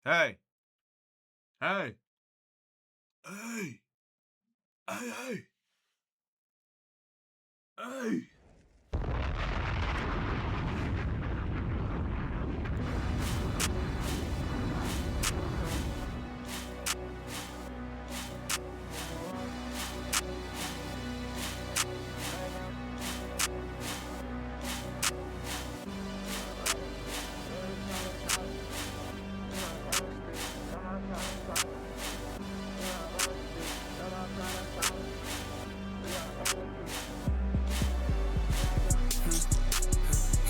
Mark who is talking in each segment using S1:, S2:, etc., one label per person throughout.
S1: Hey. Hey. Hey. Hey, hey. Hey.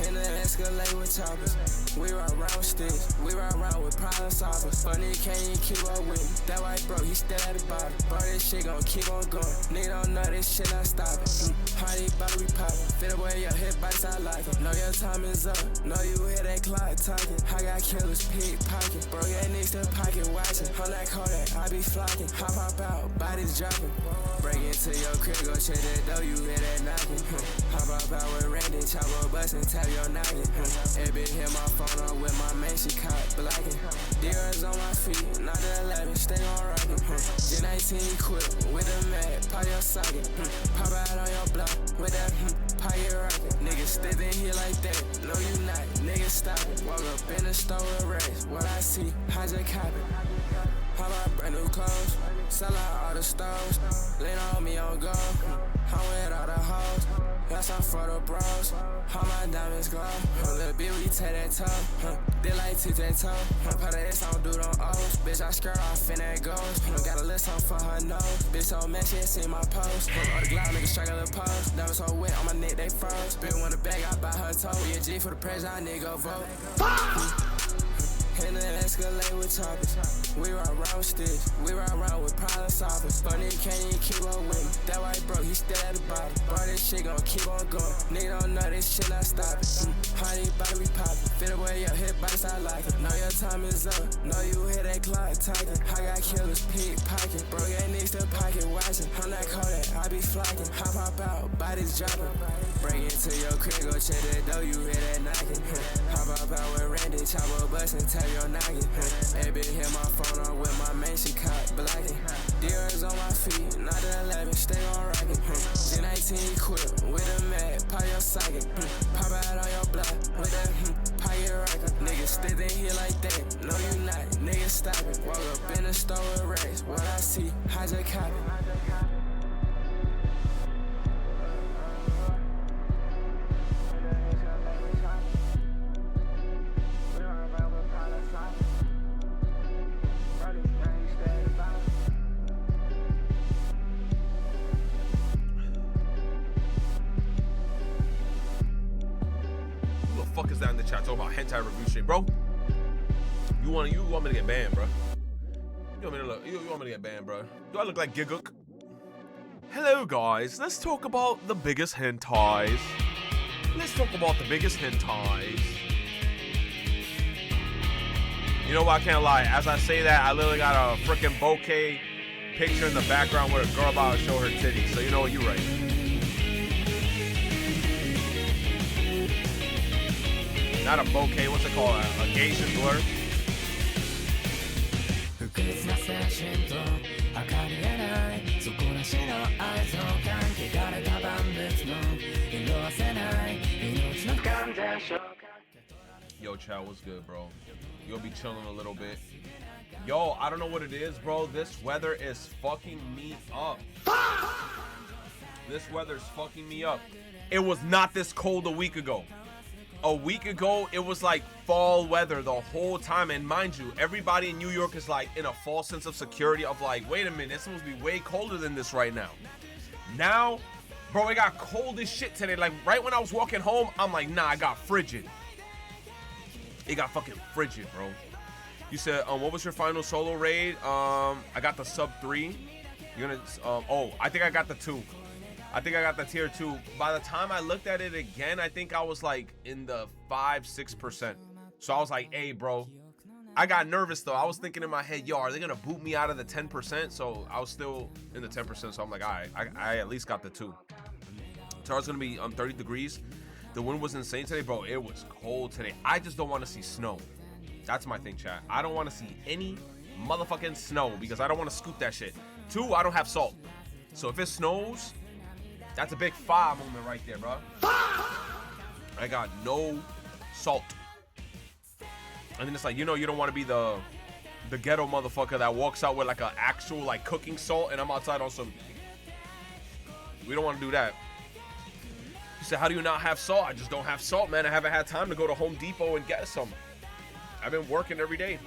S2: In the Escalade with choppers, we ride around with sticks, we ride around with problem solvers. But nigga can't even keep up with me. That white bro, he still at the bottom. Bro, this shit gon' keep on going. Nigga don't know this shit not stopping. Hardy body we poppin'. Fit away your hip bodies, I like it. Know your time is up. Know you hear that clock talking. I got killers pickpocket. Bro, yeah, niggas still pocket watching. On that Kodak, I be flocking. Hop out, bodies dropping. Break into your crib, go check that door, you hear that knocking. Hop out with Randy, chop up bus and tap your noggin. Every hit my phone on with my man, she caught blocking. Deers on my feet, not the 11, stay on rockin'. Gen 19 quick with a mag, pop your socket. Pop out on your block with that pocket rocket. Niggas steppin' here like that, no you not, niggas stop it. Walk up in the store with racks, what I see, I just cop it. Pop out brand new clothes, sell out all the stores. Lean on me on go, I'm with all the hoes. That's all for the bros, all my diamonds glow. Little bitch, we take that toe, they like tic-tac-toe. Put the S on, dude on O's. Bitch, I skirt off in that goes. Got a list on for her nose. Bitch, so mad, she ain't seen my post. All the Glock, nigga, strike a little pose. Diamonds so wet on my neck, they froze. Bitch, want a bag, I buy her toe. Be a G for the praise, I nigga vote. In the Escalade with choppers, we ride around with sticks, we ride around with problem solvers. But nigga can't even keep up with me. That white bro, he still at the bottom. Bro, this shit gon' keep on going. Nigga don't know this shit not stopping. Hardy body we poppin'. Fit away your hip bodies, I like it. Know your time is up. Know you hear that clock talking. I got killers pickpocket. Bro, yeah, niggas still pocket watching. On that Kodak, I be flocking. Hop out, bodies dropping. Break into your crib, go check that door, you hear that knocking. Hop out with Randy, chop up bus and tap your noggin. Every hit my phone on with my man, she caught blocking. Deers on my feet, not the 11, stay on rockin'. Gen 19 quick with a mag, pop your socket. Pop out on your block with that pocket rocket. Niggas steppin' here like that, no you not, niggas stop it. Walk up in the store with racks, what I see, I just cop it.
S1: Who the fuck is that in the chat talking about hentai review shit, bro? You want me to get banned, bro? You want me to get banned, bro? Do I look like Giguk? Hello, guys. Let's talk about the biggest hentais. Let's talk about the biggest hentais. You know what? I can't lie. As I say that, I literally got a freaking bokeh picture in the background with a girl about to show her titties. So you know what? You're right. Not a bokeh. What's it called? A Gaussian blur.
S3: 不屈な精神と測り得ない底なしの愛憎感汚れた万物の色あせない命の完全消化
S1: Yo, chat, what's good, bro? You'll be chilling a little bit. Yo, I don't know what it is, bro. This weather is fucking me up. This weather is fucking me up. It was not this cold a week ago. A week ago, it was like fall weather the whole time. And mind you, everybody in New York is like in a false sense of security of like, wait a minute, it's supposed to be way colder than this right now. Now, bro, it got cold as shit today. Like right when I was walking home, I'm like, nah, I got frigid. It got fucking frigid, bro. You said, what was your final solo raid? I got the sub 3. You're gonna, oh, I think I got the 2. I think I got the tier 2. By the time I looked at it again, I think I was like in the 5-6%. So I was like, hey, bro. I got nervous though. I was thinking in my head, yo, are they gonna boot me out of the 10%? So I was still in the 10%. So I'm like, all right, I at least got the 2. Tomorrow's gonna be 30 degrees. The wind was insane today, bro. It was cold today. I just don't want to see snow. That's my thing, chat. I don't want to see any motherfucking snow because I don't want to scoop that shit. 2, I don't have salt. So if it snows, that's a big 5 moment right there, bro. I got no salt. And then it's like, you know, you don't want to be the ghetto motherfucker that walks out with like an actual like cooking salt and I'm outside on some. We don't want to do that. He said, how do you not have salt? I just don't have salt, man. I haven't had time to go to Home Depot and get some. I've been working every day.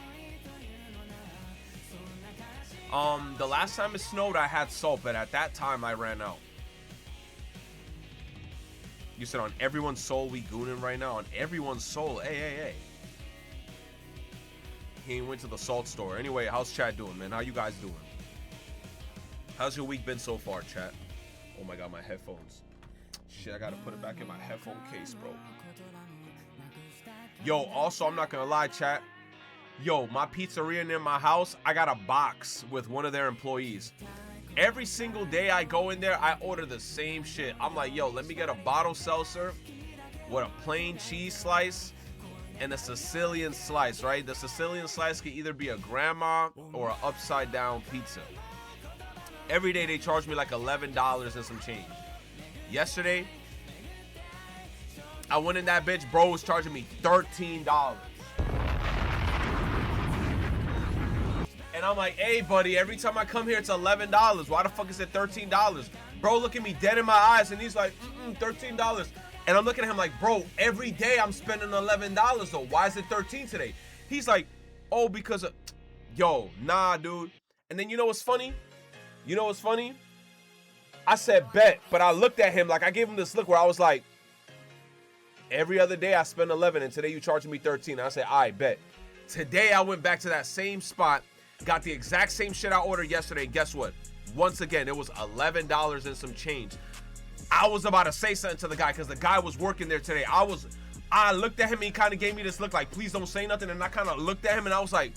S1: The last time it snowed, I had salt, but at that time I ran out. You said on everyone's soul we gooning right now. On everyone's soul. Hey. He went to the salt store. Anyway, how's chat doing, man? How you guys doing? How's your week been so far, chat? Oh my god, my headphones. Shit, I gotta put it back in my headphone case, bro. Yo, also, I'm not gonna lie, chat. Yo, my pizzeria near my house, I got a box with one of their employees. Every single day I go in there, I order the same shit. I'm like, yo, let me get a bottle seltzer with a plain cheese slice and a Sicilian slice, right? The Sicilian slice can either be a grandma or an upside down pizza. Every day they charge me like $11 and some change. Yesterday, I went in that bitch, bro was charging me $13. And I'm like, hey, buddy, every time I come here, it's $11. Why the fuck is it $13? Bro, look at me dead in my eyes, and he's like, $13. And I'm looking at him like, bro, every day I'm spending $11, though. Why is it $13 today? He's like, oh, because of... Yo, nah, dude. And then you know what's funny? You know what's funny? I said, bet. But I looked at him like, I gave him this look where I was like, every other day I spend 11, and today you charging me 13. And I said, I bet. Today I went back to that same spot, got the exact same shit I ordered yesterday. Guess what? Once again, it was $11 and some change. I was about to say something to the guy because the guy was working there today. I looked at him and he kind of gave me this look like, please don't say nothing. And I kind of looked at him and I was like,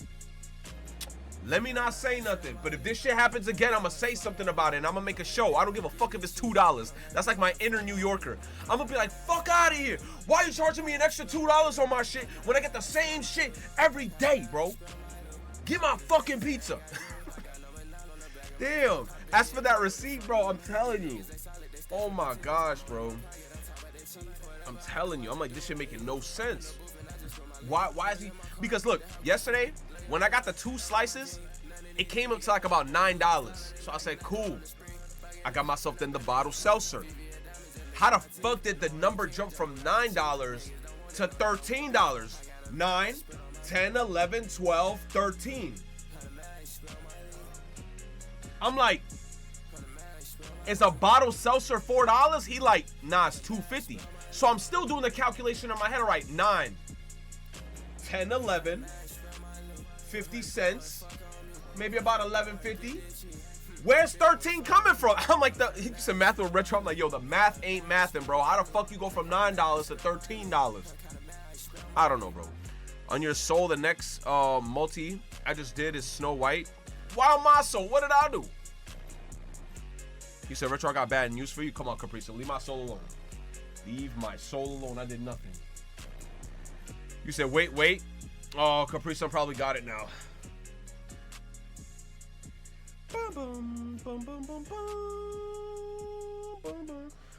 S1: let me not say nothing. But if this shit happens again, I'm going to say something about it and I'm going to make a show. I don't give a fuck if it's $2. That's like my inner New Yorker. I'm going to be like, fuck out of here. Why are you charging me an extra $2 on my shit when I get the same shit every day, bro? Get my fucking pizza. Damn. As for that receipt, bro, I'm telling you. Oh my gosh, bro. I'm telling you. I'm like, this shit making no sense. Why is he? Because look, yesterday, when I got the 2 slices, it came up to like about $9. So I said, cool. I got myself then the bottle seltzer. How the fuck did the number jump from $9 to $13? 9, 10, 11, 12, 13. I'm like, is a bottle seltzer $4? He like, nah, it's $2.50. So I'm still doing the calculation in my head, all right, 9, 10, 11, 50 cents, maybe about $11.50. Where's 13 coming from? I'm like, he said math with retro. I'm like, yo, the math ain't mathing, bro. How the fuck you go from $9 to $13? I don't know, bro. On your soul, the next multi I just did is Snow White. Wow, my soul, what did I do? He said, Retro, I got bad news for you. Come on, Caprice, leave my soul alone. Leave my soul alone. I did nothing. You said, wait. Oh, Caprice probably got it now.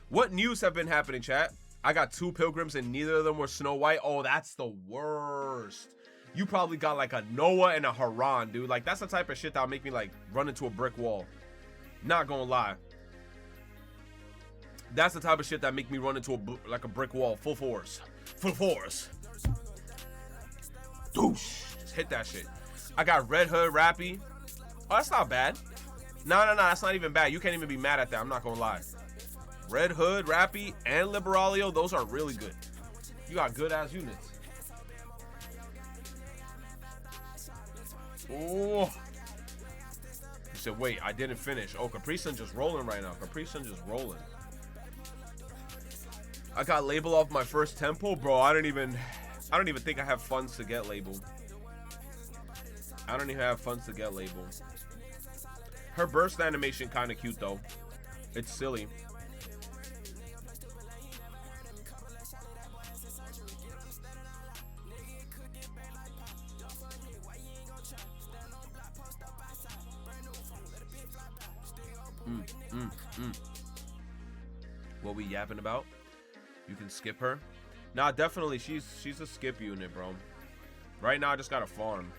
S1: What news have been happening, chat? I got 2 pilgrims and neither of them were Snow White. Oh, that's the worst. You probably got like a Noah and a Haran, dude. Like, that's the type of shit that'll make me like run into a brick wall. Not gonna lie. That's the type of shit that make me run into a brick wall. Full force. Full force. Doosh. Just hit that shit. I got Red Hood, Rappy. Oh, that's not bad. No, that's not even bad. You can't even be mad at that. I'm not gonna lie. Red Hood, Rappy, and Liberalio, those are really good. You got good ass units. Oh. You said, wait, I didn't finish. Oh, Capri Sun just rolling right now. Capri Sun just rolling. I got label off my first tempo, bro. I don't even think I have funds to get label. I don't even have funds to get label. Her burst animation kind of cute though. It's silly. What we yapping about? You can skip her. Nah, definitely. She's a skip unit, bro. Right now, I just got a farm.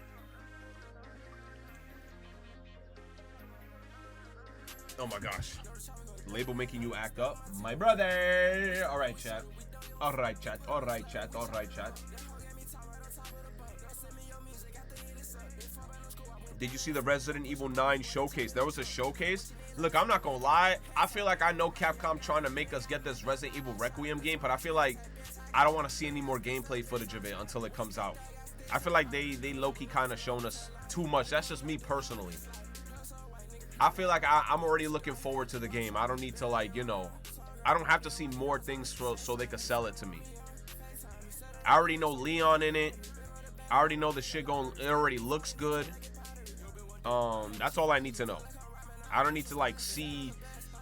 S1: Oh my gosh. Label making you act up? My brother! Alright, chat. Alright, chat. Alright, chat. Alright, chat. Did you see the Resident Evil 9 showcase? There was a showcase. Look, I'm not gonna lie. I feel like I know Capcom trying to make us get this Resident Evil Requiem game, but I feel like I don't want to see any more gameplay footage of it until it comes out. I feel like they low-key kind of shown us too much. That's just me personally. I feel like I'm already looking forward to the game. I don't need to, like, you know, I don't have to see more things so they can sell it to me. I already know Leon in it. I already know the shit going, it already looks good. That's all I need to know. I don't need to, like, see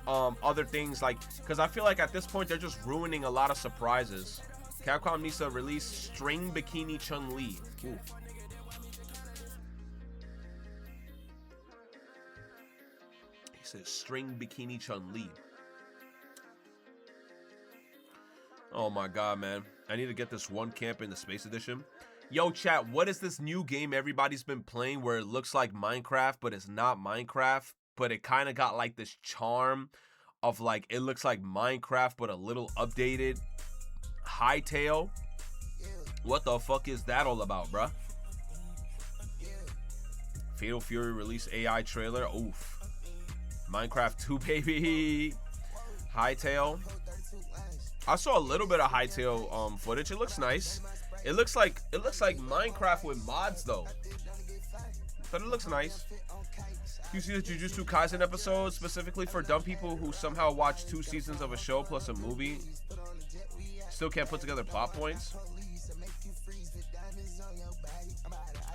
S1: other things, like, because I feel like at this point they're just ruining a lot of surprises. Capcom needs to release String Bikini Chun-Li. Ooh. He says String Bikini Chun-Li. Oh my god, man. I need to get this one camp in the Space Edition. Yo, chat, what is this new game everybody's been playing where it looks like Minecraft, but it's not Minecraft, but it kind of got like this charm of, like, it looks like Minecraft, but a little updated? Hytale? What the fuck is that all about, bruh? Fatal Fury release AI trailer. Oof. Minecraft 2, baby. Hytale. I saw a little bit of Hytale footage. It looks nice. It looks like Minecraft with mods though. But it looks nice. You see the Jujutsu Kaisen episode specifically for dumb people who somehow watch 2 seasons of a show plus a movie. Still can't put together plot points.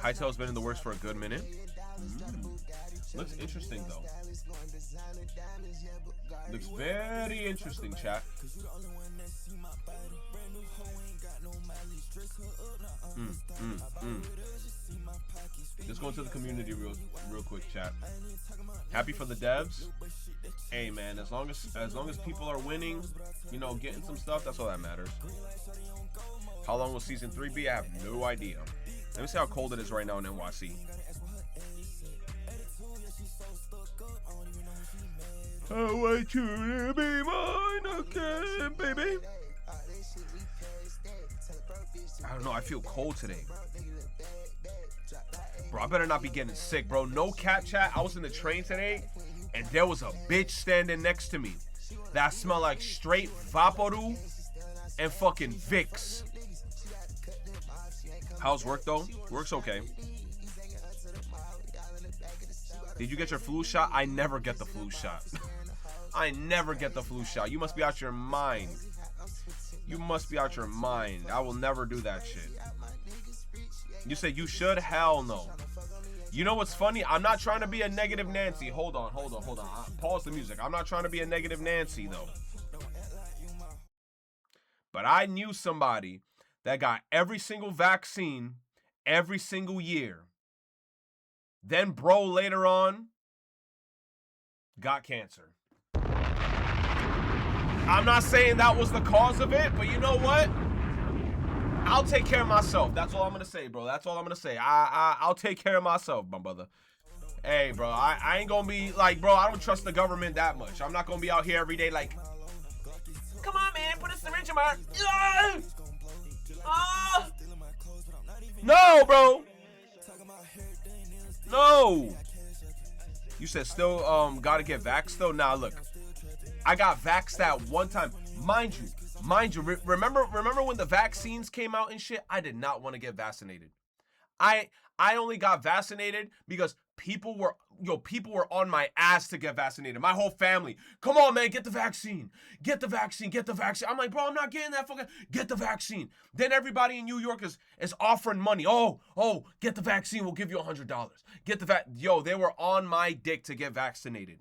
S1: Hytale's been in the works for a good minute. Looks interesting though. Looks very interesting, chat. Just going to the community real quick, chat. Happy for the devs. Hey man, as long as people are winning, you know, getting some stuff, that's all that matters. How long will season 3 be? I have no idea. Let me see how cold it is right now in NYC. I want you to be mine again, baby. I don't know, I feel cold today. Bro, I better not be getting sick, bro. No cap, chat. I was in the train today, and there was a bitch standing next to me that smelled like straight Vaporu and fucking Vicks. How's work, though? Work's okay. Did you get your flu shot? I never get the flu shot. I never get the flu shot. You must be out your mind. You must be out your mind. I will never do that shit. You said you should? Hell no. You know what's funny? I'm not trying to be a negative Nancy. Hold on. Pause the music. I'm not trying to be a negative Nancy, though. But I knew somebody that got every single vaccine every single year. Then bro later on got cancer. I'm not saying that was the cause of it, but you know what? I'll take care of myself. That's all I'm gonna say, bro. That's all I'm gonna say. I'll take care of myself, my brother. Hey, bro, I ain't gonna be like, bro, I don't trust the government that much. I'm not gonna be out here every day like, come on, man, put a syringe in my no, bro. No. You said still gotta get vaxxed though? Nah, look. I got vaxxed that one time. Mind you, remember when the vaccines came out and shit? I did not want to get vaccinated. I only got vaccinated because people were on my ass to get vaccinated. My whole family. Come on, man, get the vaccine. Get the vaccine. Get the vaccine. I'm like, bro, I'm not getting that fucking. Get the vaccine. Then everybody in New York is offering money. Oh, get the vaccine. We'll give you $100. Get the Yo, they were on my dick to get vaccinated.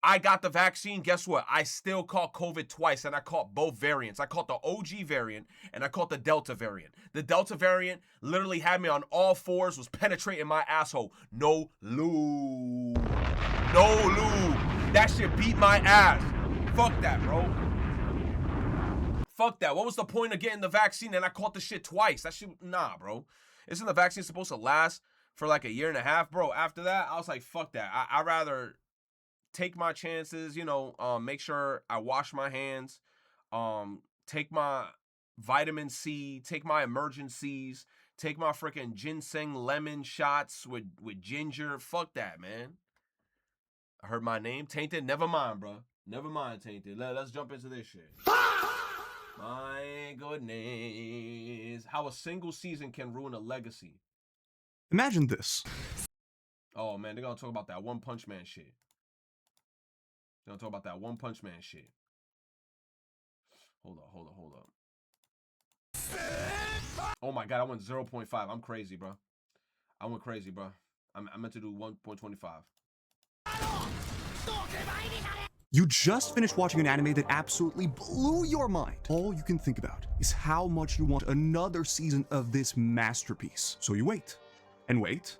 S1: I got the vaccine. Guess what? I still caught COVID twice, and I caught both variants. I caught the OG variant, and I caught the Delta variant. The Delta variant literally had me on all fours, was penetrating my asshole. No lube. No lube. That shit beat my ass. Fuck that, bro. Fuck that. What was the point of getting the vaccine and I caught the shit twice? That shit, nah, bro. Isn't the vaccine supposed to last for like a year and a half, bro? After that, I was like, fuck that. I'd rather take my chances, you know, make sure I wash my hands, take my vitamin C, take my emergencies, take my freaking ginseng lemon shots with ginger. Fuck that, man. I heard my name, Tainted. Never mind, bro. Never mind, Tainted. Let's jump into this shit. My goodness. How a single season can ruin a legacy.
S4: Imagine this.
S1: Oh, man, they're going to talk about that One Punch Man shit. They're going to talk about that One Punch Man shit. Hold up. Oh, my God, I went 0.5. I'm crazy, bro. I went crazy, bro. I meant to do 1.25.
S4: You just finished watching an anime that absolutely blew your mind. All you can think about is how much you want another season of this masterpiece. So you wait, and wait,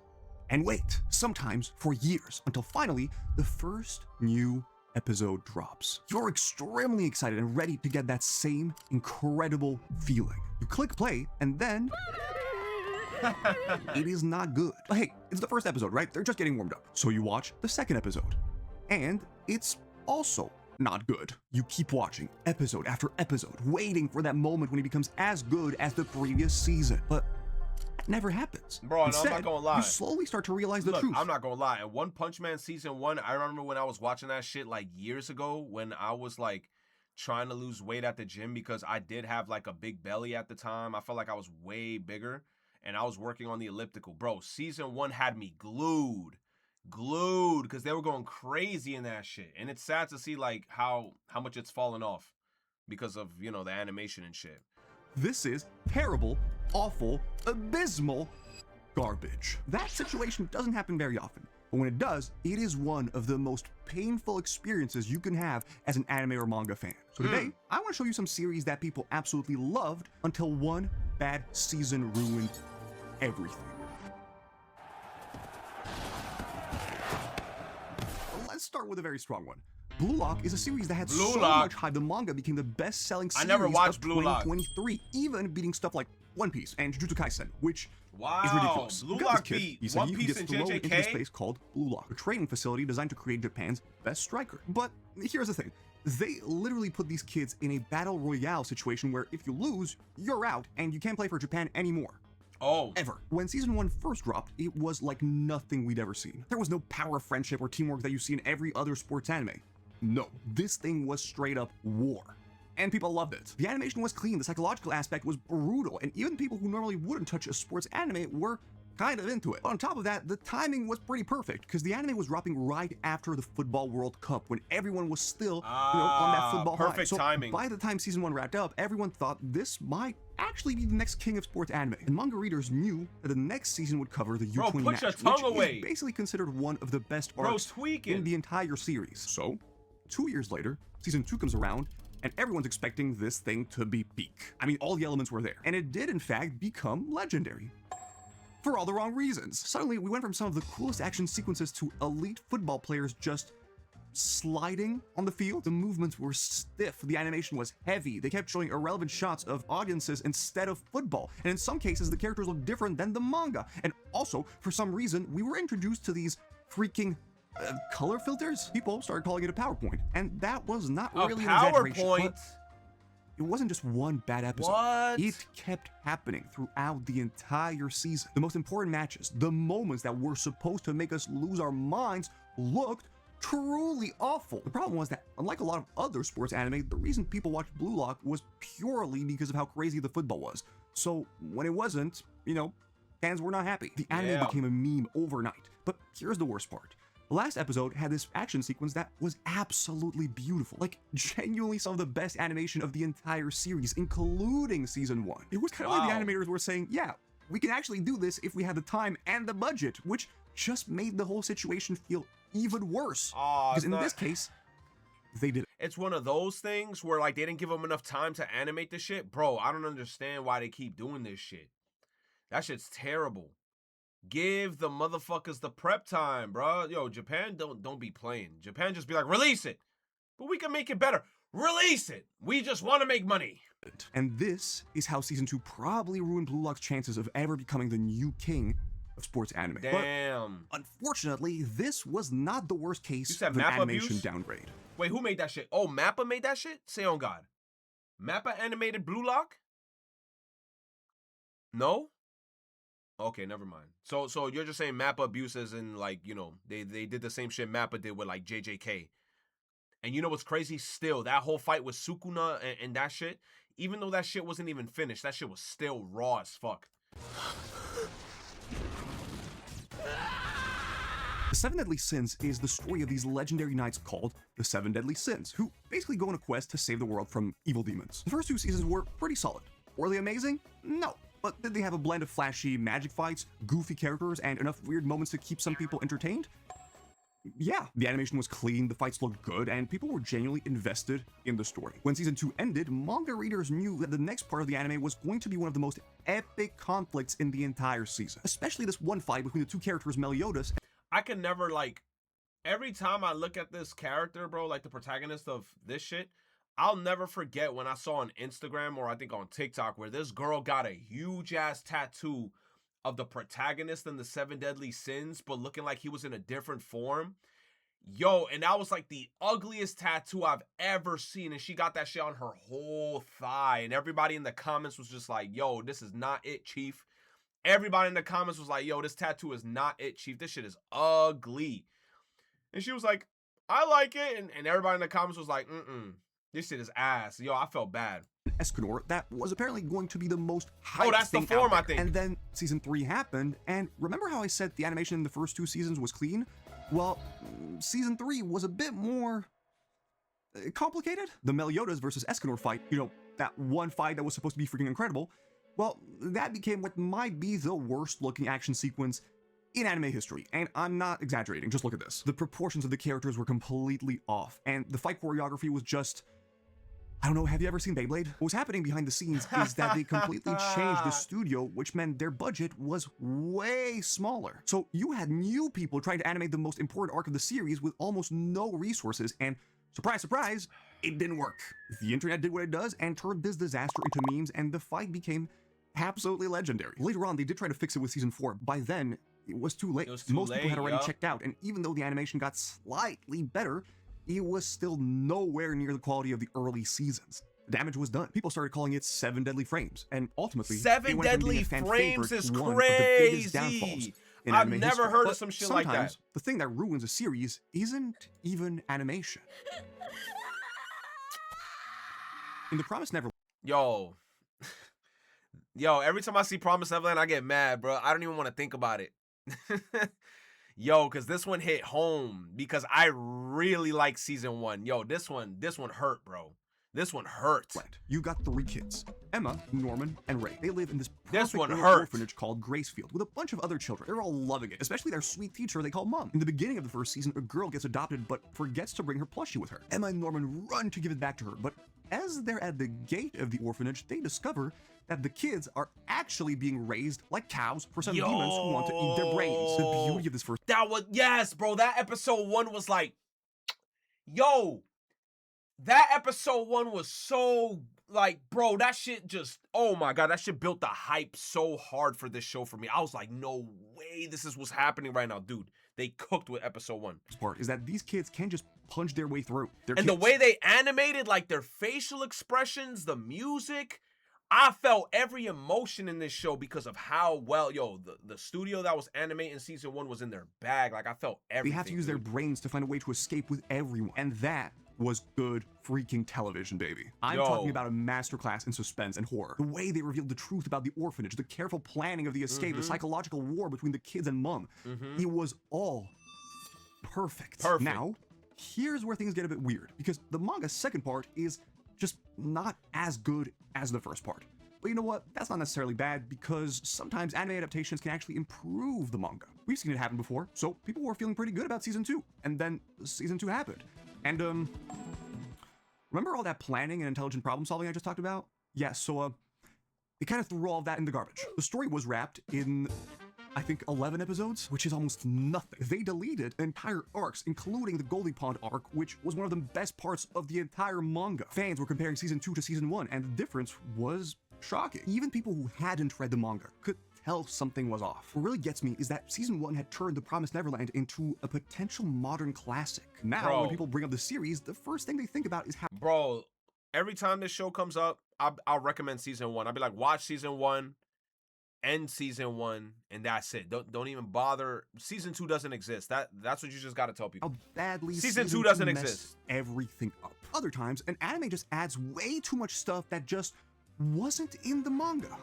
S4: and wait, sometimes for years, until finally the first new episode drops. You're extremely excited and ready to get that same incredible feeling. You click play, and then it is not good. But hey, it's the first episode, right? They're just getting warmed up. So you watch the second episode, and it's also not good. You keep watching episode after episode, waiting for that moment when he becomes as good as the previous season. But that never happens.
S1: Bro,
S4: Instead,
S1: no, I'm not gonna lie.
S4: You slowly start to realize the
S1: Look,
S4: truth.
S1: I'm not gonna lie. In One Punch Man season 1, I remember when I was watching that shit like years ago when I was like trying to lose weight at the gym because I did have like a big belly at the time. I felt like I was way bigger and I was working on the elliptical. Bro, season 1 had me glued because they were going crazy in that shit. And it's sad to see like how much it's fallen off because of, you know, the animation and shit.
S4: This is terrible, awful, abysmal garbage. That situation doesn't happen very often, but when it does, it is one of the most painful experiences you can have as an anime or manga fan. So today, I want to show you some series that people absolutely loved until one bad season ruined everything. Let's start with a very strong one. Blue Lock is a series that had so much hype, the manga became the best-selling series of 2023, even beating stuff like One Piece and Jujutsu Kaisen, which is ridiculous.
S1: Blue Lock beat
S4: he's
S1: One
S4: he
S1: Piece
S4: gets
S1: and
S4: thrown
S1: JJK?
S4: into this place called Blue Lock, a training facility designed to create Japan's best striker. But here's the thing. They literally put these kids in a battle royale situation where if you lose, you're out and you can't play for Japan anymore.
S1: Oh.
S4: Ever. When season 1 first dropped, it was like nothing we'd ever seen. There was no power of friendship or teamwork that you see in every other sports anime. No, this thing was straight up war. And people loved it. The animation was clean, the psychological aspect was brutal, and even people who normally wouldn't touch a sports anime were kind of into it. But on top of that, the timing was pretty perfect, because the anime was dropping right after the Football World Cup, when everyone was still on that football high.
S1: Perfect timing.
S4: By the time season 1 wrapped up, everyone thought this might actually be the next king of sports anime. And manga readers knew that the next season would cover the U20
S1: put
S4: match,
S1: your tongue
S4: which
S1: away.
S4: is basically considered one of the best arcs in the entire series. So, 2 years later, season 2 comes around, and everyone's expecting this thing to be peak. I mean, all the elements were there. And it did, in fact, become legendary. For all the wrong reasons. Suddenly, we went from some of the coolest action sequences to elite football players just sliding on the field. The movements were stiff, the animation was heavy, they kept showing irrelevant shots of audiences instead of football, and in some cases, the characters looked different than the manga. And also, for some reason, we were introduced to these freaking color filters. People started calling it a PowerPoint, and that was not really an exaggeration. But it wasn't just one bad episode. It kept happening throughout the entire season. The most important matches, the moments that were supposed to make us lose our minds, looked truly awful. The problem was that, unlike a lot of other sports anime, the reason people watched Blue Lock was purely because of how crazy the football was. So when it wasn't, you know, fans were not happy. The anime became a meme overnight. But here's the worst part. The last episode had this action sequence that was absolutely beautiful. Like, genuinely some of the best animation of the entire series, including season 1. It was kind of like the animators were saying, yeah, we can actually do this if we have the time and the budget, which just made the whole situation feel even worse. Because in this case, they did it.
S1: It's one of those things where like they didn't give them enough time to animate the shit. Bro, I don't understand why they keep doing this shit. That shit's terrible. Give the motherfuckers the prep time, bro. Yo, Japan don't be playing. Japan just be like, release it. But we can make it better. Release it. We just want to make money.
S4: And this is how season 2 probably ruined Blue Lock's chances of ever becoming the new king of sports anime.
S1: Damn.
S4: But unfortunately, this was not the worst case
S1: of
S4: an
S1: Mappa
S4: animation
S1: abuse?
S4: downgrade.
S1: Wait, who made that shit? Oh, Mappa made that shit? Say on God. Mappa animated Blue Lock? No? Okay, never mind. So you're just saying Mappa abuses and like, you know, they did the same shit Mappa did with like JJK. And you know what's crazy? Still, that whole fight with Sukuna and that shit, even though that shit wasn't even finished, that shit was still raw as fuck.
S4: The Seven Deadly Sins is the story of these legendary knights called the Seven Deadly Sins, who basically go on a quest to save the world from evil demons. The first 2 seasons were pretty solid. Were they amazing? No. But did they have a blend of flashy magic fights, goofy characters, and enough weird moments to keep some people entertained? Yeah, the animation was clean, the fights looked good, and people were genuinely invested in the story. When season 2 ended, manga readers knew that the next part of the anime was going to be one of the most epic conflicts in the entire season. Especially this one fight between the 2 characters Meliodas.
S1: I can never, like, every time I look at this character, bro, like the protagonist of this shit, I'll never forget when I saw on Instagram or I think on TikTok where this girl got a huge ass tattoo of the protagonist in the Seven Deadly Sins, but looking like he was in a different form. Yo, and that was like the ugliest tattoo I've ever seen. And she got that shit on her whole thigh. And everybody in the comments was just like, yo, this is not it, Chief. Everybody in the comments was like, yo, this tattoo is not it, Chief. This shit is ugly. And she was like, I like it. And everybody in the comments was like, this shit is ass. Yo, I felt bad.
S4: Escanor, that was apparently going to be the most hyped
S1: Oh, that's the form, I think.
S4: And then season 3 happened, and remember how I said the animation in the first 2 seasons was clean? Well, season 3 was a bit more complicated. The Meliodas versus Escanor fight, you know, that one fight that was supposed to be freaking incredible, well, that became what might be the worst looking action sequence in anime history, and I'm not exaggerating, just look at this. The proportions of the characters were completely off, and the fight choreography was just, I don't know, have you ever seen Beyblade? What was happening behind the scenes is that they completely changed the studio, which meant their budget was way smaller. So you had new people trying to animate the most important arc of the series with almost no resources, and surprise, surprise, it didn't work. The internet did what it does and turned this disaster into memes, and the fight became absolutely legendary. Later on, they did try to fix it with season 4. By then, it was too late. Most people had already checked out, and even though the animation got slightly better, it was still nowhere near the quality of the early seasons. The damage was done. People started calling it 7 Deadly Frames, and ultimately,
S1: Seven Deadly Frames is crazy. I've never heard of some shit like that.
S4: The thing that ruins a series isn't even animation. In the Promised Neverland,
S1: Yo, every time I see Promised Neverland, I get mad, bro. I don't even want to think about it. Yo, because this one hit home because I really like season 1. Yo, this one hurt, bro. This one hurt.
S4: You got 3 kids, Emma, Norman, and Ray. They live in this orphanage called Gracefield with a bunch of other children. They're all loving it, especially their sweet teacher they call Mom. In the beginning of the first season, a girl gets adopted but forgets to bring her plushie with her. Emma and Norman run to give it back to her, but as they're at the gate of the orphanage, they discover that the kids are actually being raised like cows for some demons who want to eat their brains. The beauty of this first...
S1: Yes, bro, that episode 1 was like... Yo, that episode 1 was so... Like, bro, that shit just... Oh my God, that shit built the hype so hard for this show for me. I was like, no way this is what's happening right now. Dude, they cooked with episode 1.
S4: Part is that these kids can't just punch their way through.
S1: The way they animated, like, their facial expressions, the music... I felt every emotion in this show because of how well, the studio that was animating season 1 was in their bag. Like, I felt everything.
S4: They have to use their brains to find a way to escape with everyone. And that was good freaking television, baby. I'm talking about a masterclass in suspense and horror. The way they revealed the truth about the orphanage, the careful planning of the escape, the psychological war between the kids and Mom. It was all perfect. Now, here's where things get a bit weird, because the manga's second part is just not as good as the first part. But you know what? That's not necessarily bad, because sometimes anime adaptations can actually improve the manga. We've seen it happen before, so people were feeling pretty good about season 2, and then season 2 happened. And remember all that planning and intelligent problem solving I just talked about? Yeah, so they kind of threw all of that in the garbage. The story was wrapped in I think 11 episodes, which is almost nothing. They deleted entire arcs, including the Goldie Pond arc, which was one of the best parts of the entire manga. Fans were comparing season 2 to season 1, and the difference was shocking. Even people who hadn't read the manga could tell something was off. What really gets me is that season 1 had turned The Promised Neverland into a potential modern classic. Now, when people bring up the series, the first thing they think about is how—
S1: Bro, every time this show comes up, I'll recommend season 1. I'll be like, watch season 1, end season 1, and that's it. Don't even bother. Season 2 doesn't exist. That's what you just got to tell people.
S4: how badly
S1: season 2 doesn't exist.
S4: Everything up. Other times, an anime just adds way too much stuff that just wasn't in the manga.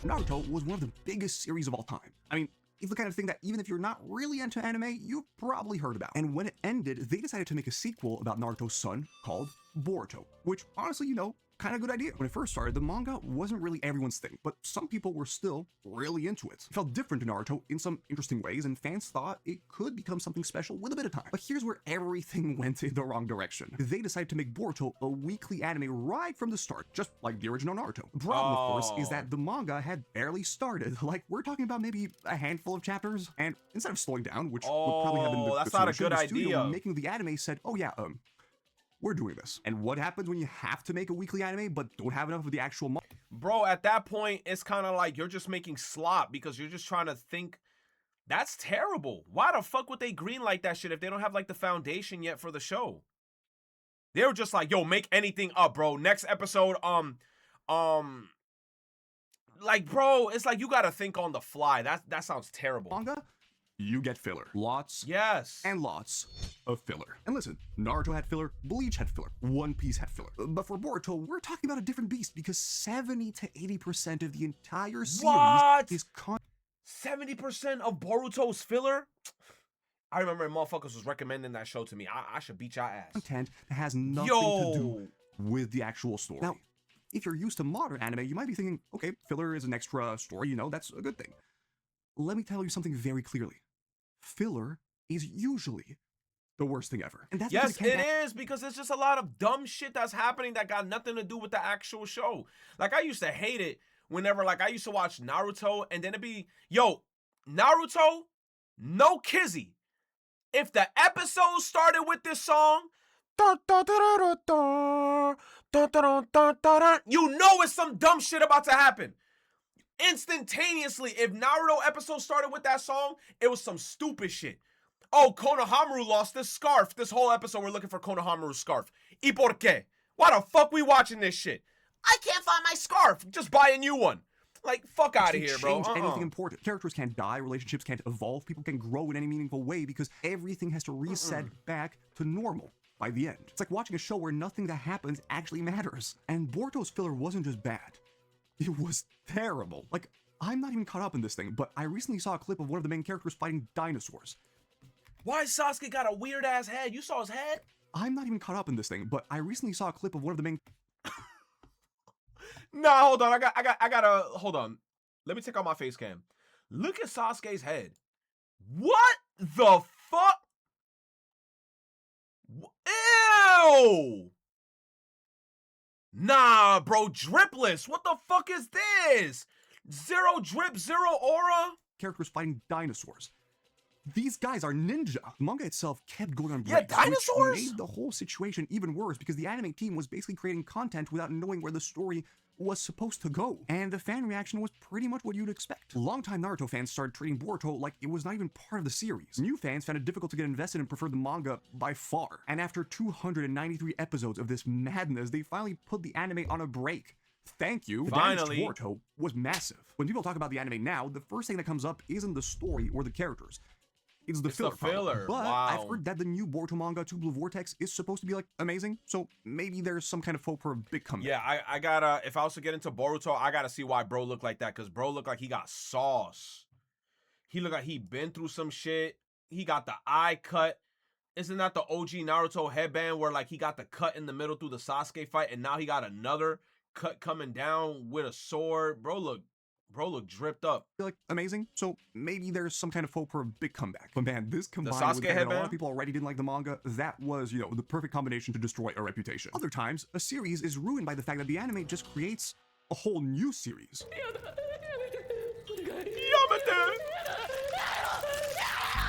S4: Naruto was one of the biggest series of all time. I mean, it's the kind of thing that even if you're not really into anime, you've probably heard about. And when it ended, they decided to make a sequel about Naruto's son called Boruto, which honestly, kind of good idea. When it first started, the manga wasn't really everyone's thing, but some people were still really into it. It felt different to Naruto in some interesting ways, and fans thought it could become something special with a bit of time. But here's where everything went in the wrong direction. They decided to make Boruto a weekly anime right from the start, just like the original Naruto. The problem, of course, is that the manga had barely started. Like, we're talking about maybe a handful of chapters, and instead of slowing down, which would probably have been the solution, the studio making the anime said, oh yeah, we're doing this. And what happens when you have to make a weekly anime but don't have enough of the actual
S1: Bro, at that point, it's kind of like you're just making slop because you're just trying to think. That's terrible. Why the fuck would they greenlight that shit if they don't have like the foundation yet for the show? They were just like, yo, make anything up, bro. Next episode, like, bro, it's like you gotta think on the fly. That sounds terrible.
S4: Manga? You get filler. Lots.
S1: Yes.
S4: And lots of filler. And listen, Naruto had filler, Bleach had filler, One Piece had filler. But for Boruto, we're talking about a different beast because 70 to 80% of the entire series is
S1: 70% of Boruto's filler? I remember motherfuckers was recommending that show to me. I should beat your ass.
S4: Content that has nothing to do with the actual story. Now, if you're used to modern anime, you might be thinking, okay, filler is an extra story, that's a good thing. Let me tell you something very clearly. Filler is usually the worst thing ever. And that's
S1: yes, it is, because it's just a lot of dumb shit that's happening that got nothing to do with the actual show. Like, I used to hate it whenever, like, I used to watch Naruto, and then it'd be, yo, Naruto, no kizzy. If the episode started with this song, you know it's some dumb shit about to happen. Instantaneously, if Naruto episode started with that song, it was some stupid shit. Oh, Konohamaru lost this scarf. This whole episode, we're looking for Konohamaru's scarf. ¿Y por qué? Why the fuck we watching this shit? I can't find my scarf. Just buy a new one. Like, fuck out of here, bro.
S4: Change anything important. Characters can't die, relationships can't evolve, people can grow in any meaningful way because everything has to reset back to normal by the end. It's like watching a show where nothing that happens actually matters. And Boruto's filler wasn't just bad. It was terrible. Like, I'm not even caught up in this thing, but I recently saw a clip of one of the main characters fighting dinosaurs.
S1: Why Sasuke got a weird-ass head? You saw his head?
S4: I'm not even caught up in this thing, but I recently saw a clip of one of the main...
S1: Nah, hold on. I gotta... Hold on. Let me take out my face cam. Look at Sasuke's head. What the fuck? Ew! Nah, bro, dripless. What the fuck is this? Zero drip, zero aura?
S4: Characters fighting dinosaurs. These guys are ninja. The manga itself kept going on breaks,
S1: yeah, dinosaurs?
S4: which made the whole situation even worse because the anime team was basically creating content without knowing where the story was supposed to go. And the fan reaction was pretty much what you'd expect. Longtime Naruto fans started treating Boruto like it was not even part of the series. New fans found it difficult to get invested and preferred the manga by far. And after 293 episodes of this madness, they finally put the anime on a break. Thank you.
S1: Finally.
S4: The damage to Boruto was massive. When people talk about the anime now, the first thing that comes up isn't the story or the characters. It's the filler. But
S1: wow.
S4: I've heard that the new Boruto manga, Two Blue Vortex, is supposed to be, like, amazing. So maybe there's some kind of hope for a big comeback.
S1: Yeah, I gotta, if I was to get into Boruto, I gotta see why bro looked like that. Because bro looked like he got sauce. He looked like he been through some shit. He got the eye cut. Isn't that the OG Naruto headband where, like, he got the cut in the middle through the Sasuke fight, and now he got another cut coming down with a sword? Bro look dripped up.
S4: Like, amazing. So maybe there's some kind of hope for a big comeback. But man, this combined with
S1: Sasuke
S4: that
S1: headband?
S4: a lot of people already didn't like the manga, that was, the perfect combination to destroy a reputation. Other times, a series is ruined by the fact that the anime just creates a whole new series.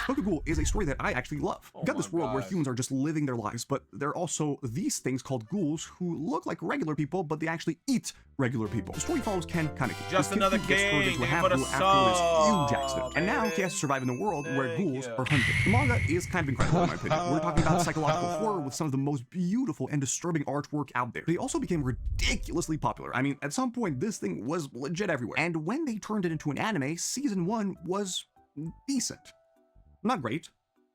S4: Tokyo Ghoul is a story that I actually love. You got this world where humans are just living their lives, but there are also these things called ghouls who look like regular people, but they actually eat regular people. The story follows Ken Kaneki.
S1: Just another
S4: gets turned
S1: king.
S4: into a
S1: Thank you for the
S4: half-ghoul after this huge
S1: sub,
S4: accident. And now he has to survive in a world where ghouls
S1: you.
S4: are hunted. The manga is kind of incredible in my opinion. We're talking about psychological horror with some of the most beautiful and disturbing artwork out there. They also became ridiculously popular. I mean, at some point, this thing was legit everywhere. And when they turned it into an anime, season 1 was decent. Not great,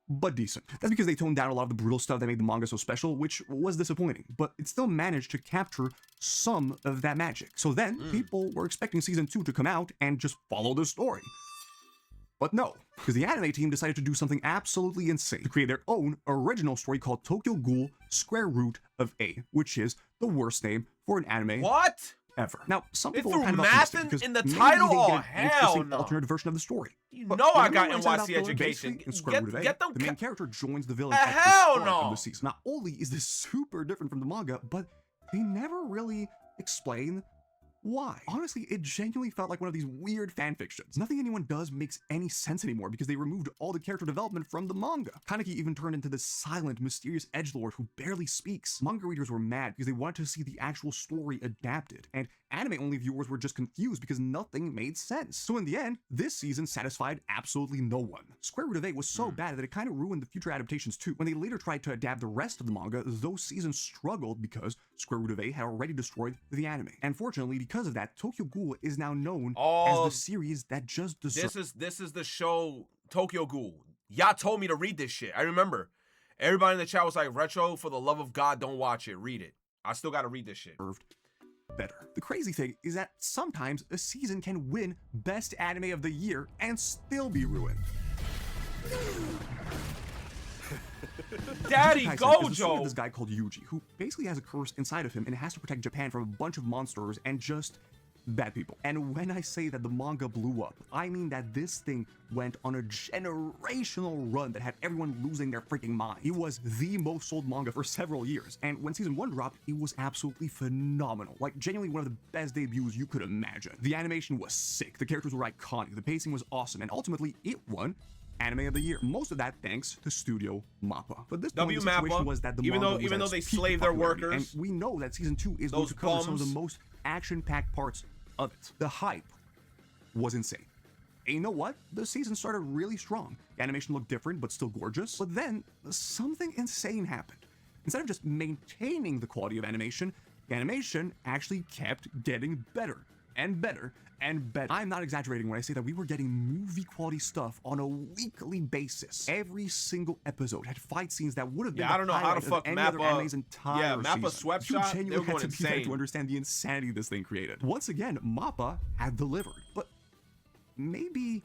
S4: but decent. That's because they toned down a lot of the brutal stuff that made the manga so special, which was disappointing, but it still managed to capture some of that magic. So then, people were expecting season 2 to come out and just follow the story. But no, because the anime team decided to do something absolutely insane, to create their own original story called Tokyo Ghoul Square Root of A, which is the worst name for an anime ever. Now, some people are kind of optimistic because
S1: in the
S4: maybe
S1: title.
S4: they
S1: Oh,
S4: get an
S1: hell
S4: interesting
S1: no.
S4: alternate version of the story.
S1: You
S4: But
S1: know I
S4: remember
S1: got
S4: when I said about
S1: NYC
S4: the villain
S1: education.
S4: basically in Square Root of A?
S1: Get them.
S4: The main character joins the villain
S1: The
S4: at the
S1: hell
S4: start
S1: no.
S4: of the season. Not only is this super different from the manga, but they never really explain why. Honestly, it genuinely felt like one of these weird fan fictions. Nothing anyone does makes any sense anymore because they removed all the character development from the manga. Kaneki even turned into this silent, mysterious edgelord who barely speaks. Manga readers were mad because they wanted to see the actual story adapted, and anime-only viewers were just confused because nothing made sense. So in the end, this season satisfied absolutely no one. Square Root of A was so bad that it kind of ruined the future adaptations too. When they later tried to adapt the rest of the manga, those seasons struggled because Square Root of A had already destroyed the anime. And fortunately, because of that, Tokyo Ghoul is now known as the series that just deserves.
S1: This is the show Tokyo Ghoul. Y'all told me to read this shit. I remember. Everybody in the chat was like, Retro, for the love of God, don't watch it. Read it. I still gotta read this shit.
S4: Better. The crazy thing is that sometimes a season can win Best Anime of the Year and still be ruined.
S1: Daddy
S4: Is the story of
S1: Gojo!
S4: this guy called Yuji, who basically has a curse inside of him and has to protect Japan from a bunch of monsters and just bad people. And when I say that the manga blew up, I mean that this thing went on a generational run that had everyone losing their freaking mind. It was the most sold manga for several years, and when season 1 dropped, it was absolutely phenomenal. Like, genuinely one of the best debuts you could imagine. The animation was sick, the characters were iconic, the pacing was awesome, and ultimately, it won Anime of the Year. Most of that thanks to Studio MAPPA. But this point, the situation was that the
S1: even
S4: manga
S1: though
S4: was
S1: they
S4: at its peak
S1: slave their
S4: popularity,
S1: workers,
S4: and we know that season 2 is going to cover some of the most action-packed parts of it. The hype was insane. And you know what? The season started really strong. The animation looked different, but still gorgeous. But then, something insane happened. Instead of just maintaining the quality of animation, the animation actually kept getting better and better and better. I'm not exaggerating when I say that we were getting movie quality stuff on a weekly basis. Every single episode had fight scenes that would have been
S1: I don't know how the fuck
S4: any other anime's entire
S1: Mappa
S4: season.
S1: swept
S4: You
S1: shot,
S4: genuinely
S1: they were
S4: had
S1: going
S4: to be there
S1: insane.
S4: to understand the insanity this thing created. Once again, MAPPA had delivered, but maybe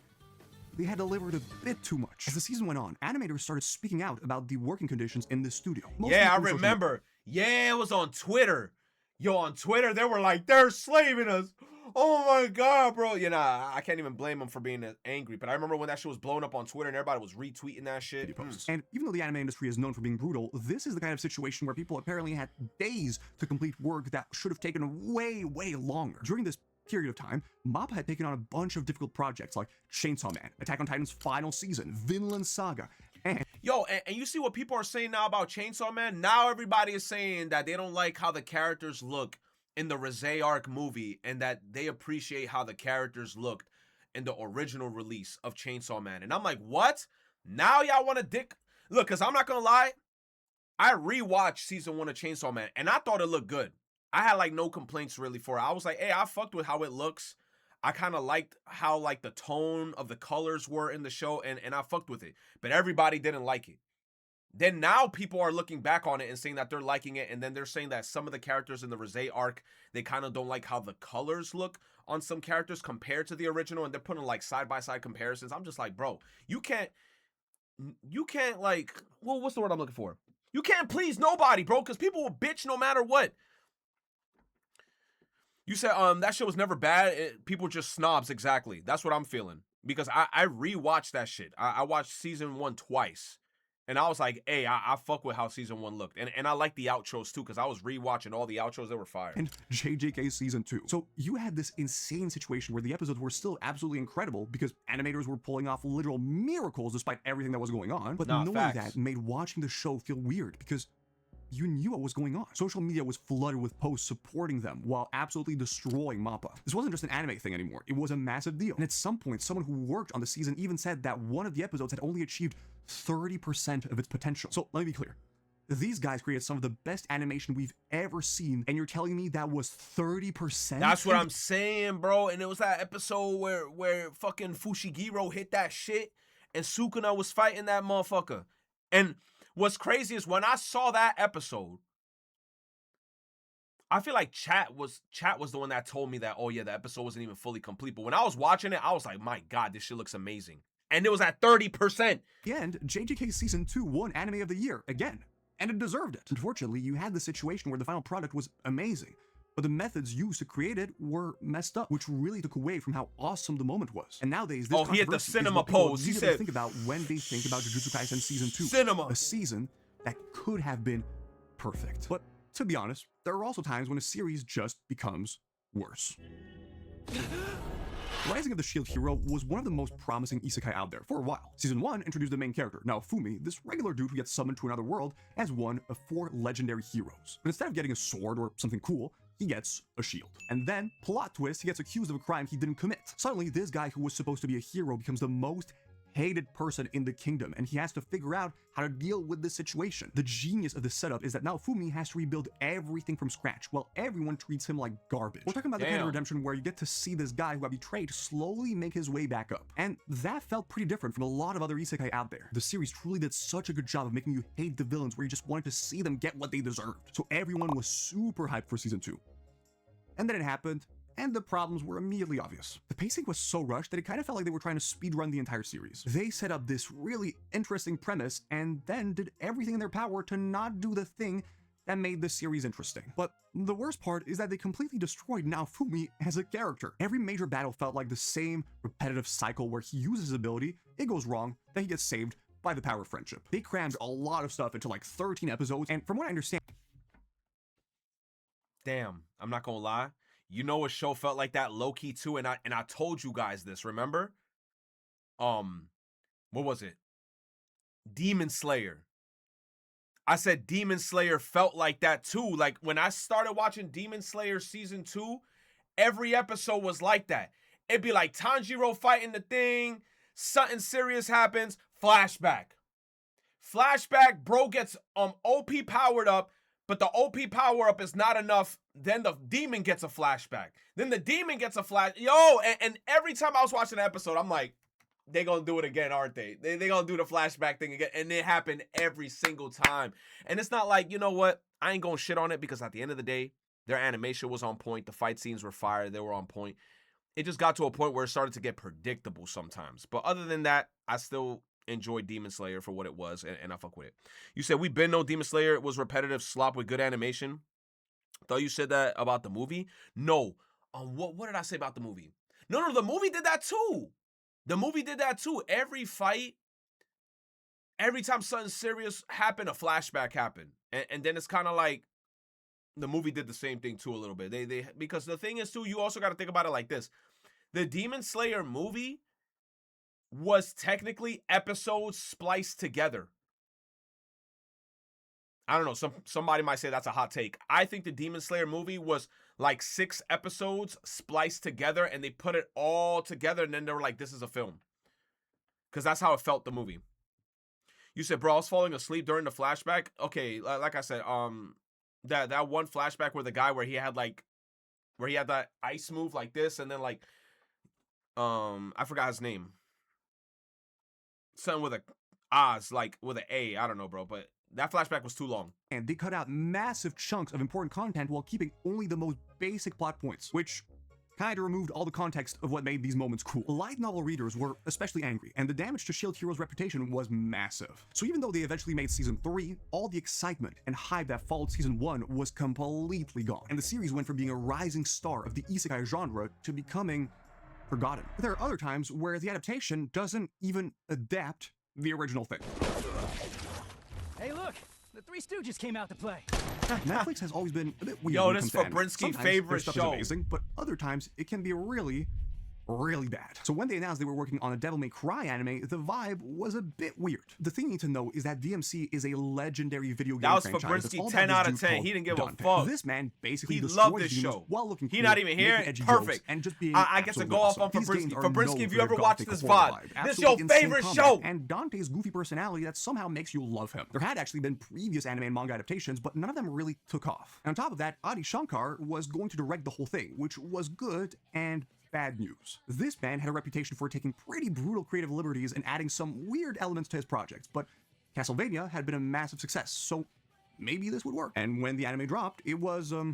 S4: they had delivered a bit too much. As the season went on, animators started speaking out about the working conditions in the studio.
S1: Yeah, I remember. Yeah, it was on Twitter. Yo, on Twitter, they were like, they're slaving us. Oh my God, bro. You know, I can't even blame them for being angry. But I remember when that shit was blowing up on Twitter and everybody was retweeting that shit.
S4: And even though the anime industry is known for being brutal, this is the kind of situation where people apparently had days to complete work that should have taken way, way longer. During this period of time, MAPPA had taken on a bunch of difficult projects like Chainsaw Man, Attack on Titan's final season, Vinland Saga, and
S1: yo, and you see what people are saying now about Chainsaw Man? Now everybody is saying that they don't like how the characters look in the Rizé arc movie and that they appreciate how the characters looked in the original release of Chainsaw Man. And I'm like, what? Now y'all want to dick? Look, because I'm not going to lie, I rewatched season 1 of Chainsaw Man and I thought it looked good. I had like no complaints really for it. I was like, hey, I fucked with how it looks. I kind of liked how like the tone of the colors were in the show and I fucked with it. But everybody didn't like it. Then now people are looking back on it and saying that they're liking it, and then they're saying that some of the characters in the Rizé arc, they kind of don't like how the colors look on some characters compared to the original, and they're putting like side-by-side comparisons. I'm just like, bro, you can't like, well, what's the word I'm looking for? You can't please nobody, bro, because people will bitch no matter what. You said that shit was never bad. People just snobs, exactly. That's what I'm feeling. Because I rewatched that shit. I watched season 1 twice. And I was like, hey, I fuck with how season 1 looked. And I like the outros too, because I was rewatching all the outros that were fire.
S4: And JJK season 2. So you had this insane situation where the episodes were still absolutely incredible because animators were pulling off literal miracles despite everything that was going on. But knowing that made watching the show feel weird because you knew what was going on. Social media was flooded with posts supporting them while absolutely destroying MAPPA. This wasn't just an anime thing anymore. It was a massive deal. And at some point, someone who worked on the season even said that one of the episodes had only achieved 30% of its potential. So let me be clear. These guys created some of the best animation we've ever seen, and you're telling me that was 30%?
S1: That's what I'm saying, bro. And it was that episode where fucking Fushiguro hit that shit, and Sukuna was fighting that motherfucker. And what's crazy is when I saw that episode, I feel like chat was the one that told me that, oh yeah, the episode wasn't even fully complete. But when I was watching it, I was like, my God, this shit looks amazing. And it was at 30%.
S4: And JJK Season 2 won Anime of the Year again. And it deserved it. Unfortunately, you had the situation where the final product was amazing, but the methods used to create it were messed up, which really took away from how awesome the moment was. And nowadays, this
S1: he hit the cinema pose. He said,
S4: think about when they think about Jujutsu Kaisen Season 2.
S1: Cinema.
S4: A season that could have been perfect. But to be honest, there are also times when a series just becomes worse. Rising of the Shield Hero was one of the most promising isekai out there for a while. Season 1 introduced the main character, Naofumi, this regular dude who gets summoned to another world as one of 4 legendary heroes. But instead of getting a sword or something cool, he gets a shield. And then, plot twist, he gets accused of a crime he didn't commit. Suddenly, this guy who was supposed to be a hero becomes the most hated person in the kingdom, and he has to figure out how to deal with this situation. The genius of this setup is that Naofumi has to rebuild everything from scratch, while everyone treats him like garbage. We're talking about the kind of redemption where you get to see this guy who got betrayed slowly make his way back up. And that felt pretty different from a lot of other isekai out there. The series truly did such a good job of making you hate the villains where you just wanted to see them get what they deserved. So everyone was super hyped for Season 2. And then it happened, and the problems were immediately obvious. The pacing was so rushed that it kind of felt like they were trying to speedrun the entire series. They set up this really interesting premise and then did everything in their power to not do the thing that made the series interesting. But the worst part is that they completely destroyed Naofumi as a character. Every major battle felt like the same repetitive cycle where he uses his ability, it goes wrong, then he gets saved by the power of friendship. They crammed a lot of stuff into like 13 episodes, and from what I understand...
S1: Damn, I'm not gonna lie. You know a show felt like that low-key too, and I told you guys this, remember? What was it? Demon Slayer. I said Demon Slayer felt like that too. Like when I started watching Demon Slayer Season 2, every episode was like that. It'd be like Tanjiro fighting the thing, something serious happens, flashback. Flashback, bro gets OP powered up, but the OP power up is not enough. Then the demon gets a flashback. Then the demon gets a flash. And every time I was watching the episode, I'm like, they gonna do it again, aren't they? They gonna do the flashback thing again. And it happened every single time. And it's not like, you know what? I ain't gonna shit on it because at the end of the day, their animation was on point. The fight scenes were fire. They were on point. It just got to a point where it started to get predictable sometimes. But other than that, I still enjoy Demon Slayer for what it was, and I fuck with it. You said we been know Demon Slayer was repetitive slop with good animation. Thought you said that about the movie. No, what did I say about the movie? No, the movie did that too. The movie did that too. Every fight, every time something serious happened, a flashback happened, and then it's kind of like the movie did the same thing too a little bit. They because the thing is too, you also got to think about it like this: the Demon Slayer movie was technically episodes spliced together. I don't know. Somebody might say that's a hot take. I think the Demon Slayer movie was like 6 episodes spliced together, and they put it all together, and then they were like, "This is a film," because that's how it felt. The movie. You said, "Bro, I was falling asleep during the flashback." Okay, like I said, that one flashback where the guy where he had that ice move like this, and then like, I forgot his name. Something with a Oz, like with an A. I don't know, bro, but that flashback was too long.
S4: And they cut out massive chunks of important content while keeping only the most basic plot points, which kinda removed all the context of what made these moments cool. Light novel readers were especially angry, and the damage to Shield Hero's reputation was massive. So even though they eventually made Season 3, all the excitement and hype that followed Season 1 was completely gone, and the series went from being a rising star of the isekai genre to becoming forgotten. There are other times where the adaptation doesn't even adapt the original thing.
S5: Hey, look! The Three Stooges came out to play.
S4: Netflix has always been a bit weird.
S1: Yo,
S4: when it
S1: this
S4: comes to anime.
S1: Fabrinsky
S4: Sometimes
S1: favorite
S4: their stuff
S1: show.
S4: is amazing, but other times it can be really bad. So when they announced they were working on a Devil May Cry anime, the vibe was a bit weird. The thing you need to know is that DMC is a legendary video game
S1: That was
S4: franchise. that's
S1: Fabrinsky
S4: all
S1: 10
S4: about
S1: out
S4: this
S1: of
S4: dude
S1: 10.
S4: called
S1: He didn't give a
S4: Dante.
S1: fuck.
S4: This man basically
S1: He
S4: destroyed
S1: loved this
S4: demons
S1: show.
S4: while looking
S1: He
S4: cool,
S1: not even here.
S4: making edgy
S1: Perfect.
S4: jokes, and just being
S1: I get to
S4: absolutely
S1: go off
S4: awesome.
S1: on
S4: These
S1: Fabrinsky.
S4: games are
S1: Fabrinsky,
S4: known
S1: if
S4: for
S1: you
S4: their
S1: ever watch
S4: gothic
S1: this
S4: horror
S1: VOD,
S4: vibe.
S1: this
S4: Absolutely
S1: your
S4: insane
S1: favorite
S4: combat,
S1: show.
S4: And Dante's goofy personality that somehow makes you love him. There had actually been previous anime and manga adaptations, but none of them really took off. And on top of that, Adi Shankar was going to direct the whole thing, which was good and bad news. This man had a reputation for taking pretty brutal creative liberties and adding some weird elements to his projects, but Castlevania had been a massive success, so maybe this would work. And when the anime dropped, it was a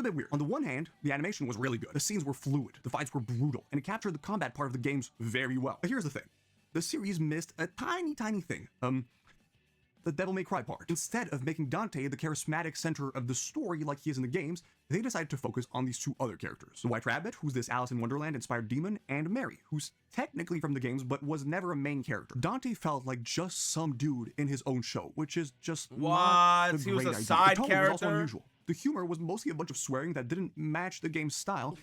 S4: bit weird. On the one hand, the animation was really good. The scenes were fluid, the fights were brutal, and it captured the combat part of the games very well. But here's the thing. The series missed a tiny thing. The Devil May Cry part. Instead of making Dante the charismatic center of the story like he is in the games, they decided to focus on these two other characters. The White Rabbit, who's this Alice in Wonderland inspired demon, and Mary, who's technically from the games but was never a main character. Dante felt like just some dude in his own show, which is just not a
S1: He was
S4: great
S1: a
S4: idea.
S1: side
S4: The tone was also
S1: character?
S4: unusual. The humor was mostly a bunch of swearing that didn't match the game's style.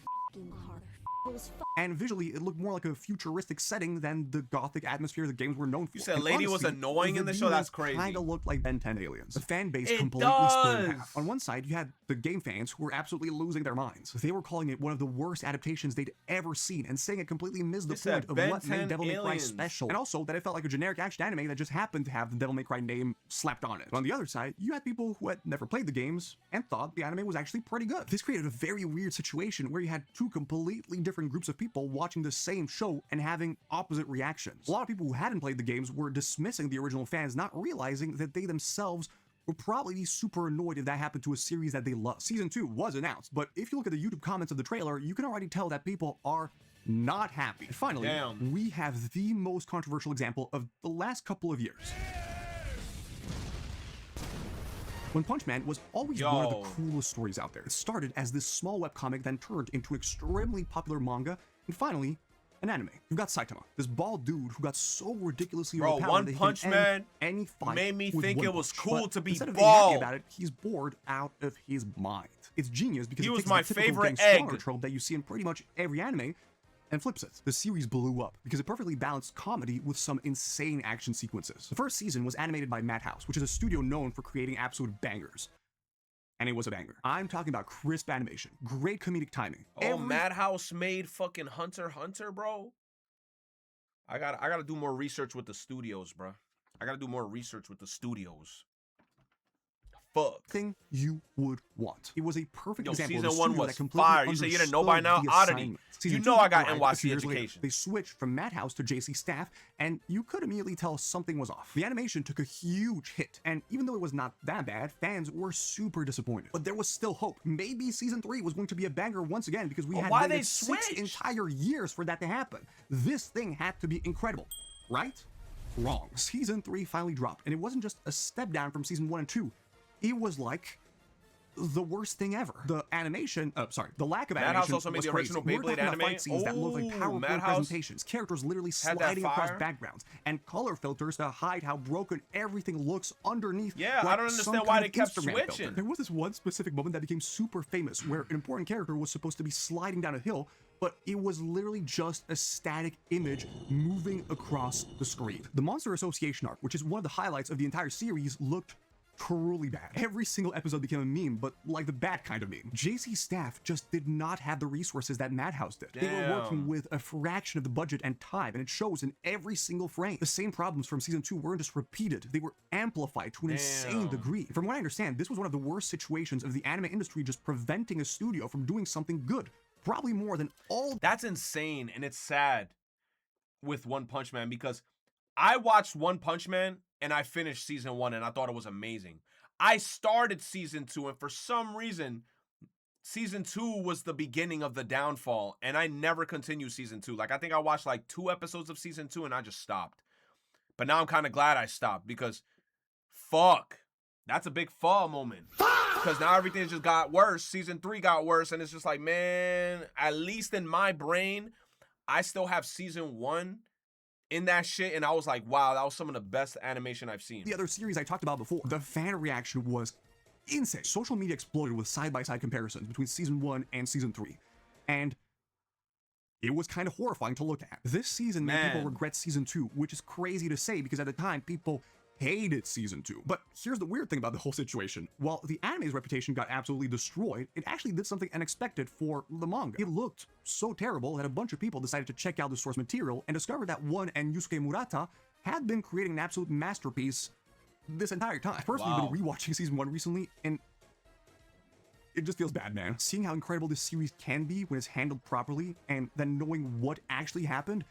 S4: And visually, it looked more like a futuristic setting than the gothic atmosphere the games were known for.
S1: You said
S4: And
S1: Lady was
S4: honestly,
S1: annoying in the show? That's crazy.
S4: Kind of looked like Ben 10 aliens. The fan base
S1: It
S4: completely split in
S1: does.
S4: half. On one side, you had the game fans who were absolutely losing their minds. They were calling it one of the worst adaptations they'd ever seen and saying it completely missed the
S1: They said
S4: point of
S1: Ben
S4: what
S1: 10
S4: made Devil May Cry
S1: aliens.
S4: special. And also that it felt like a generic action anime that just happened to have the Devil May Cry name slapped on it. But on the other side, you had people who had never played the games and thought the anime was actually pretty good. This created a very weird situation where you had two completely different groups of people watching the same show and having opposite reactions. A lot of people who hadn't played the games were dismissing the original fans, not realizing that they themselves would probably be super annoyed if that happened to a series that they love. Season 2 was announced, but if you look at the YouTube comments of the trailer, you can already tell that people are not happy. And finally,
S1: Damn.
S4: we have the most controversial example of the last couple of years. One Punch Man was always one of the coolest stories out there. It started as this small webcomic, then turned into an extremely popular manga, and finally, an anime. You've got Saitama, this bald dude who got so ridiculously
S1: Bro,
S4: overpowered
S1: One
S4: that he
S1: Punch
S4: can
S1: Man
S4: end any fight
S1: made me
S4: with
S1: think
S4: one
S1: it was
S4: punch.
S1: cool
S4: But
S1: to be
S4: instead of being happy
S1: bald.
S4: about it, he's bored out of his mind. It's genius because
S1: He
S4: it
S1: was
S4: takes
S1: my
S4: the typical
S1: favorite
S4: getting stronger
S1: egg.
S4: trope that you see in pretty much every anime and flips it. The series blew up because it perfectly balanced comedy with some insane action sequences. The first season was animated by Madhouse, which is a studio known for creating absolute bangers. And it was a banger. I'm talking about crisp animation, great comedic timing.
S1: Oh, Madhouse made fucking Hunter x Hunter, bro. I gotta do more research with the studios, bro. I gotta do more research with the studios. Fuck.
S4: Thing you would want. It was a perfect
S1: Yo,
S4: example of
S1: season
S4: a
S1: one
S4: studio
S1: was
S4: that completely
S1: fire. You say you didn't know by now?
S4: understood the
S1: Oddity.
S4: assignment.
S1: You
S4: Season
S1: know
S4: 2
S1: I got
S4: arrived a
S1: NYC
S4: few years later.
S1: education.
S4: They switched from Madhouse to JC Staff, and you could immediately tell something was off. The animation took a huge hit, and even though it was not that bad, fans were super disappointed. But there was still hope. Maybe season 3 was going to be a banger once again because we had
S1: why
S4: waited
S1: they
S4: 6
S1: switched?
S4: entire years for that to happen. This thing had to be incredible, right? Wrong. Season 3 finally dropped, and it wasn't just a step down from season 1 and 2. It was like the worst thing ever. The animation, the lack of
S1: Madhouse
S4: animation
S1: also made
S4: was
S1: the
S4: crazy.
S1: original
S4: We're
S1: Beyblade
S4: talking about
S1: anime.
S4: fight scenes that look like
S1: Ooh,
S4: PowerPoint
S1: Madhouse
S4: presentations, characters literally
S1: had that
S4: sliding across
S1: fire.
S4: backgrounds, and color filters to hide how broken everything looks underneath.
S1: Yeah, I
S4: like
S1: don't
S4: some
S1: understand why
S4: kind
S1: they
S4: of
S1: kept
S4: Instagram filter.
S1: switching.
S4: There was this one specific moment that became super famous where an important character was supposed to be sliding down a hill, but it was literally just a static image moving across the screen. The Monster Association arc, which is one of the highlights of the entire series, looked truly bad. Every single episode became a meme, but like the bad kind of meme. JC Staff just did not have the resources that Madhouse did. They were working with a fraction of the budget and time, and it shows in every single frame. The same problems from season 2 weren't just repeated, they were amplified to an insane degree. From what I understand, this was one of the worst situations of the anime industry just preventing a studio from doing something good. Probably more than all.
S1: That's insane, and it's sad with One Punch Man because I watched One Punch Man and I finished season 1 and I thought it was amazing. I started season 2 and for some reason, season 2 was the beginning of the downfall and I never continued season 2. Like I think I watched like 2 episodes of season 2 and I just stopped. But now I'm kind of glad I stopped because fuck, that's a big fall moment. Because now everything just got worse. Season 3 got worse and it's just like, man, at least in my brain, I still have season 1 in that shit, and I was like, wow, that was some of the best animation I've seen.
S4: The other series I talked about before, the fan reaction was insane. Social media exploded with side-by-side comparisons between season 1 and season 3, and it was kind of horrifying to look at. This season made people regret season 2, which is crazy to say because at the time people hated season 2. But here's the weird thing about the whole situation. While the anime's reputation got absolutely destroyed, it actually did something unexpected for the manga. It looked so terrible that a bunch of people decided to check out the source material and discovered that One and Yusuke Murata had been creating an absolute masterpiece this entire time. I've personally been rewatching season 1 recently, and it just feels bad, man. Seeing how incredible this series can be when it's handled properly, and then knowing what actually happened,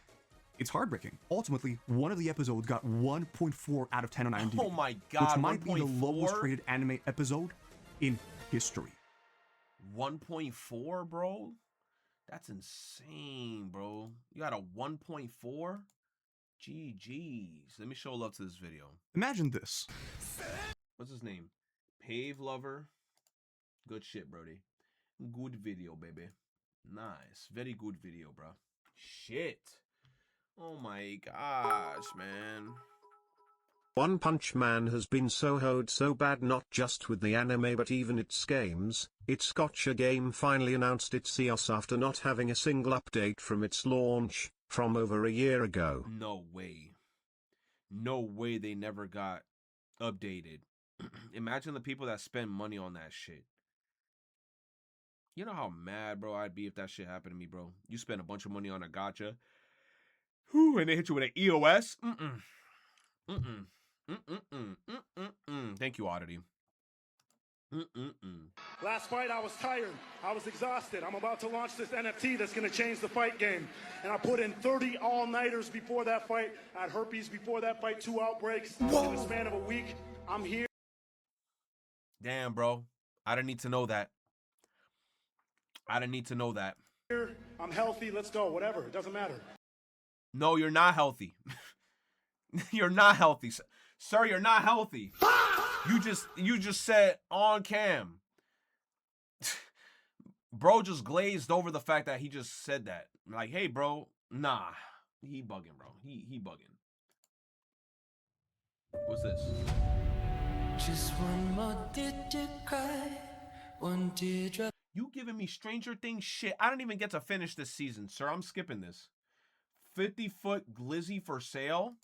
S4: it's heartbreaking. Ultimately, one of the episodes got 1.4 out of 10 on IMDb.
S1: Oh my god,
S4: which might be the lowest rated anime episode in history.
S1: 1.4, bro? That's insane, bro. You got a 1.4? GG's. Let me show love to this video.
S4: Imagine this.
S1: What's his name? Pave Lover. Good shit, Brody. Good video, baby. Nice. Very good video, bro. Shit. Oh my gosh, man.
S6: One Punch Man has been so hoed so bad, not just with the anime but even its games. Its gotcha game finally announced its EOS after not having a single update from its launch from over a year ago.
S1: No way. No way they never got updated. Imagine the people that spend money on that shit. You know how mad, bro, I'd be if that shit happened to me, bro. You spend a bunch of money on a gacha. Whew, and they hit you with an EOS. Thank you, Oddity.
S7: Last fight, I was tired. I was exhausted. I'm about to launch this NFT that's going to change the fight game. And I put in 30 all-nighters before that fight. I had herpes before that fight, 2 outbreaks. Whoa. In the span of a week, I'm here.
S1: Damn, bro. I didn't need to know that. I didn't need to know that.
S7: I'm healthy. Let's go. Whatever. It doesn't matter.
S1: No, you're not healthy. You're not healthy. Sir, you're not healthy. You just said on cam. Bro just glazed over the fact that he just said that. Like, hey, bro, nah. He bugging, bro. He bugging. What's this?
S3: Just one more, did you cry? One teardrop.
S1: You giving me Stranger Things shit. I don't even get to finish this season, sir. I'm skipping this. 50-foot glizzy for sale.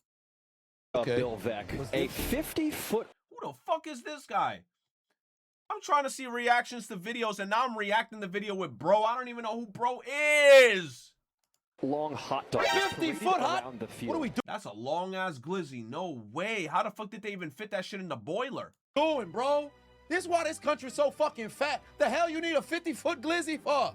S8: Okay. Bill Veck. A 50-foot.
S1: Who the fuck is this guy? I'm trying to see reactions to videos, and now I'm reacting to the video with bro. I don't even know who bro is.
S8: Long hot dog.
S5: 50-foot hot?
S8: What are we doing?
S1: That's a long-ass glizzy. No way. How the fuck did they even fit that shit in the boiler?
S5: Doing, bro? This is why this country's so fucking fat. The hell you need a 50-foot glizzy for?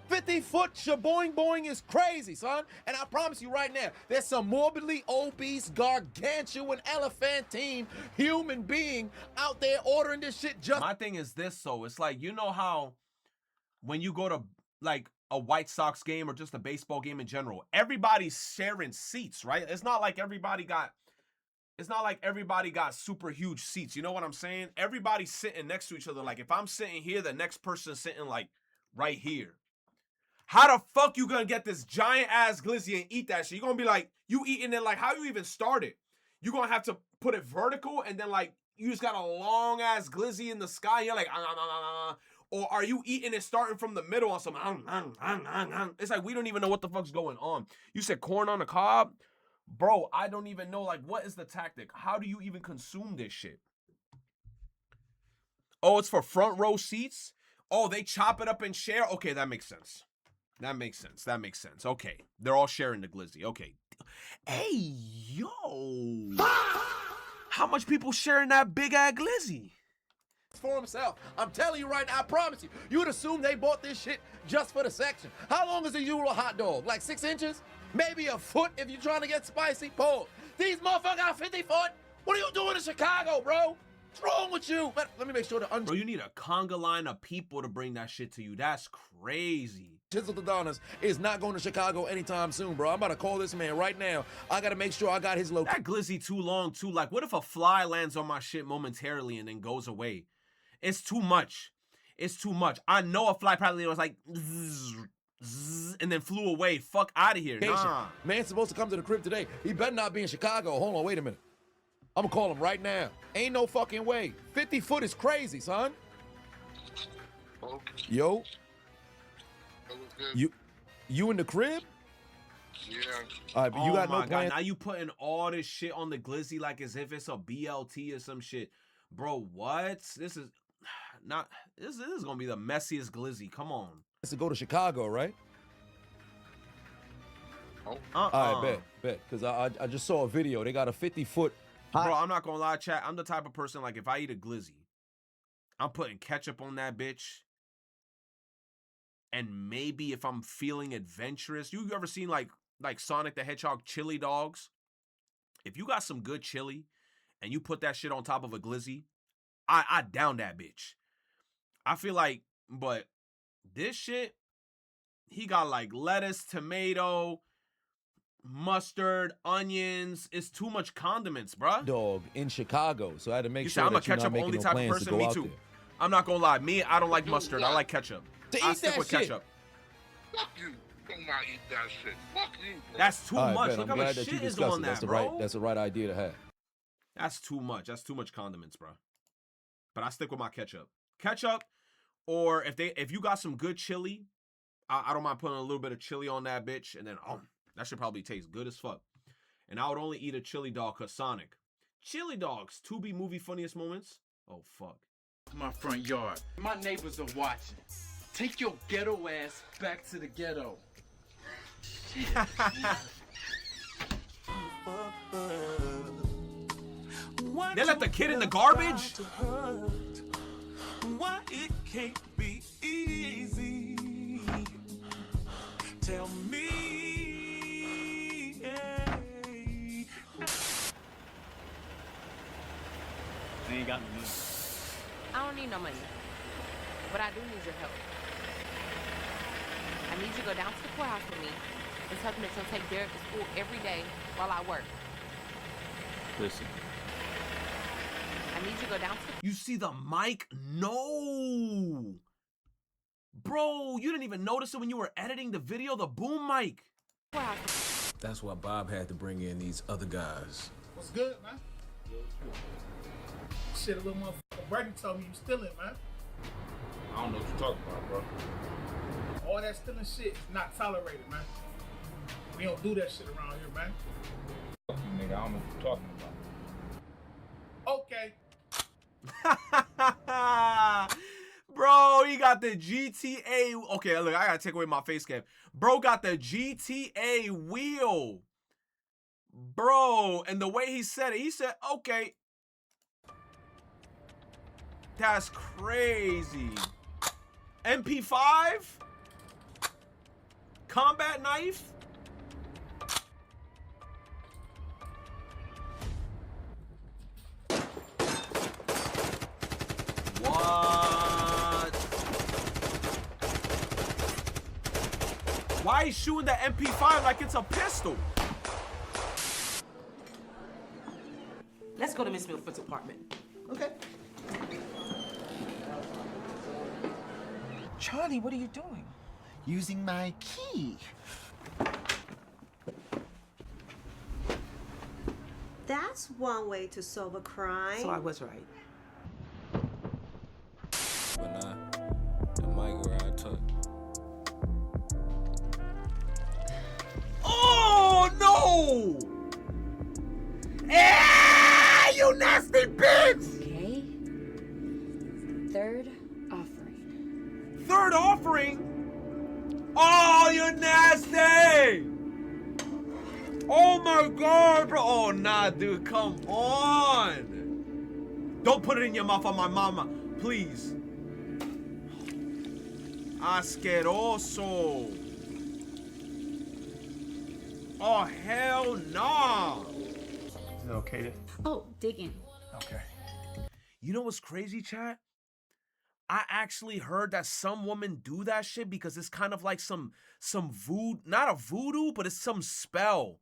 S5: 50-foot shaboing boing is crazy, son. And I promise you right now, there's some morbidly obese, gargantuan, elephantine human being out there ordering this shit just...
S1: My thing is this, so it's like, you know how when you go to, like, a White Sox game or just a baseball game in general, everybody's sharing seats, right? It's not like everybody got super huge seats. You know what I'm saying? Everybody's sitting next to each other. Like, if I'm sitting here, the next person's sitting, like, right here. How the fuck you gonna get this giant ass glizzy and eat that shit? You gonna be like, you eating it like, how you even start it? You gonna have to put it vertical and then like, you just got a long ass glizzy in the sky. You're like, or are you eating it starting from the middle on some, It's like, we don't even know what the fuck's going on. You said corn on the cob? Bro, I don't even know, like, what is the tactic? How do you even consume this shit? Oh, it's for front row seats? Oh, they chop it up and share? Okay, that makes sense. That makes sense. That makes sense. Okay. They're all sharing the glizzy. Okay. Hey, yo. How much people sharing that big ass glizzy?
S5: For himself. I'm telling you right now, I promise you, you would assume they bought this shit just for the section. How long is a usual hot dog? Like 6 inches? Maybe a foot if you're trying to get spicy. Pause. These motherfuckers got 50 foot. What are you doing in Chicago, bro? What's wrong with you? Let me make sure
S1: Bro, you need a conga line of people to bring that shit to you. That's crazy.
S5: Chiseled Adonis is not going to Chicago anytime soon, bro. I'm about to call this man right now. I got to make sure I got his location.
S1: That glizzy too long, too. Like, what if a fly lands on my shit momentarily and then goes away? It's too much. It's too much. I know a fly probably was like, zzz, zzz, and then flew away. Fuck out of here. Nah.
S5: Man's supposed to come to the crib today. He better not be in Chicago. Hold on, wait a minute. I'm gonna call him right now. Ain't no fucking way. 50 foot is crazy, son.
S9: Okay.
S5: Yo.
S9: That was good.
S5: You in the crib?
S9: Yeah.
S5: All right, but you got no
S1: God.
S5: plan.
S1: Now you putting all this shit on the Glizzy like as if it's a BLT or some shit. Bro, what? This is gonna be the messiest Glizzy. Come on.
S5: To go to Chicago, right?
S9: Oh.
S5: All right, bet. Because I just saw a video. They got a 50 foot.
S1: Bro, I'm not gonna lie, chat. I'm the type of person, like, if I eat a Glizzy, I'm putting ketchup on that bitch. And maybe if I'm feeling adventurous, you ever seen like Sonic the Hedgehog chili dogs? If you got some good chili and you put that shit on top of a Glizzy, I down that bitch. I feel like, but this shit, he got like lettuce, tomato, mustard, onions. It's too much condiments, bruh.
S5: Dog in Chicago, so I had to make sure
S1: I'm
S5: that
S1: a
S5: you're not
S1: ketchup
S5: making
S1: only
S5: no
S1: type of
S5: plans to
S1: person.
S5: go
S1: Me
S5: out
S1: too.
S5: there.
S1: I'm not gonna lie. Me, I don't like mustard. I like ketchup. I
S5: Eat
S1: stick
S5: that
S1: with
S5: shit.
S1: ketchup.
S9: Fuck you. Do not eat that shit. Fuck you, bro.
S1: That's too
S5: All right,
S1: much.
S5: bet.
S1: Look
S5: I'm
S1: how
S5: glad
S1: much
S5: that you
S1: shit is
S5: discussed
S1: on
S5: it.
S1: that, bro.
S5: That's the right idea to have.
S1: That's too much. That's too much condiments, bro. But I stick with my ketchup. Ketchup, or if you got some good chili, I don't mind putting a little bit of chili on that bitch, and then that should probably taste good as fuck. And I would only eat a chili dog cause Sonic. Chili dogs, Tubi movie funniest moments. Oh fuck.
S10: My front yard. My neighbors are watching. Take your ghetto ass back to the ghetto.
S1: They let the kid in the garbage?
S11: Why it can't be easy? Tell me.
S12: They ain't got no money.
S13: I don't need no money, but I do need your help. I need you to go down to the courthouse with me and tell them that you'll take Derek to school every day while I work.
S12: Listen.
S13: I need you to go down to the...
S1: You see the mic? No! Bro, you didn't even notice it when you were editing the video, the boom mic.
S14: That's why Bob had to bring in these other guys.
S15: What's good, man? Shit, a little motherfucker Brady told me you stealing, man.
S12: I don't know what you're talking about, bro.
S15: All that stealing shit is not tolerated, man. We don't do that shit around here, man.
S12: Fuck you, nigga. I don't know what you're talking
S15: about.
S1: Okay. Bro, he got the GTA. Okay, look, I gotta take away my face cam. Bro got the GTA wheel. Bro, and the way he said it, he said, okay. That's crazy. MP5? Combat knife? What? Why is shooting the MP5 like it's a pistol?
S16: Let's go to Miss Milford's apartment.
S17: Okay. Charlie, what are you doing? Using my key.
S18: That's one way to solve a crime.
S16: So I was right.
S14: But nah, the mic where I took.
S1: Oh no! Ah, you nasty bitch!
S13: Okay. Third offering.
S1: Third offering? Oh, you're nasty! Oh my god, bro. Oh nah, dude, come on. Don't put it in your mouth on my mama, please. Asqueroso. Oh, hell nah.
S19: Is it okay to...
S20: Oh, dig in.
S19: Okay.
S1: You know what's crazy, chat? I actually heard that some women do that shit because it's kind of like some voodoo, not a voodoo, but it's some spell.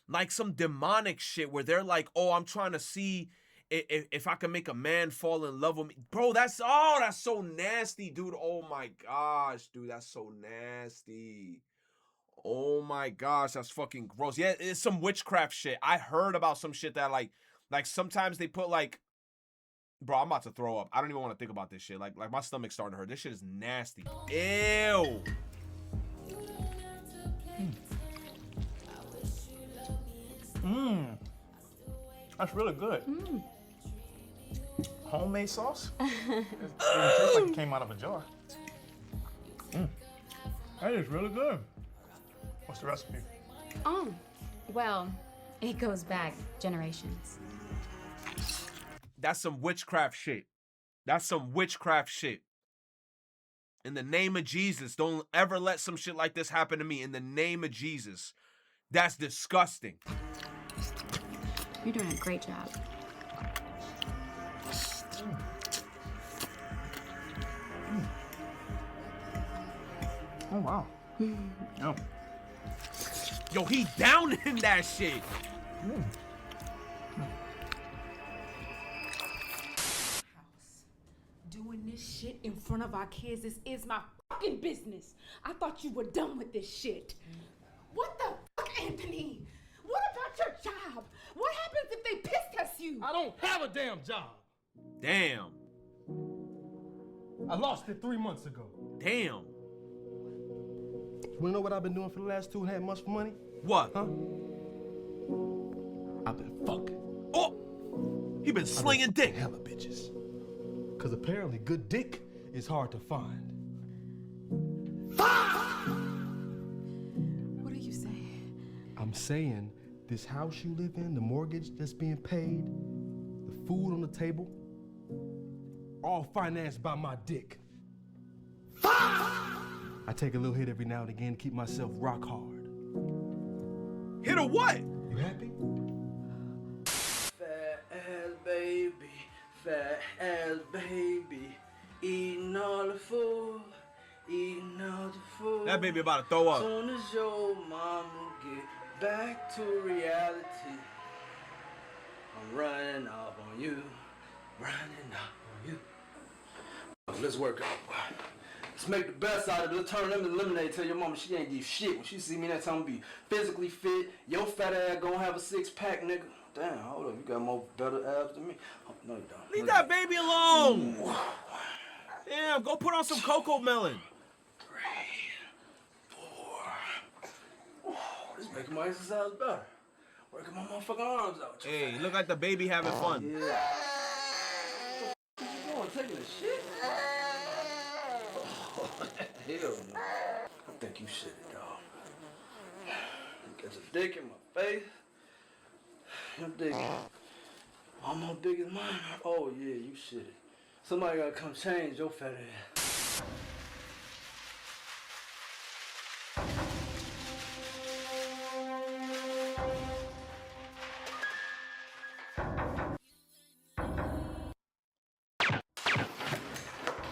S1: Like some demonic shit where they're like, oh, I'm trying to see if I can make a man fall in love with me, bro, that's so nasty, dude. Oh my gosh, dude, that's so nasty. Oh my gosh, that's fucking gross. Yeah, it's some witchcraft shit. I heard about some shit that like sometimes they put like, bro, I'm about to throw up. I don't even want to think about this shit. Like my stomach's starting to hurt. This shit is nasty. Ew.
S19: That's really good. Homemade sauce? It tastes like it came out of a jar. That is really good. What's the recipe?
S20: Oh, well, it goes back generations.
S1: That's some witchcraft shit. That's some witchcraft shit. In the name of Jesus, don't ever let some shit like this happen to me. In the name of Jesus. That's disgusting.
S20: You're doing a great job.
S19: Oh, wow. Yo.
S1: Yo, he down in that shit.
S16: Doing this shit in front of our kids, this is my fucking business. I thought you were done with this shit. What the fuck, Anthony? What about your job? What happens if they piss test you?
S21: I don't have a damn job.
S1: Damn.
S21: I lost it 3 months ago.
S1: Damn.
S21: You wanna know what I've been doing for the last 2.5 months for money?
S1: What?
S21: Huh? I've been fucking.
S1: Oh! He been slinging dick.
S21: Hella bitches. Cause apparently good dick is hard to find.
S16: What are you saying?
S21: I'm saying this house you live in, the mortgage that's being paid, the food on the table, all financed by my dick. I take a little hit every now and again to keep myself rock hard.
S1: Hit a what?
S21: You happy?
S22: Fat ass baby, fat ass baby, eating all the food, eating all the food.
S1: That baby about to throw up.
S22: Soon as your mama get back to reality, I'm running off on you, running off on you. Let's work out. Let's make the best out of it. Let's turn them into lemonade. Tell your mama she ain't do shit. When she see me next time, be physically fit. Your fat ass gonna have a 6-pack, nigga. Damn, hold up. You got more better abs than me. Oh, no, you don't.
S1: Leave that baby alone. Damn, go put on some cocoa melon.
S22: 3, 4. This making my exercise better. Working my motherfucking arms out.
S1: Hey, look like the baby having fun.
S22: Yeah. What you doing? Taking a shit? Hell no. I think you shitted, dog. You got your dick in my face. Your dick almost big as mine. Oh yeah, you shitted. Somebody gotta come change your fat ass.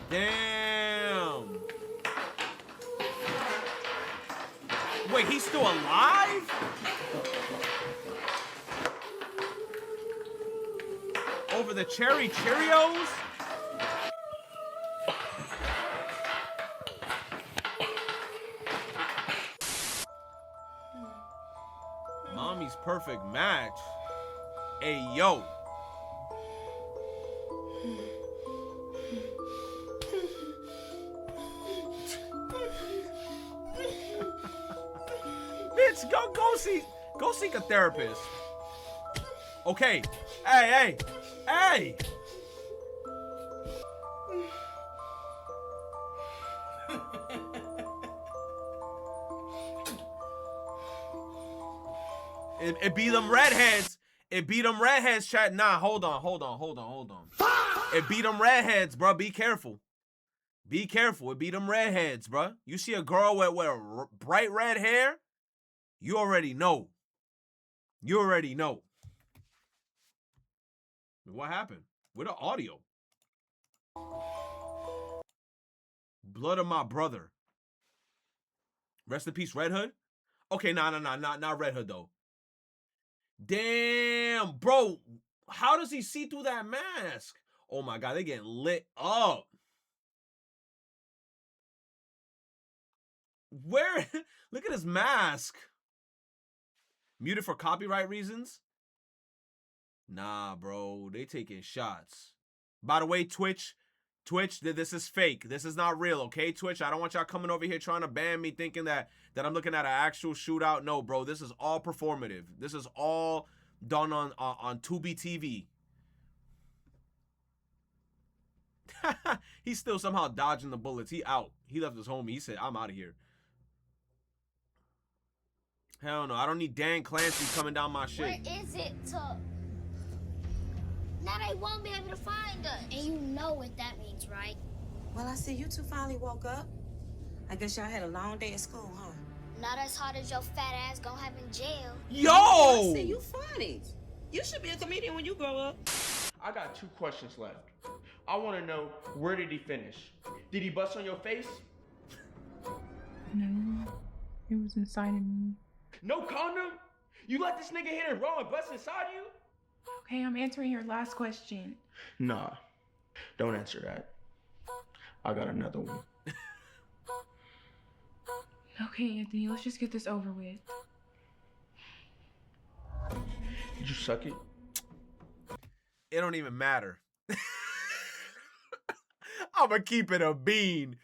S1: Damn. Wait, he's still alive? Over the cherry Cheerios? Mommy's perfect match. Hey, yo. Bitch, go seek a therapist. Okay. Hey. It be them redheads. It be them redheads, chat. Nah, hold on. It be them redheads, bro. Be careful. Be careful. It be them redheads, bro. You see a girl with bright red hair, you already know. You already know. What happened? With the audio? Blood of my brother. Rest in peace, Red Hood. Okay, not Red Hood though. Damn, bro. How does he see through that mask? Oh my God, they getting lit up. Where? Look at his mask. Muted for copyright reasons? Nah, bro. They taking shots. By the way, Twitch, this is fake. This is not real, okay, Twitch? I don't want y'all coming over here trying to ban me thinking that I'm looking at an actual shootout. No, bro. This is all performative. This is all done on Tubi TV. He's still somehow dodging the bullets. He out. He left his homie. He said, I'm out of here. Hell no. I don't need Dan Clancy coming down my shit.
S2: Where is it to... Now they won't be able to find us. And you know what that means, right?
S4: Well, I see you two finally woke up. I guess y'all had a long day at school, huh?
S2: Not as hard as your fat ass gonna have in jail.
S1: Yo!
S4: I see you funny. You should be a comedian when you grow up.
S22: I got 2 questions left. I want to know, where did he finish? Did he bust on your face?
S23: No, it was inside of me.
S22: No condom? You let this nigga hit it raw and bust inside you?
S23: Okay, I'm answering your last question.
S22: Nah, don't answer that. I got another one.
S23: Okay, Anthony, let's just get this over with.
S22: Did you suck it?
S1: It don't even matter. I'ma keep it a bean.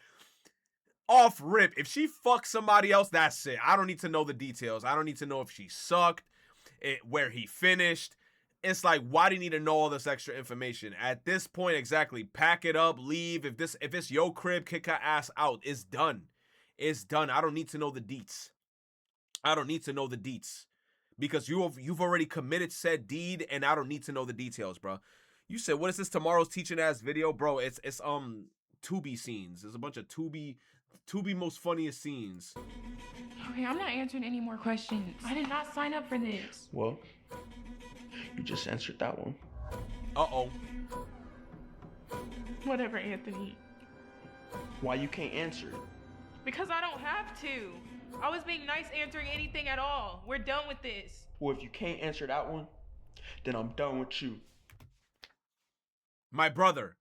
S1: Off rip. If she fucks somebody else, that's it. I don't need to know the details. I don't need to know if she sucked, where he finished. It's like, why do you need to know all this extra information? At this point, exactly, pack it up, leave. If it's your crib, kick her ass out. It's done. It's done. I don't need to know the deets. I don't need to know the deets. Because you've already committed said deed, and I don't need to know the details, bro. You said, what is this tomorrow's teaching ass video? Bro, it's Tubi scenes. There's a bunch of Tubi most funniest scenes.
S23: Okay, I'm not answering any more questions. I did not sign up for this.
S22: Well, you just answered that one.
S1: Uh-oh.
S23: Whatever, Anthony.
S22: Why you can't answer it?
S23: Because I don't have to. I was being nice answering anything at all. We're done with this.
S22: Well, if you can't answer that one, then I'm done with you.
S1: My brother.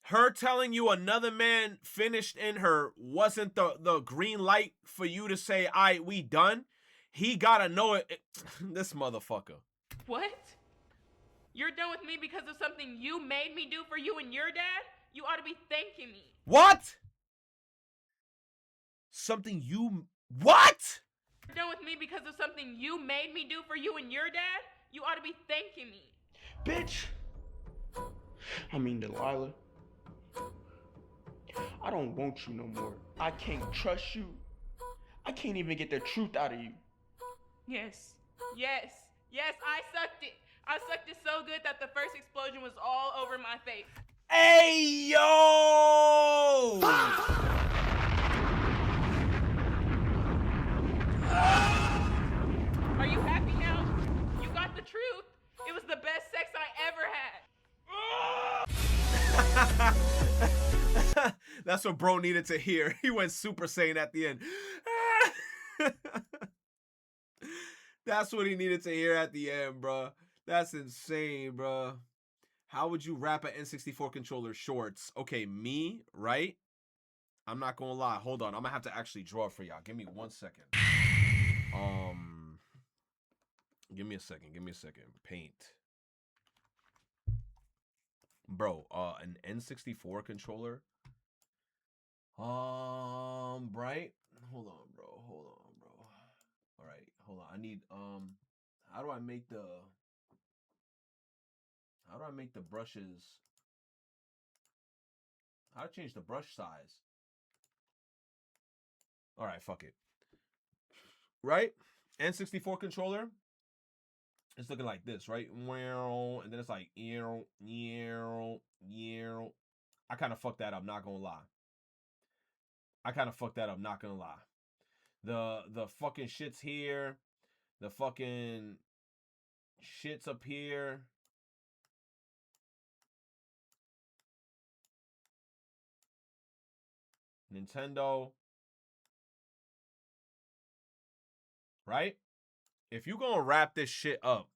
S1: Her telling you another man finished in her wasn't the green light for you to say, all right, we done. He gotta know it. This motherfucker.
S23: What? You're done with me because of something you made me do for you and your dad? You ought to be thanking me.
S1: What? Something you... What?
S23: You're done with me because of something you made me do for you and your dad? You ought to be thanking me.
S22: Bitch. I mean, Delilah. I don't want you no more. I can't trust you. I can't even get the truth out of you.
S23: Yes. Yes. Yes, I sucked it. I sucked it so good that the first explosion was all over my face.
S1: Hey, yo!
S23: Are you happy now? You got the truth. It was the best sex I ever
S1: had. That's what bro needed to hear. He went Super Saiyan at the end. That's what he needed to hear at the end, bro. That's insane, bro. How would you wrap an N64 controller shorts? Okay, me, right? I'm not gonna lie. Hold on. I'm gonna have to actually draw it for y'all. Give me 1 second. Give me a second. Give me a second. Paint. Bro, an N64 controller. Right? Hold on, bro. Hold on, bro. All right, hold on. I need how do I make the brushes? How to change the brush size? All right, fuck it. Right? N64 controller. It's looking like this, right? And then it's like, I kind of fucked that up, not gonna lie. The fucking shit's here. The fucking shit's up here. Nintendo. Right? If you gonna wrap this shit up,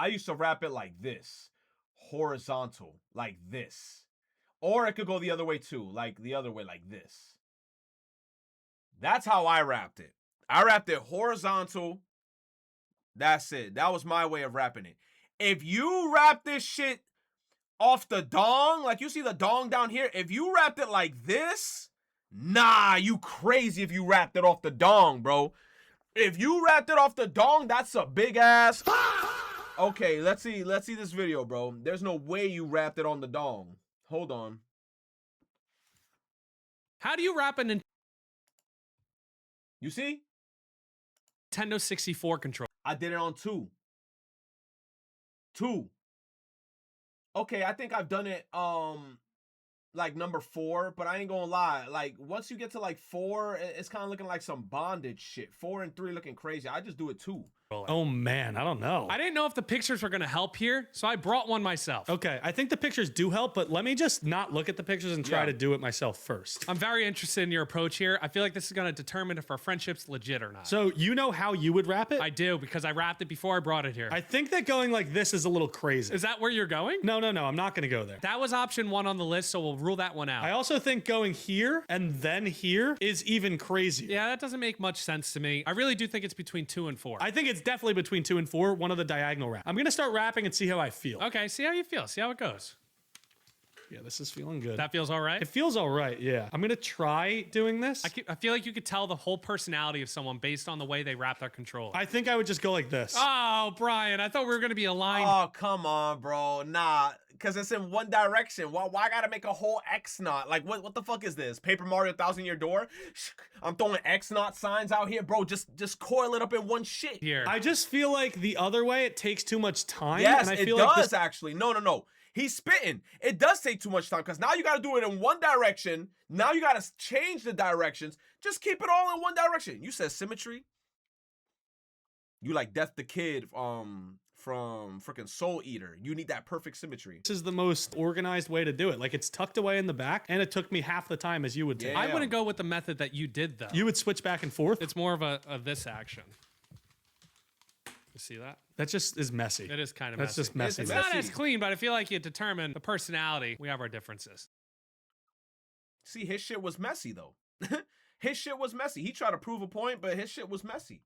S1: I used to rap it like this. Horizontal, like this. Or it could go the other way too, like the other way, like this. That's how I rapped it. I rapped it horizontal. That's it. That was my way of rapping it. If you rap this shit off the dong, like you see the dong down here, if you rapped it like this, nah, you crazy if you rapped it off the dong, bro. If you rapped it off the dong, that's a big ass. Okay, let's see this video, bro. There's no way you rapped it on the dong. Hold on.
S3: How do you rap a
S1: You see?
S3: Nintendo 64 controller?
S1: I did it on 2. 2. Okay, I think I've done it like number 4, but I ain't gonna lie. Like once you get to like 4, it's kind of looking like some bondage shit. 4 and 3 looking crazy. I just do it 2.
S3: Oh man, I don't know. I didn't know if the pictures were gonna help here, so I brought one myself. Okay, I think the pictures do help, but let me just not look at the pictures and try to do it myself first. I'm very interested in your approach here. I feel like this is gonna determine if our friendship's legit or not. So you know how you would wrap it? I do, because I wrapped it before I brought it here. I think that going like this is a little crazy. Is that where you're going? No, I'm not gonna go there. That was option 1 on the list, so we'll rule that one out. I also think going here and then here is even crazier. Yeah, that doesn't make much sense to me. I really do think it's between 2 and 4. I think it's definitely between 2 and 4, one of the diagonal wrap. I'm gonna start rapping and see how I feel. Okay, see how you feel. See how it goes. Yeah, this is feeling good. That feels all right? It feels all right, yeah. I'm gonna try doing this. I feel like you could tell the whole personality of someone based on the way they wrap their controller. I think I would just go like this. Oh, Brian, I thought we were gonna be aligned.
S1: Oh, come on, bro. Nah, because it's in one direction. Why gotta make a whole X knot? Like, what the fuck is this? Paper Mario 1000-Year Door? I'm throwing X knot signs out here, bro. Just coil it up in one shit.
S3: Here. I just feel like the other way, it takes too much time.
S1: Yes,
S3: and I
S1: it
S3: feel
S1: does
S3: like this
S1: actually. No. He's spitting. It does take too much time because now you got to do it in one direction. Now you got to change the directions. Just keep it all in one direction. You said symmetry. You like Death the Kid from freaking Soul Eater. You need that perfect symmetry.
S3: This is the most organized way to do it. Like it's tucked away in the back and it took me half the time as you would take. I wouldn't go with the method that you did though. You would switch back and forth? It's more of a this action. You see that? That just is messy. It is kind of messy. That's just messy. It's not as clean, but I feel like you determine the personality. We have our differences.
S1: See, his shit was messy though. His shit was messy. He tried to prove a point, but his shit was messy.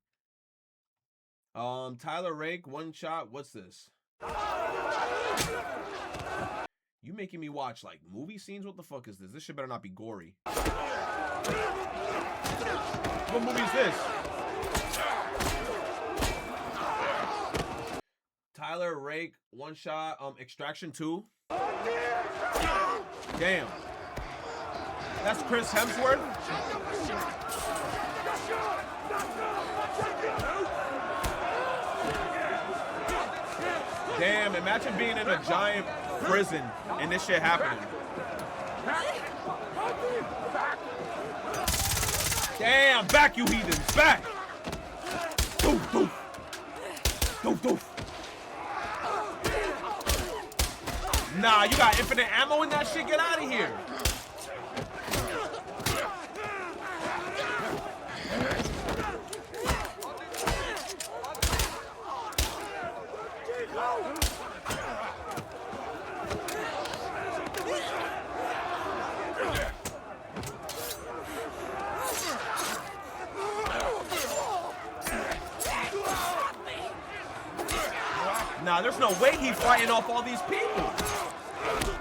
S1: Tyler Rake, one shot. What's this? You making me watch like movie scenes? What the fuck is this? This shit better not be gory. What movie is this? Tyler Rake, one shot. Extraction 2. Damn. That's Chris Hemsworth. Damn, imagine being in a giant prison and this shit happening. Damn, back you heathens, back! Doof, doof. Doof, doof. Nah, you got infinite ammo in that shit? Get out of here. Nah, there's no way he's fighting off all these people.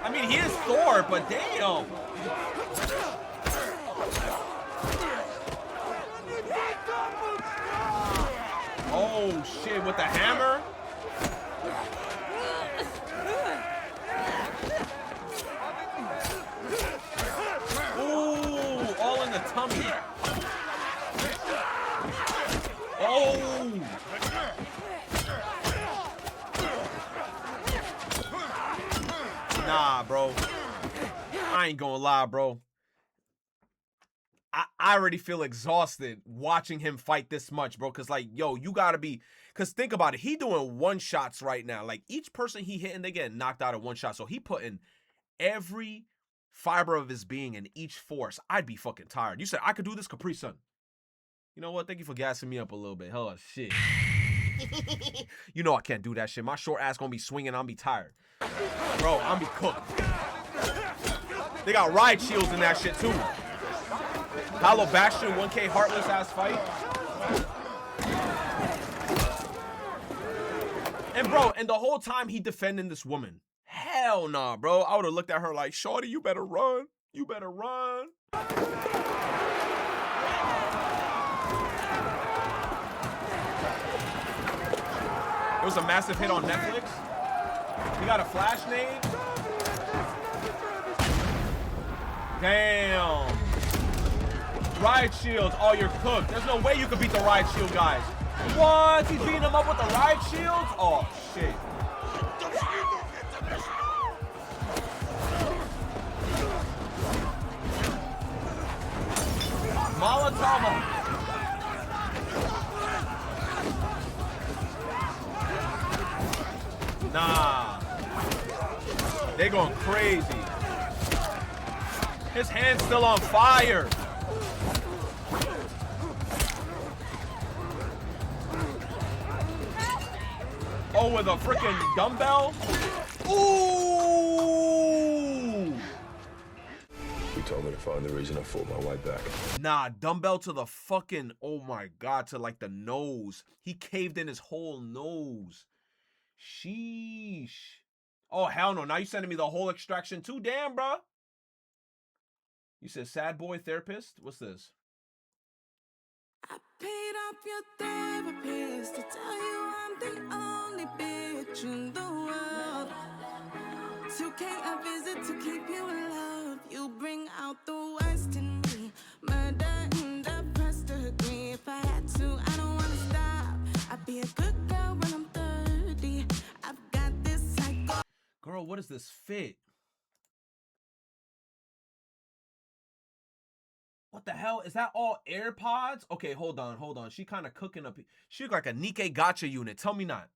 S1: I mean, he is Thor, but damn. Oh, shit, with the hammer? Ooh, all in the tummy. Oh. Nah, bro. I ain't gonna lie, bro. I already feel exhausted watching him fight this much, bro. Cause like, yo, you gotta be. Cause think about it. He doing one shots right now. Like each person he hitting, they get knocked out at one shot. So he putting every fiber of his being in each force. I'd be fucking tired. You said I could do this, Capri Sun. You know what? Thank you for gassing me up a little bit. Hell, shit. You know I can't do that shit. My short ass gonna be swinging. I'm be tired. Bro, I'm be cooked. They got ride shields in that shit too. Hollow Bastion, 1K heartless ass fight. And bro, and the whole time he defending this woman. Hell nah, bro. I would have looked at her like, shorty, you better run. You better run. It was a massive hit on Netflix. We got a flash nade. Damn. Ride shields. Oh, you're cooked. There's no way you could beat the ride shield guys. What? He's beating them up with the ride shields? Oh, shit. Molotov. Nah. They going crazy. His hand's still on fire. Oh, with a freaking dumbbell? Ooh!
S6: He told me to find the reason I fought my way back.
S1: Nah, dumbbell to the fucking, oh my God, to like the nose. He caved in his whole nose. Sheesh. Oh, hell no. Now you sending me the whole extraction too? Damn, bro. You said sad boy therapist? What's this?
S16: I paid off your therapist to tell you I'm the only bitch in the world. 2K a visit to keep you in love. You bring out the worst in me. Murder in the first degree. If I had to, I don't want to stop. I'd be a good girl when I'm 30. I've got this psycho.
S1: Girl, what is this fit? What the hell? Is that all AirPods? Okay, hold on, hold on. She kind of cooking up. She look like a Nikkei Gotcha unit. Tell me not.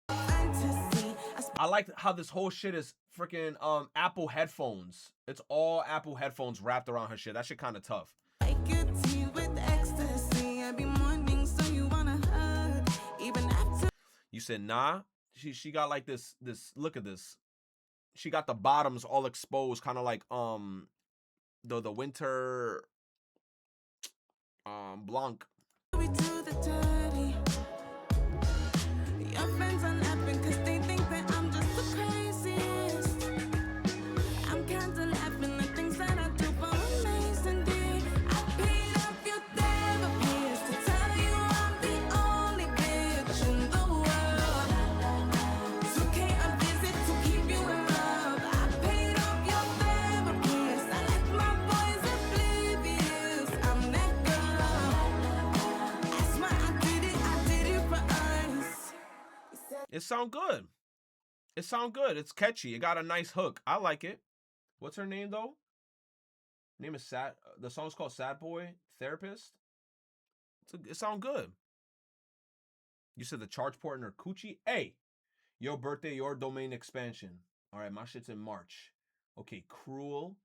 S1: I like how this whole shit is freaking Apple headphones. It's all Apple headphones wrapped around her shit. That shit kind of tough. You said nah? She got like this look at this. She got the bottoms all exposed, kind of like the winter Blanc.
S16: We do the dirty. Your friends are laughing because they think that I'm just the craziest. I'm kind of laughing at things that I do for amazing day. I paid up your therapist to tell you I'm the only bitch in the world. 2K a visit to keep you in love. I paid up your therapist. I let my boys oblivious. I'm that girl. That's why I did it for us.
S1: It sound good. It sound good. It's catchy. It got a nice hook. I like it. What's her name though? Name is Sad. The song's called Sad Boy Therapist. It sound good. You said the charge port in her coochie. Hey, your birthday, your domain expansion. All right, my shit's in March. Okay, Cruel.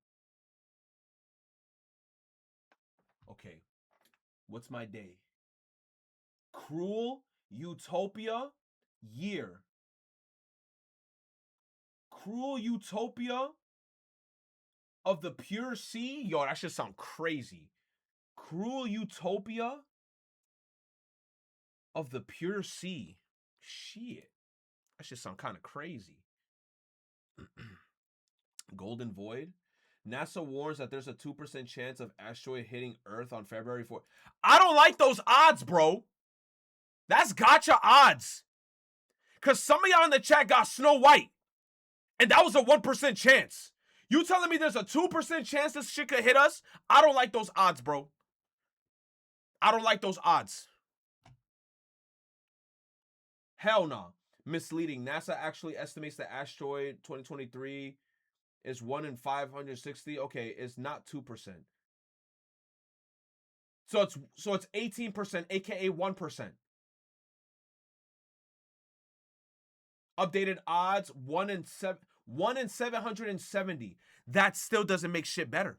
S1: Okay, what's my day? Cruel Utopia year. Cruel Utopia of the Pure Sea. Yo, that should sound crazy. Cruel Utopia of the Pure Sea. Shit. That should sound kind of crazy. Golden Void. NASA warns that there's a 2% chance of asteroid hitting Earth on February 4th. I don't like those odds, bro. That's gotcha odds. Because some of y'all in the chat got Snow White. And that was a 1% chance. You telling me there's a 2% chance this shit could hit us? I don't like those odds, bro. I don't like those odds. Hell no. Misleading. NASA actually estimates the asteroid 2023 is 1 in 560. Okay, it's not 2%. So it's 18%, aka 1%. Updated odds 1 in 770. That still doesn't make shit better.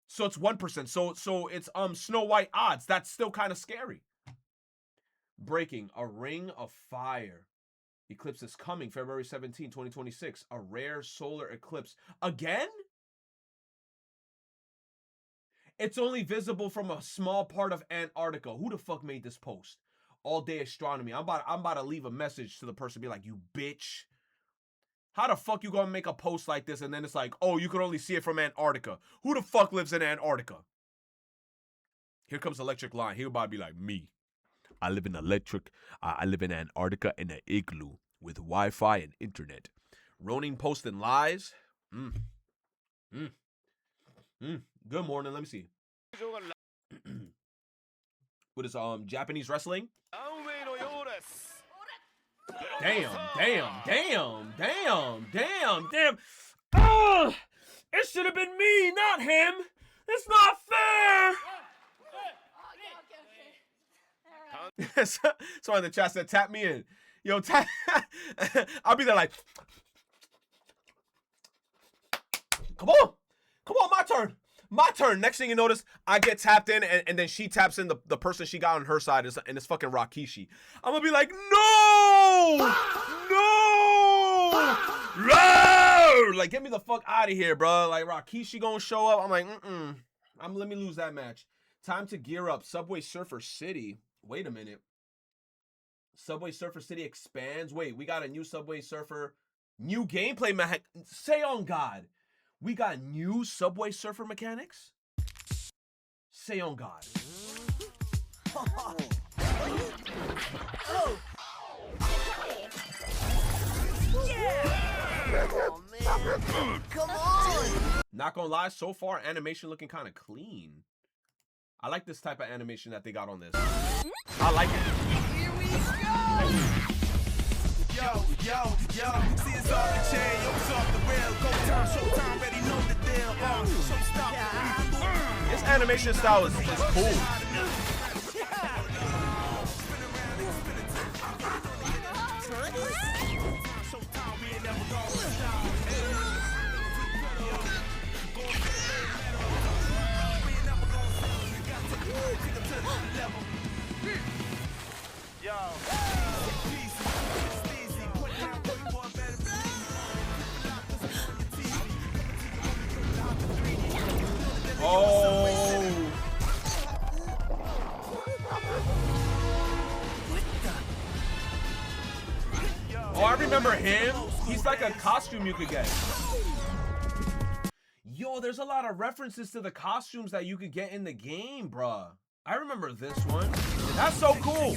S1: So it's 1%. So it's Snow White odds. That's still kind of scary. Breaking, a ring of fire. Eclipse is coming February 17, 2026. A rare solar eclipse. Again? It's only visible from a small part of Antarctica. Who the fuck made this post? All Day Astronomy. I'm about to leave a message to the person, be like, you bitch. How the fuck you gonna make a post like this and then it's like, oh, you can only see it from Antarctica? Who the fuck lives in Antarctica? Here comes Electric Line. He'll about to be like, me. I live in I live in Antarctica in an igloo with Wi-Fi and internet. Ronin posting lies. Good morning. Let me see. What is Japanese wrestling? Damn. Oh, it should have been me, not him. It's not fair. Someone in the chat said, tap me in. Yo, tap. I'll be there like, come on, my turn. Next thing you notice, I get tapped in, and then she taps in the person she got on her side, and it's fucking Rakishi. I'm gonna be like, no! Like, get me the fuck out of here, bro. Like, Rakishi gonna show up. I'm like, let me lose that match. Time to gear up. Subway Surfer City. Wait a minute. Subway Surfer City expands. Wait, we got a new Subway Surfer. New gameplay mechanic. Say on God. We got new Subway Surfer mechanics? Say on God. Come on. Not gonna lie, so far animation looking kind of clean. I like this type of animation that they got on this. I like it. Here we go.
S11: Yo, see it's off the chain, yo, it's off the rail. Go time, showtime, ready, know the deal. So stop.
S1: This animation style is cool. Oh, I remember him. He's like a costume you could get. Yo, there's a lot of references to the costumes that you could get in the game, bruh. I remember this one. That's so cool.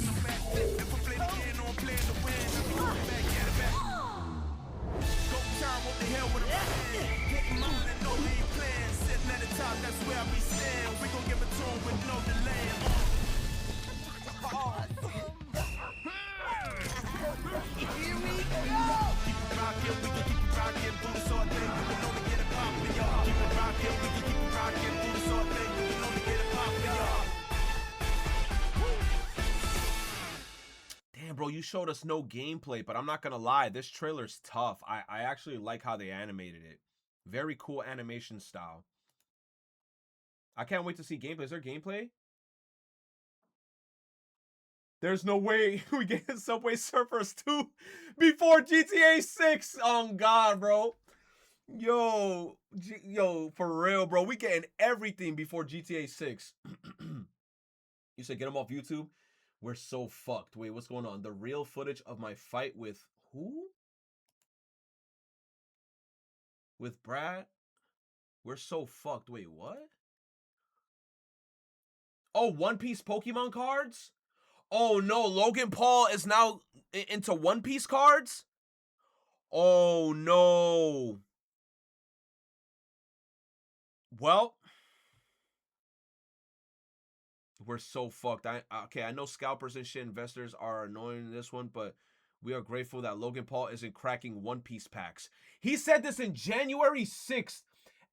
S1: Damn, bro, you showed us no gameplay, but I'm not gonna lie, this trailer's tough. I actually like how they animated it. Very cool animation style. I can't wait to see gameplay. Is there gameplay? There's no way we get Subway Surfers 2 before GTA 6. Oh, God, bro. Yo, for real, bro. We getting everything before GTA 6. You said get them off YouTube? We're so fucked. Wait, what's going on? The real footage of my fight with who? With Brad? We're so fucked. Wait, what? Oh, One Piece Pokemon cards? Oh no, Logan Paul is now into One Piece cards? Oh no. Well, we're so fucked. Okay, I know scalpers and shit, investors are annoying in this one, but we are grateful that Logan Paul isn't cracking One Piece packs. He said this in January 6th,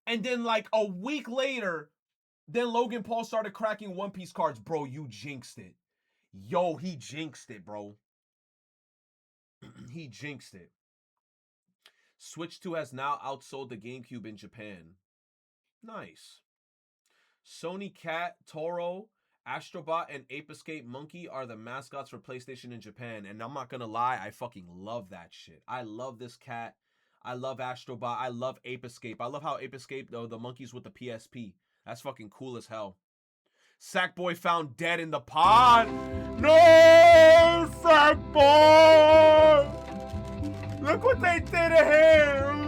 S1: and then like a week later, then Logan Paul started cracking One Piece cards. Bro, you jinxed it. Yo, he jinxed it, bro. He jinxed it. Switch 2 has now outsold the GameCube in Japan. Nice. Sony Cat Toro Astrobot and Ape Escape Monkey are the mascots for PlayStation in Japan. And I'm not going to lie, I fucking love that shit. I love this cat. I love Astrobot. I love Ape Escape. I love how Ape Escape, though, the monkeys with the PSP. That's fucking cool as hell. Sackboy found dead in the pond. No, Sackboy! Look what they did to him.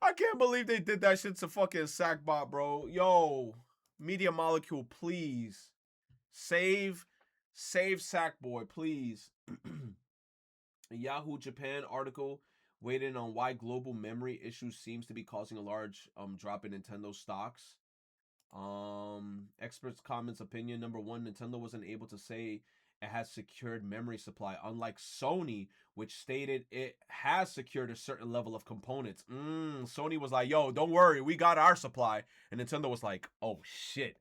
S1: I can't believe they did that shit to fucking Sackbot, bro. Yo, Media Molecule, please. Save Sackboy, please. A Yahoo Japan article weighed in on why global memory issues seems to be causing a large drop in Nintendo stocks. Experts' comments opinion. Number one, Nintendo wasn't able to say it has secured memory supply, unlike Sony, which stated it has secured a certain level of components. Sony was like, yo, don't worry, we got our supply. And Nintendo was like, oh shit,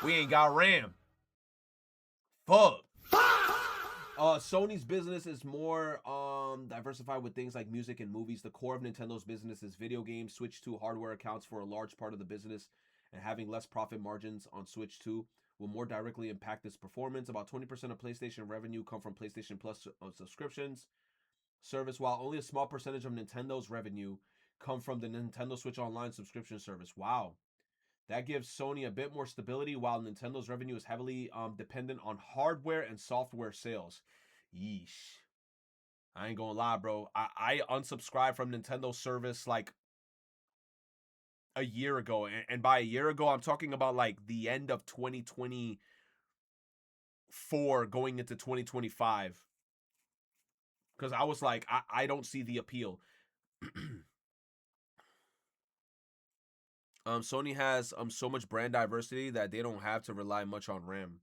S1: we ain't got RAM. Fuck. Sony's business is more diversified with things like music and movies. The core of Nintendo's business is video games. Switch 2 hardware accounts for a large part of the business, and having less profit margins on Switch 2 will more directly impact its performance. About 20% of PlayStation revenue come from PlayStation Plus subscriptions service, while only a small percentage of Nintendo's revenue come from the Nintendo Switch Online subscription service. Wow. That gives Sony a bit more stability, while Nintendo's revenue is heavily dependent on hardware and software sales. Yeesh. I ain't gonna lie, bro. I unsubscribed from Nintendo service like a year ago. And by a year ago, I'm talking about like the end of 2024 going into 2025. Because I was like, I don't see the appeal. Sony has so much brand diversity that they don't have to rely much on RAM.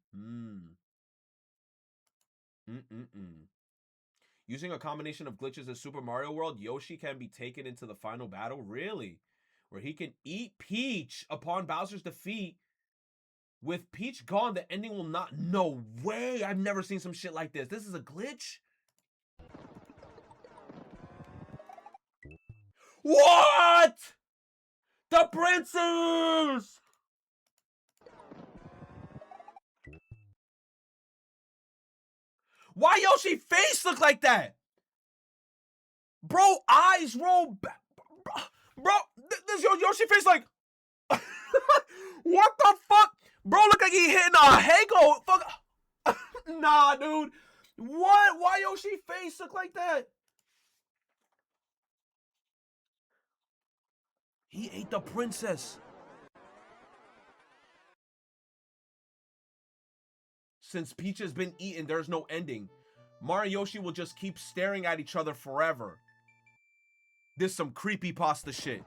S1: Using a combination of glitches in Super Mario World, Yoshi can be taken into the final battle. Really? Where he can eat Peach upon Bowser's defeat. With Peach gone, the ending will not... No way! I've never seen some shit like this. This is a glitch? What? The princess! Why Yoshi face look like that? Bro, eyes roll back. Bro, this Yoshi face like... What the fuck? Bro, look like he hitting a Hego. Fuck. Nah, dude. What? Why Yoshi face look like that? He ate the princess. Since Peach has been eaten, there's no ending. Mario and Yoshi will just keep staring at each other forever. This some creepypasta shit.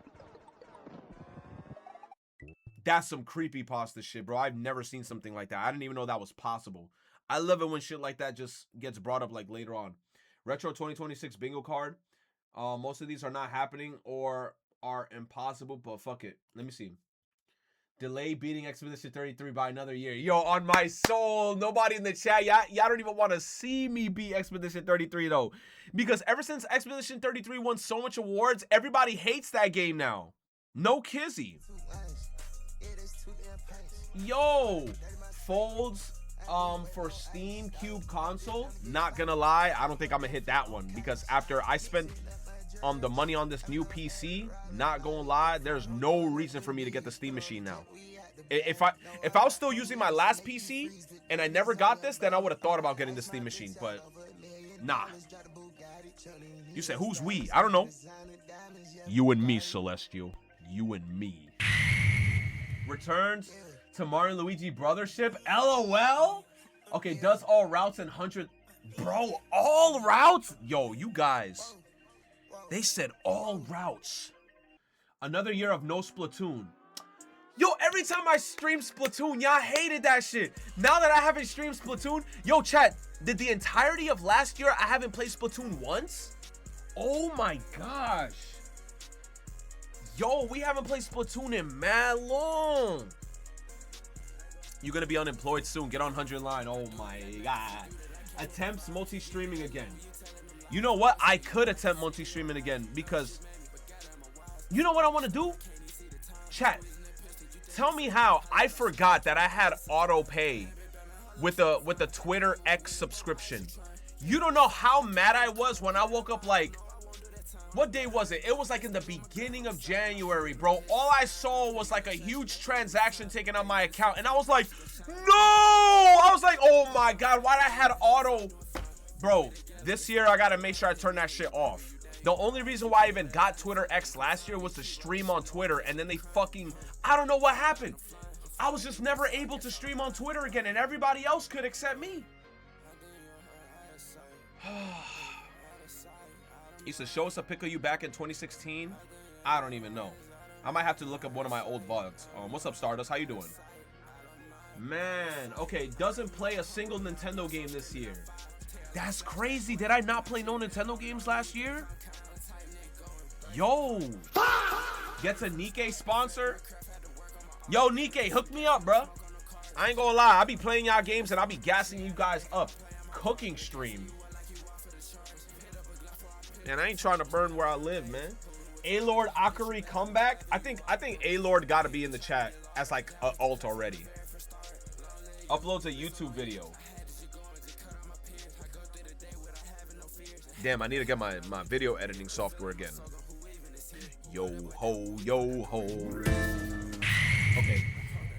S1: That's some creepypasta shit, bro. I've never seen something like that. I didn't even know that was possible. I love it when shit like that just gets brought up like later on. Retro 2026 bingo card. Most of these are not happening or are impossible, but fuck it. Let me see. Delay beating Expedition 33 by another year. Yo, on my soul, nobody in the chat, y'all don't even want to see me beat Expedition 33 though. Because ever since Expedition 33 won so much awards, everybody hates that game now. No kizzy. Yo, Folds for Steam Cube console. Not gonna lie, I don't think I'm gonna hit that one. Because after I spent the money on this new PC, not gonna lie, there's no reason for me to get the Steam machine now. If I was still using my last PC and I never got this, then I would have thought about getting the Steam machine, but nah. You said, who's we? I don't know. You and me, Celestial. You and me. Returns to Mario and Luigi Brothership. LOL? Okay, does all routes and 100... Bro, all routes? Yo, you guys... They said all routes. Another year of no Splatoon. Yo, every time I stream Splatoon, y'all hated that shit. Now that I haven't streamed Splatoon, yo, chat, did the entirety of last year I haven't played Splatoon once? Oh my gosh. Yo, we haven't played Splatoon in mad long. You're gonna be unemployed soon. Get on 100 line. Oh my god. Attempts multi-streaming again. You know what? I could attempt multi-streaming again because you know what I want to do? Chat, tell me how I forgot that I had auto pay with the Twitter X subscription. You don't know how mad I was when I woke up like, what day was it? It was like in the beginning of January, bro. All I saw was like a huge transaction taken on my account. And I was like, no! I was like, oh my God, why'd I had auto? Bro, this year I gotta make sure I turn that shit off. The only reason why I even got Twitter X last year was to stream on Twitter. And then they fucking, I don't know what happened. I was just never able to stream on Twitter again. And everybody else could except me. Used to show us a pic of you back in 2016. I don't even know. I might have to look up one of my old vlogs. What's up, Stardust? How you doing? Man, okay, doesn't play a single Nintendo game this year. That's crazy. Did I not play no Nintendo games last year? Yo. Gets a Nikkei sponsor. Yo, Nikkei, hook me up, bro. I ain't gonna lie. I be playing y'all games and I be gassing you guys up. Cooking stream. And I ain't trying to burn where I live, man. A-Lord Akari comeback. I think A-Lord got to be in the chat as like an alt already. Uploads a YouTube video. Damn, I need to get my video editing software again. Yo ho, yo ho. Okay.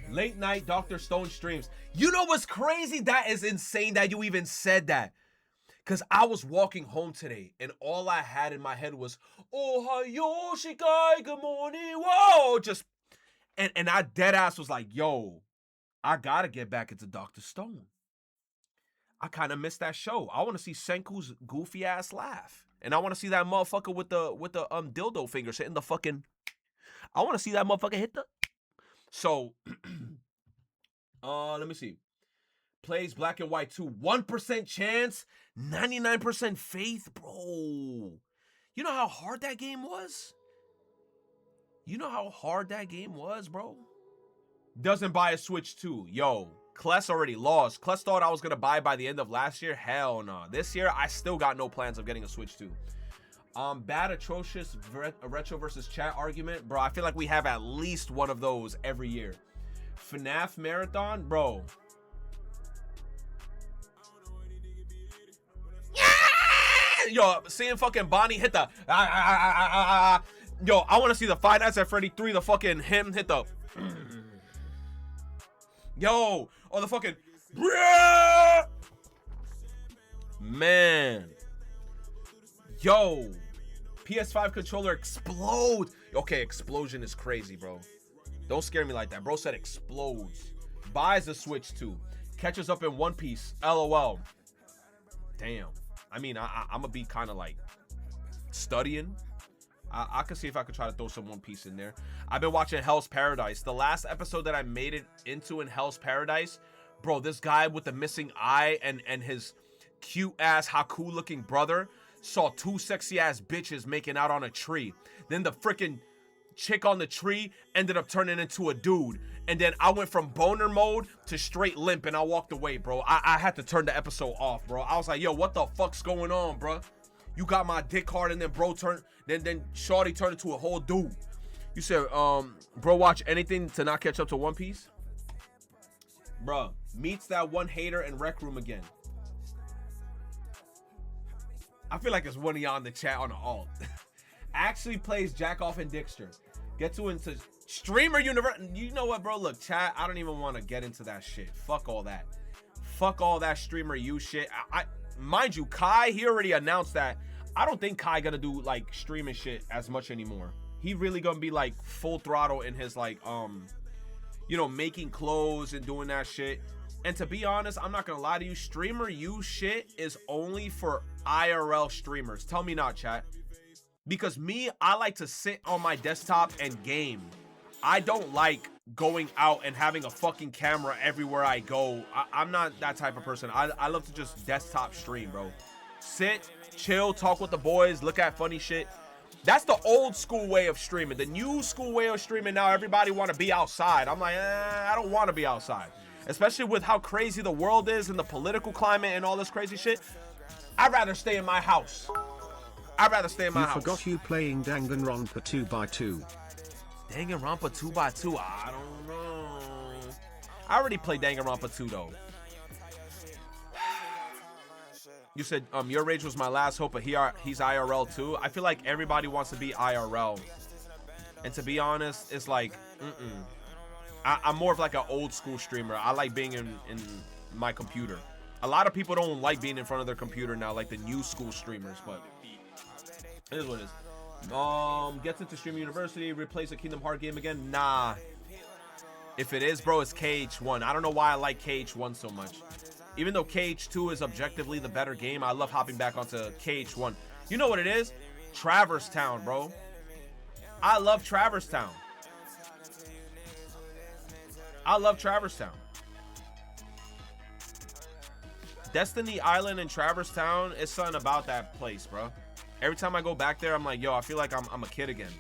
S1: Late night Dr. Stone streams. You know what's crazy? That is insane that you even said that. Because I was walking home today, and all I had in my head was, Ohayo Shikai, good morning, whoa! Just, and I deadass was like, yo, I gotta get back into Dr. Stone. I kind of missed that show. I want to see Senku's goofy ass laugh. And I want to see that motherfucker with the dildo fingers hitting the fucking, I want to see that motherfucker hit the, so, let me see. Plays Black and White 2. 1% chance, 99% faith, bro. You know how hard that game was? You know how hard that game was, bro? Doesn't buy a Switch 2. Yo, Kless already lost. Kless thought I was going to buy by the end of last year. Hell no. This year, I still got no plans of getting a Switch 2. Bad, atrocious, retro versus chat argument. Bro, I feel like we have at least one of those every year. FNAF Marathon, bro. Yo, seeing fucking Bonnie hit the yo, I want to see the Five Nights at Freddy 3, the fucking him hit the yo, or the fucking man, yo, PS5 controller explode. Okay, explosion is crazy, bro. Don't scare me like that. Bro said explodes. Buys a Switch 2. Catches up in One Piece. LOL. Damn. I mean, I'm gonna be kind of like studying. I can see if I could try to throw some One Piece in there. I've been watching Hell's Paradise. The last episode that I made it into in Hell's Paradise, bro, this guy with the missing eye and his cute ass Haku looking brother saw two sexy ass bitches making out on a tree. Then the freaking chick on the tree ended up turning into a dude. And then I went from boner mode to straight limp and I walked away, bro. I had to turn the episode off, bro. I was like, yo, what the fuck's going on, bro? You got my dick hard and then bro turned, then shorty turned into a whole dude. You said, bro, watch anything to not catch up to One Piece? Bro, meets that one hater in Rec Room again. I feel like it's one of y'all in the chat on the alt. Actually plays Jack Off and Dickster. Get to into streamer universe. You know what, bro? Look, chat, I don't even want to get into that shit. Fuck all that. Fuck all that streamer you shit. I mind you, Kai, he already announced that. I don't think Kai gonna do like streaming shit as much anymore. He really gonna be like full throttle in his like you know, making clothes and doing that shit. And to be honest, I'm not gonna lie to you, streamer you shit is only for IRL streamers. Tell me not, chat. Because me, I like to sit on my desktop and game. I don't like going out and having a fucking camera everywhere I go. I'm not that type of person. I love to just desktop stream, bro. Sit, chill, talk with the boys, look at funny shit. That's the old school way of streaming. The new school way of streaming now, everybody want to be outside. I'm like, I don't want to be outside. Especially with how crazy the world is and the political climate and all this crazy shit. I'd rather stay in my house. I'd rather stay in my house.
S7: You forgot you playing Danganronpa 2x2.
S1: Danganronpa 2x2. I don't know. I already played Danganronpa 2 though. You said Your Rage was my last hope, but he's IRL too. I feel like everybody wants to be IRL, and to be honest, it's like I'm more of like an old school streamer. I like being in my computer. A lot of people don't like being in front of their computer now, like the new school streamers, but it is what it is. Gets into Stream University, replace a Kingdom Hearts game again? Nah. If it is, bro, it's KH1. I don't know why I like KH1 so much. Even though KH2 is objectively the better game, I love hopping back onto KH1. You know what it is? Traverse Town, bro. I love Traverse Town. I love Traverse Town. Destiny Island and Traverse Town, it's something about that place, bro. Every time I go back there, I'm like, yo, I feel like I'm a kid again.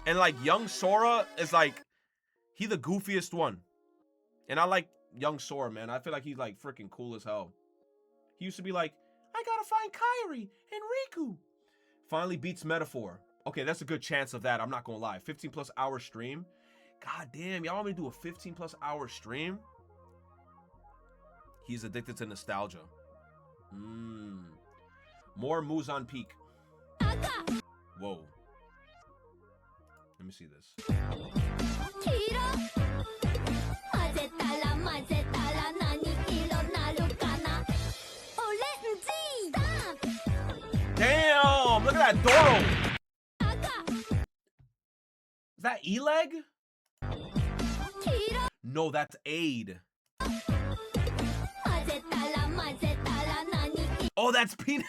S1: And like young Sora is like, he the goofiest one. And I like young Sora, man. I feel like he's like freaking cool as hell. He used to be like, I gotta find Kairi and Riku. Finally beats Metaphor. Okay, that's a good chance of that. I'm not gonna lie. 15+ hour stream. God damn, y'all want me to do a 15+ hour stream? He's addicted to nostalgia. More Muzan Peak. Whoa. Let me see this. Damn! Look at that Doro! Is that E-Leg? No, that's Aid. Oh, that's Peanut.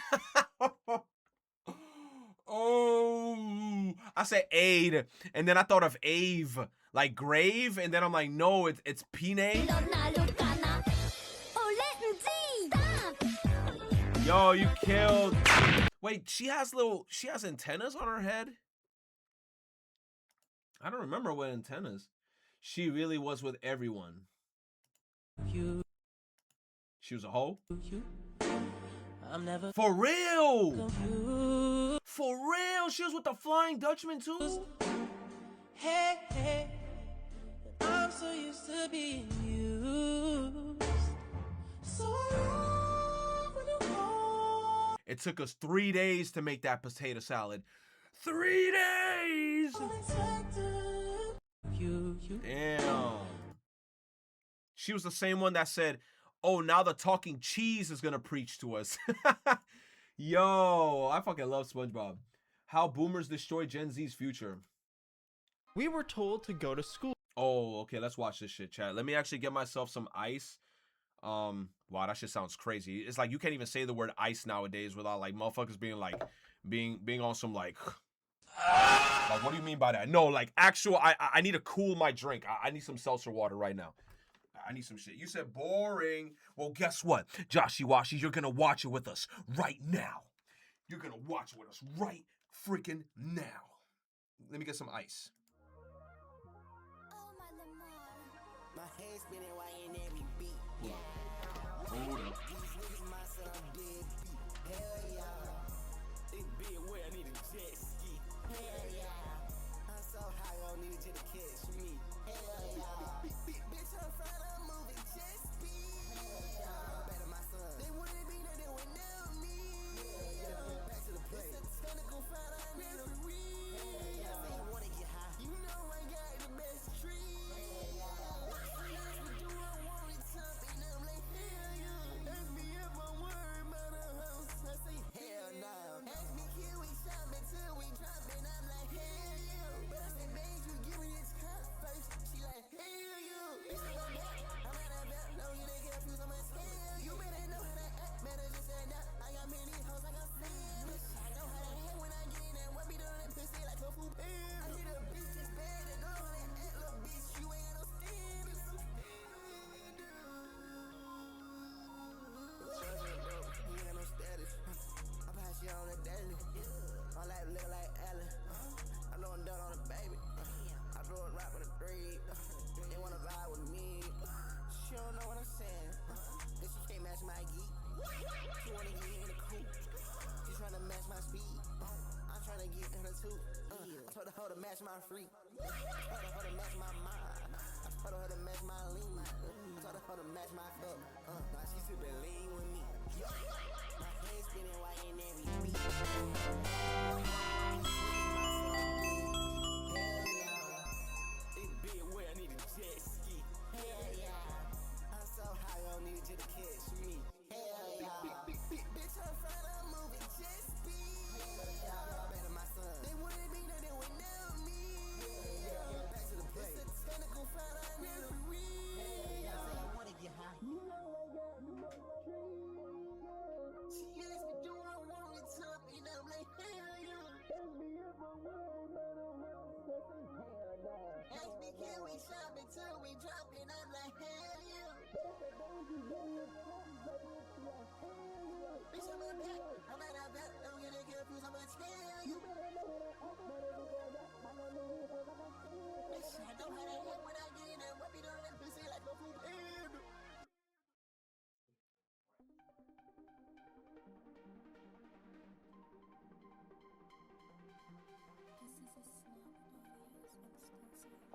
S1: Oh, I said Aid, and then I thought of Ave, like grave, and then I'm like, no, it's Peanut. Yo, you killed. Wait, she has antennas on her head? I don't remember what antennas. She really was with everyone. She was a hoe? I'm never for real. For real, she was with the Flying Dutchman too. Hey, hey, I'm so used to being used. So it took us 3 days to make that potato salad. 3 days. Damn. She was the same one that said, oh, now the talking cheese is gonna preach to us. Yo, I fucking love SpongeBob. How boomers destroy Gen Z's future.
S7: We were told to go to school.
S1: Oh, okay, let's watch this shit, chat. Let me actually get myself some ice. Wow, that shit sounds crazy. It's like you can't even say the word ice nowadays without like motherfuckers being like, being on some like what do you mean by that? No, like actual, I need to cool my drink. I need some seltzer water right now. I need some shit. You said boring. Well, guess what? Joshy Washy, you're gonna watch it with us right now. You're gonna watch it with us right freaking now. Let me get some ice.
S11: My head spinning while in every beat.
S1: Hold up.
S11: Hell yeah. This big where I need a jet ski. Hell yeah. I'm so high, I don't need you to catch me. Hell yeah. Bitch, I'm fine, I'm moving jet ski. Better my son. They wouldn't be there, they would know me. Back to the place. It's gonna go find out never read. I wanna get high. You know I got the best tree. I told the hoe to match my freak.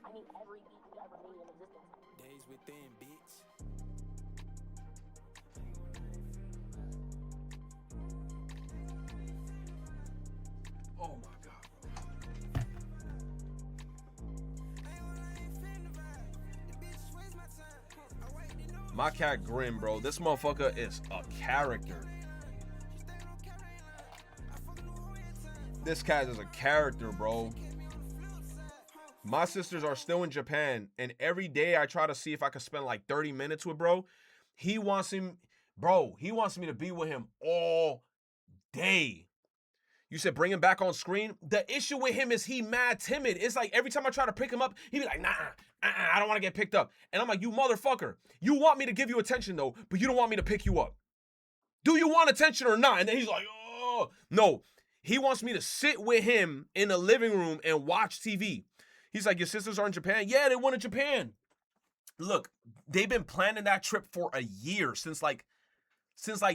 S11: I need every beat you ever made in existence. Days within, bitch.
S1: Oh my God. My cat Grim, bro. This motherfucker is a character. This cat is a character, bro. My sisters are still in Japan, and every day I try to see if I can spend like 30 minutes with bro. He wants me to be with him all day. You said bring him back on screen. The issue with him is he mad timid. It's like every time I try to pick him up, he be like, nah, I don't want to get picked up. And I'm like, you motherfucker, you want me to give you attention though, but you don't want me to pick you up. Do you want attention or not? And then he's like, oh, no. He wants me to sit with him in the living room and watch TV. He's like, your sisters are in Japan? Yeah, they went to Japan. Look, they've been planning that trip for a year since like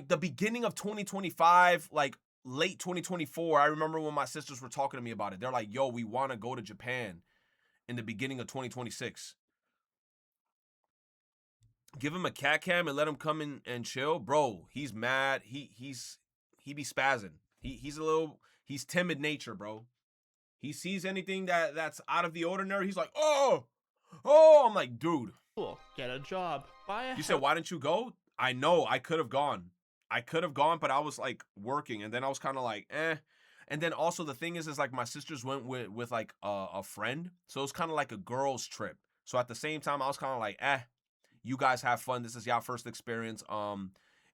S1: the beginning of 2025, like late 2024. I remember when my sisters were talking to me about it. They're like, yo, we want to go to Japan in the beginning of 2026. Give him a cat cam and let him come in and chill. Bro, he's mad. He be spazzing. He's timid nature, bro. He sees anything that's out of the ordinary, he's like, oh, I'm like, dude.
S7: Cool. Get a job. Buy a
S1: You said, why didn't you go? I know, I could have gone. But I was like working, and then I was kind of like, eh. And then also the thing is like my sisters went with like a friend, so it was kind of like a girls trip. So at the same time, I was kind of like, you guys have fun. This is y'all first experience.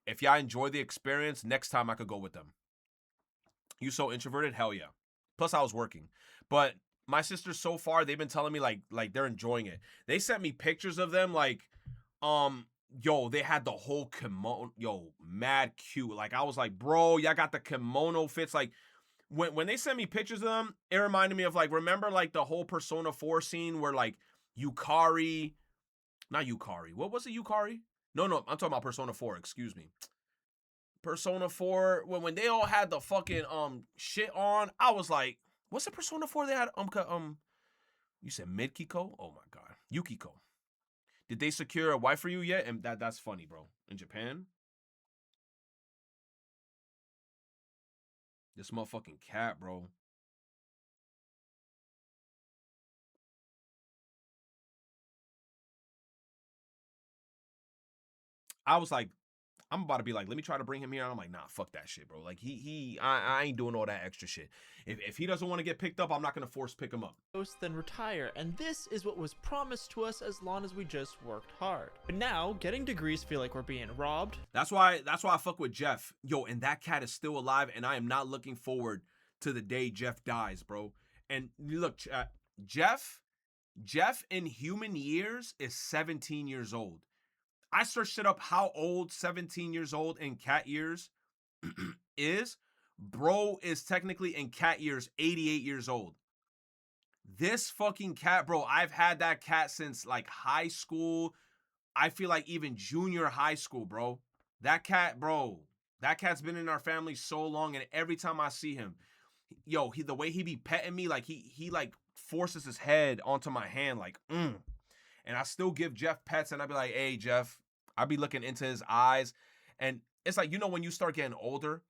S1: If y'all enjoy the experience, next time I could go with them. You so introverted? Hell yeah. Plus I was working. But my sisters so far, they've been telling me like they're enjoying it. They sent me pictures of them like, yo, they had the whole kimono, yo, mad cute. Like I was like, bro, y'all got the kimono fits. Like when they sent me pictures of them, it reminded me of like, remember like the whole Persona 4 scene where like Yukari, not Yukari. What was it, Yukari? No, I'm talking about Persona 4, excuse me. Persona 4, when they all had the fucking shit on, I was like, what's the Persona 4 they had? You said Midkiko? Oh my god. Yukiko. Did they secure a wife for you yet? And that's funny, bro. In Japan? This motherfucking cat, bro. I was like, I'm about to be like, let me try to bring him here. And I'm like, nah, fuck that shit, bro. Like I ain't doing all that extra shit. If he doesn't want to get picked up, I'm not gonna force pick him up.
S7: Then retire, and this is what was promised to us as long as we just worked hard. But now, getting degrees feel like we're being robbed.
S1: That's why I fuck with Jeff. Yo, and that cat is still alive, and I am not looking forward to the day Jeff dies, bro. And look, Jeff in human years is 17 years old. I searched it up how old 17 years old in cat years is. Bro is technically in cat years 88 years old. This fucking cat, bro, I've had that cat since like high school. I feel like even junior high school, bro. That cat, bro, that cat's been in our family so long, and every time I see him, yo, the way he be petting me, like he like forces his head onto my hand, like, And I still give Jeff pets, and I be like, hey, Jeff. I be looking into his eyes, and it's like, you know, when you start getting older,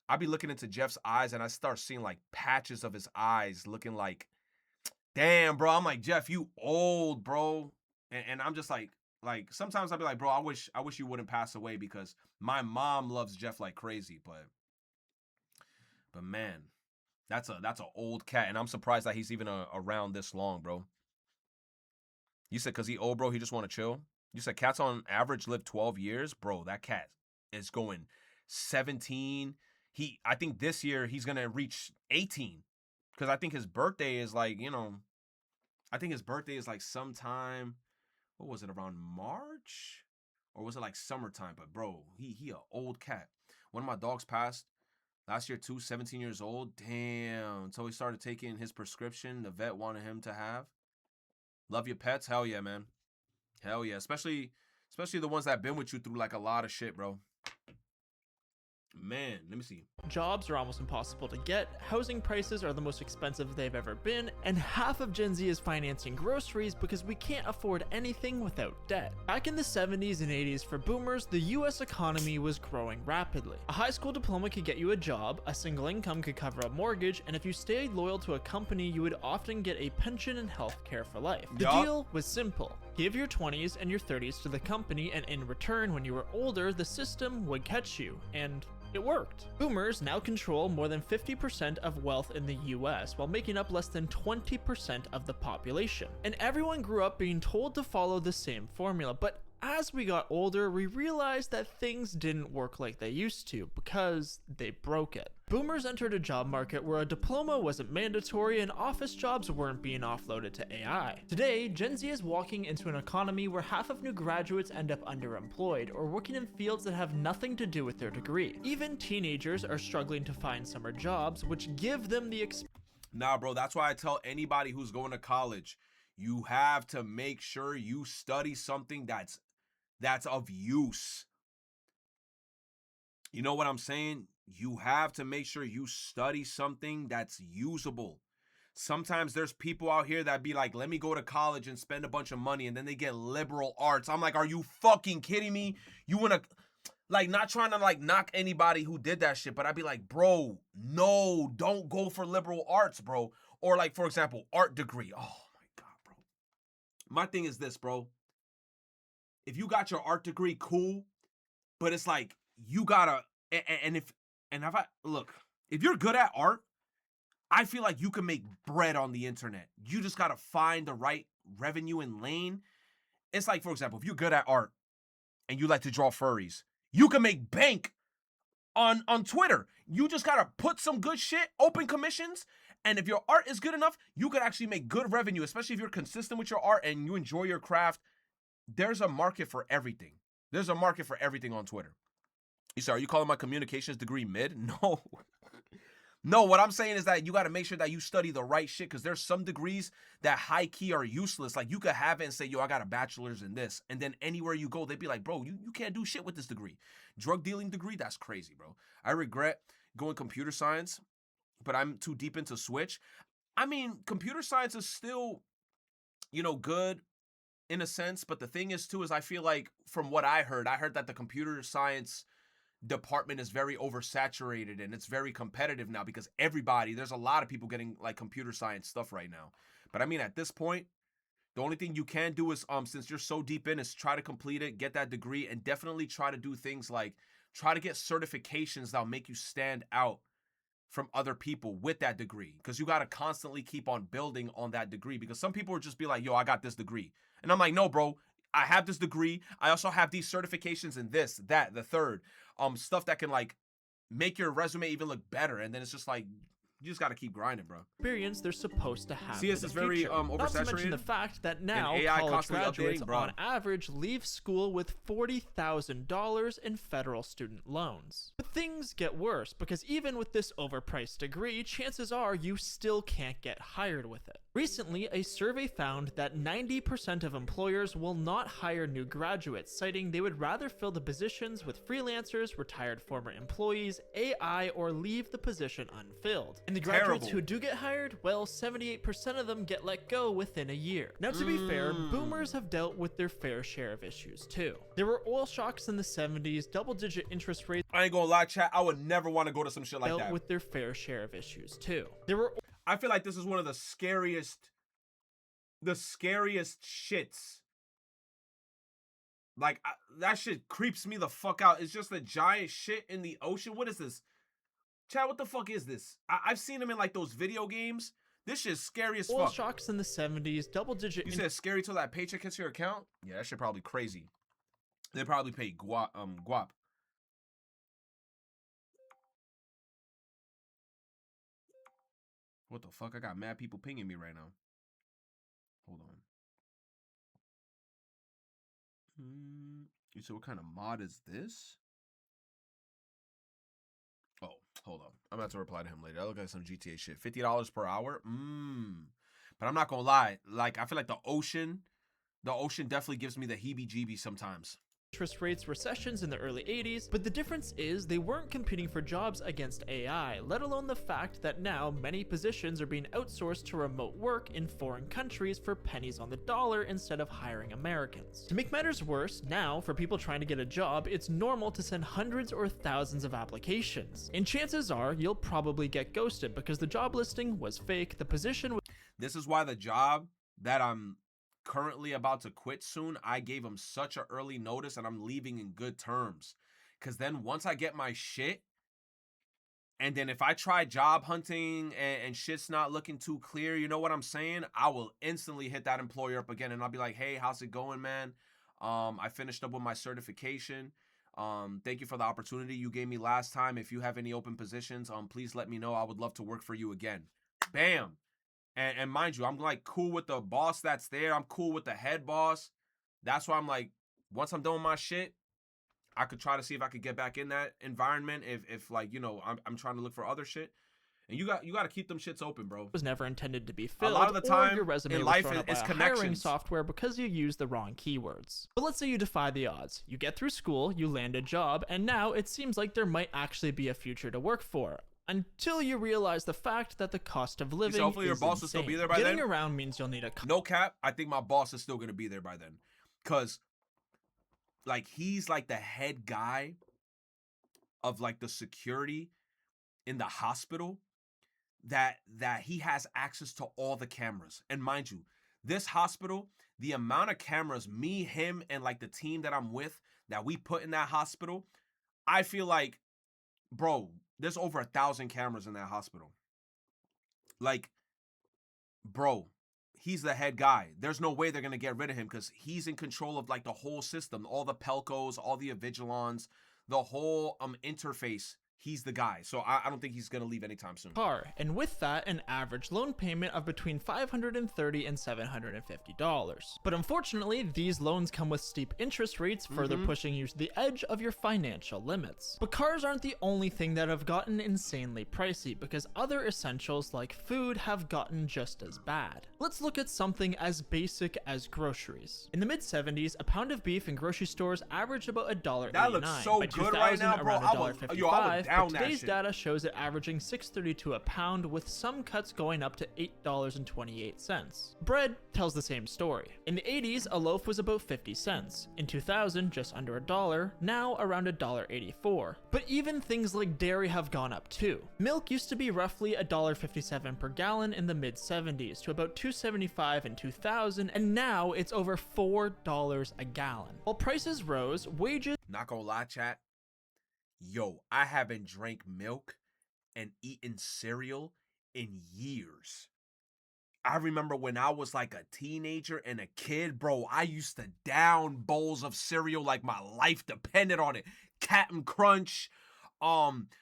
S1: I be looking into Jeff's eyes and I start seeing like patches of his eyes looking like, damn, bro. I'm like, Jeff, you old, bro. And I'm just like sometimes I'll be like, bro, I wish you wouldn't pass away because my mom loves Jeff like crazy. But man, that's an old cat, and I'm surprised that he's even around this long, bro. You said because he old, bro, he just want to chill. You said cats on average live 12 years, bro. That cat is going 17. I think this year he's gonna reach 18 because I think his birthday is like, I think his birthday is like sometime. What was it, around March? Or was it like summertime? But bro, he an old cat. One of my dogs passed last year too, 17 years old. Damn. So he started taking his prescription the vet wanted him to have. Love your pets? Hell yeah, man. Hell yeah. Especially the ones that been with you through like a lot of shit, bro. Man, let me see.
S7: Jobs are almost impossible to get, housing prices are the most expensive they've ever been, and half of Gen Z is financing groceries because we can't afford anything without debt. Back in the 70s and 80s for boomers, the US economy was growing rapidly. A high school diploma could get you a job, a single income could cover a mortgage, and if you stayed loyal to a company, you would often get a pension and health care for life. The deal was simple. Give your 20s and your 30s to the company, and in return, when you were older, the system would catch you, and it worked. Boomers now control more than 50% of wealth in the US, while making up less than 20% of the population. And everyone grew up being told to follow the same formula, but as we got older, we realized that things didn't work like they used to because they broke it. Boomers entered a job market where a diploma wasn't mandatory and office jobs weren't being offloaded to AI. Today, Gen Z is walking into an economy where half of new graduates end up underemployed or working in fields that have nothing to do with their degree. Even teenagers are struggling to find summer jobs, which give them the
S1: Nah, bro, that's why I tell anybody who's going to college, you have to make sure you study something that's of use. You know what I'm saying? You have to make sure you study something that's usable. Sometimes there's people out here that be like, let me go to college and spend a bunch of money, and then they get liberal arts. I'm like, are you fucking kidding me? You want to, like, not trying to like knock anybody who did that shit, but I'd be like, bro, no, don't go for liberal arts, bro. Or like, for example, art degree. Oh my God, bro. My thing is this, bro. If you got your art degree, cool, but it's like you gotta, if you're good at art, I feel like you can make bread on the internet. You just gotta find the right revenue and lane. It's like, for example, if you're good at art and you like to draw furries, you can make bank on Twitter. You just gotta put some good shit, open commissions, and if your art is good enough, you could actually make good revenue, especially if you're consistent with your art and you enjoy your craft. There's a market for everything. There's a market for everything on Twitter. You say, are you calling my communications degree mid? No. No, what I'm saying is that you got to make sure that you study the right shit, because there's some degrees that high key are useless. Like, you could have it and say, yo, I got a bachelor's in this. And then anywhere you go, they'd be like, bro, you can't do shit with this degree. Drug dealing degree? That's crazy, bro. I regret going computer science, but I'm too deep into Switch. I mean, computer science is still, good in a sense. But the thing is, too, is I feel like from what I heard that the computer science department is very oversaturated and it's very competitive now, because there's a lot of people getting like computer science stuff right now. But I mean, at this point, the only thing you can do is, since you're so deep in, is try to complete it, get that degree, and definitely try to do things like try to get certifications that'll make you stand out from other people with that degree, because you got to constantly keep on building on that degree. Because some people will just be like, yo, I got this degree. And I'm like, no, bro, I have this degree. I also have these certifications in this, that, the third, stuff that can like make your resume even look better. And then it's just like, you just got to keep grinding, bro.
S7: Experience they're supposed to have.
S1: CS is very oversaturated.
S7: Not to mention the fact that now college graduates on average leave school with $40,000 in federal student loans. But things get worse, because even with this overpriced degree, chances are you still can't get hired with it. Recently, a survey found that 90% of employers will not hire new graduates, citing they would rather fill the positions with freelancers, retired former employees, AI, or leave the position unfilled. And the graduates who do get hired, well, 78% of them get let go within a year. Now, to be fair, boomers have dealt with their fair share of issues too. There were oil shocks in the 70s, double-digit interest rates.
S1: I ain't gonna lie, chat. I would never want to go to some shit like that.
S7: Dealt with their fair share of issues too.
S1: I feel like this is one of the scariest shits. Like, that shit creeps me the fuck out. It's just a giant shit in the ocean. What is this? Chad, what the fuck is this? I've seen them in like those video games. This shit's scary as fuck.
S7: Oil shocks in the 70s, double-digit.
S1: You said scary till that paycheck hits your account? Yeah, that shit probably crazy. They probably pay guap. What the fuck? I got mad people pinging me right now. Hold on. You said, what kind of mod is this? Oh, hold on. I'm about to reply to him later. I look at some GTA shit. $50 per hour? But I'm not gonna lie. Like, I feel like the ocean definitely gives me the heebie-jeebies sometimes.
S7: Interest rates, recessions in the early 80s, but the difference is they weren't competing for jobs against AI, let alone the fact that now many positions are being outsourced to remote work in foreign countries for pennies on the dollar instead of hiring Americans. To make matters worse, now for people trying to get a job, it's normal to send hundreds or thousands of applications. And chances are you'll probably get ghosted because the job listing was fake, the position was...
S1: This is why the job that I'm currently about to quit soon, I gave him such an early notice and I'm leaving in good terms. Because then once I get my shit, and then if I try job hunting and shit's not looking too clear, you know what I'm saying? I will instantly hit that employer up again and I'll be like, hey, how's it going, man? I finished up with my certification. Thank you for the opportunity you gave me last time. If you have any open positions, please let me know. I would love to work for you again. Bam. And mind you, I'm like cool with the boss that's there. I'm cool with the head boss. That's why I'm like, once I'm done with my shit, I could try to see if I could get back in that environment. If like, you know, I'm trying to look for other shit. And you got to keep them shits open, bro.
S7: Was never intended to be filled.
S1: A lot of the time,
S7: your resume
S1: in
S7: was
S1: life,
S7: thrown up by
S1: it's
S7: a
S1: connections.
S7: hiring software because you used the wrong keywords. But let's say you defy the odds. You get through school, you land a job, and now it seems like there might actually be a future to work for. Until you realize the fact that the cost of living
S1: so hopefully your boss will still be there by then.
S7: Getting around means you'll need a...
S1: No cap, I think my boss is still going to be there by then. Because, like, he's, like, the head guy of, like, the security in the hospital that he has access to all the cameras. And mind you, this hospital, the amount of cameras, me, him, and, like, the team that I'm with, that we put in that hospital, I feel like, bro... There's over 1,000 cameras in that hospital. Like, bro, he's the head guy. There's no way they're going to get rid of him because he's in control of, like, the whole system. All the Pelcos, all the Avigilons, the whole interface. He's the guy. So I don't think he's going to leave anytime soon.
S7: And with that, an average loan payment of between $530 and $750. But unfortunately, these loans come with steep interest rates, further pushing you to the edge of your financial limits. But cars aren't the only thing that have gotten insanely pricey, because other essentials like food have gotten just as bad. Let's look at something as basic as groceries. In the mid-70s, a pound of beef in grocery stores averaged about $1.89.
S1: That looks so
S7: By
S1: good right now, bro.
S7: I would
S1: $1.55.
S7: But today's data shows it averaging $6.32 a pound, with some cuts going up to $8.28. Bread tells the same story. In the 80s, a loaf was about 50 cents. In 2000, just under $1, now around $1.84. But even things like dairy have gone up too. Milk used to be roughly $1.57 per gallon in the mid-70s to about $2.75 in 2000, and now it's over $4 a gallon. While prices rose, wages...
S1: Not gonna lie, chat. Yo, I haven't drank milk and eaten cereal in years. I remember when I was like a teenager and a kid, bro, I used to down bowls of cereal like my life depended on it. Captain Crunch,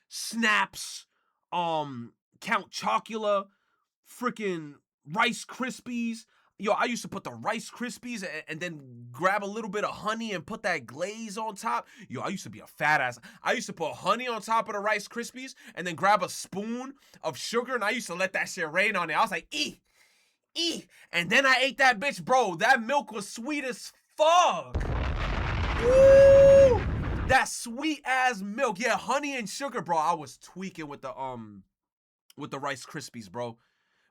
S1: Snaps, Count Chocula, freaking Rice Krispies. Yo, I used to put the Rice Krispies and then grab a little bit of honey and put that glaze on top. Yo, I used to be a fat ass. I used to put honey on top of the Rice Krispies and then grab a spoon of sugar and I used to let that shit rain on it. I was like, And then I ate that bitch, bro. That milk was sweet as fuck. Woo! That sweet ass milk. Yeah, honey and sugar, bro. I was tweaking with the Rice Krispies, bro.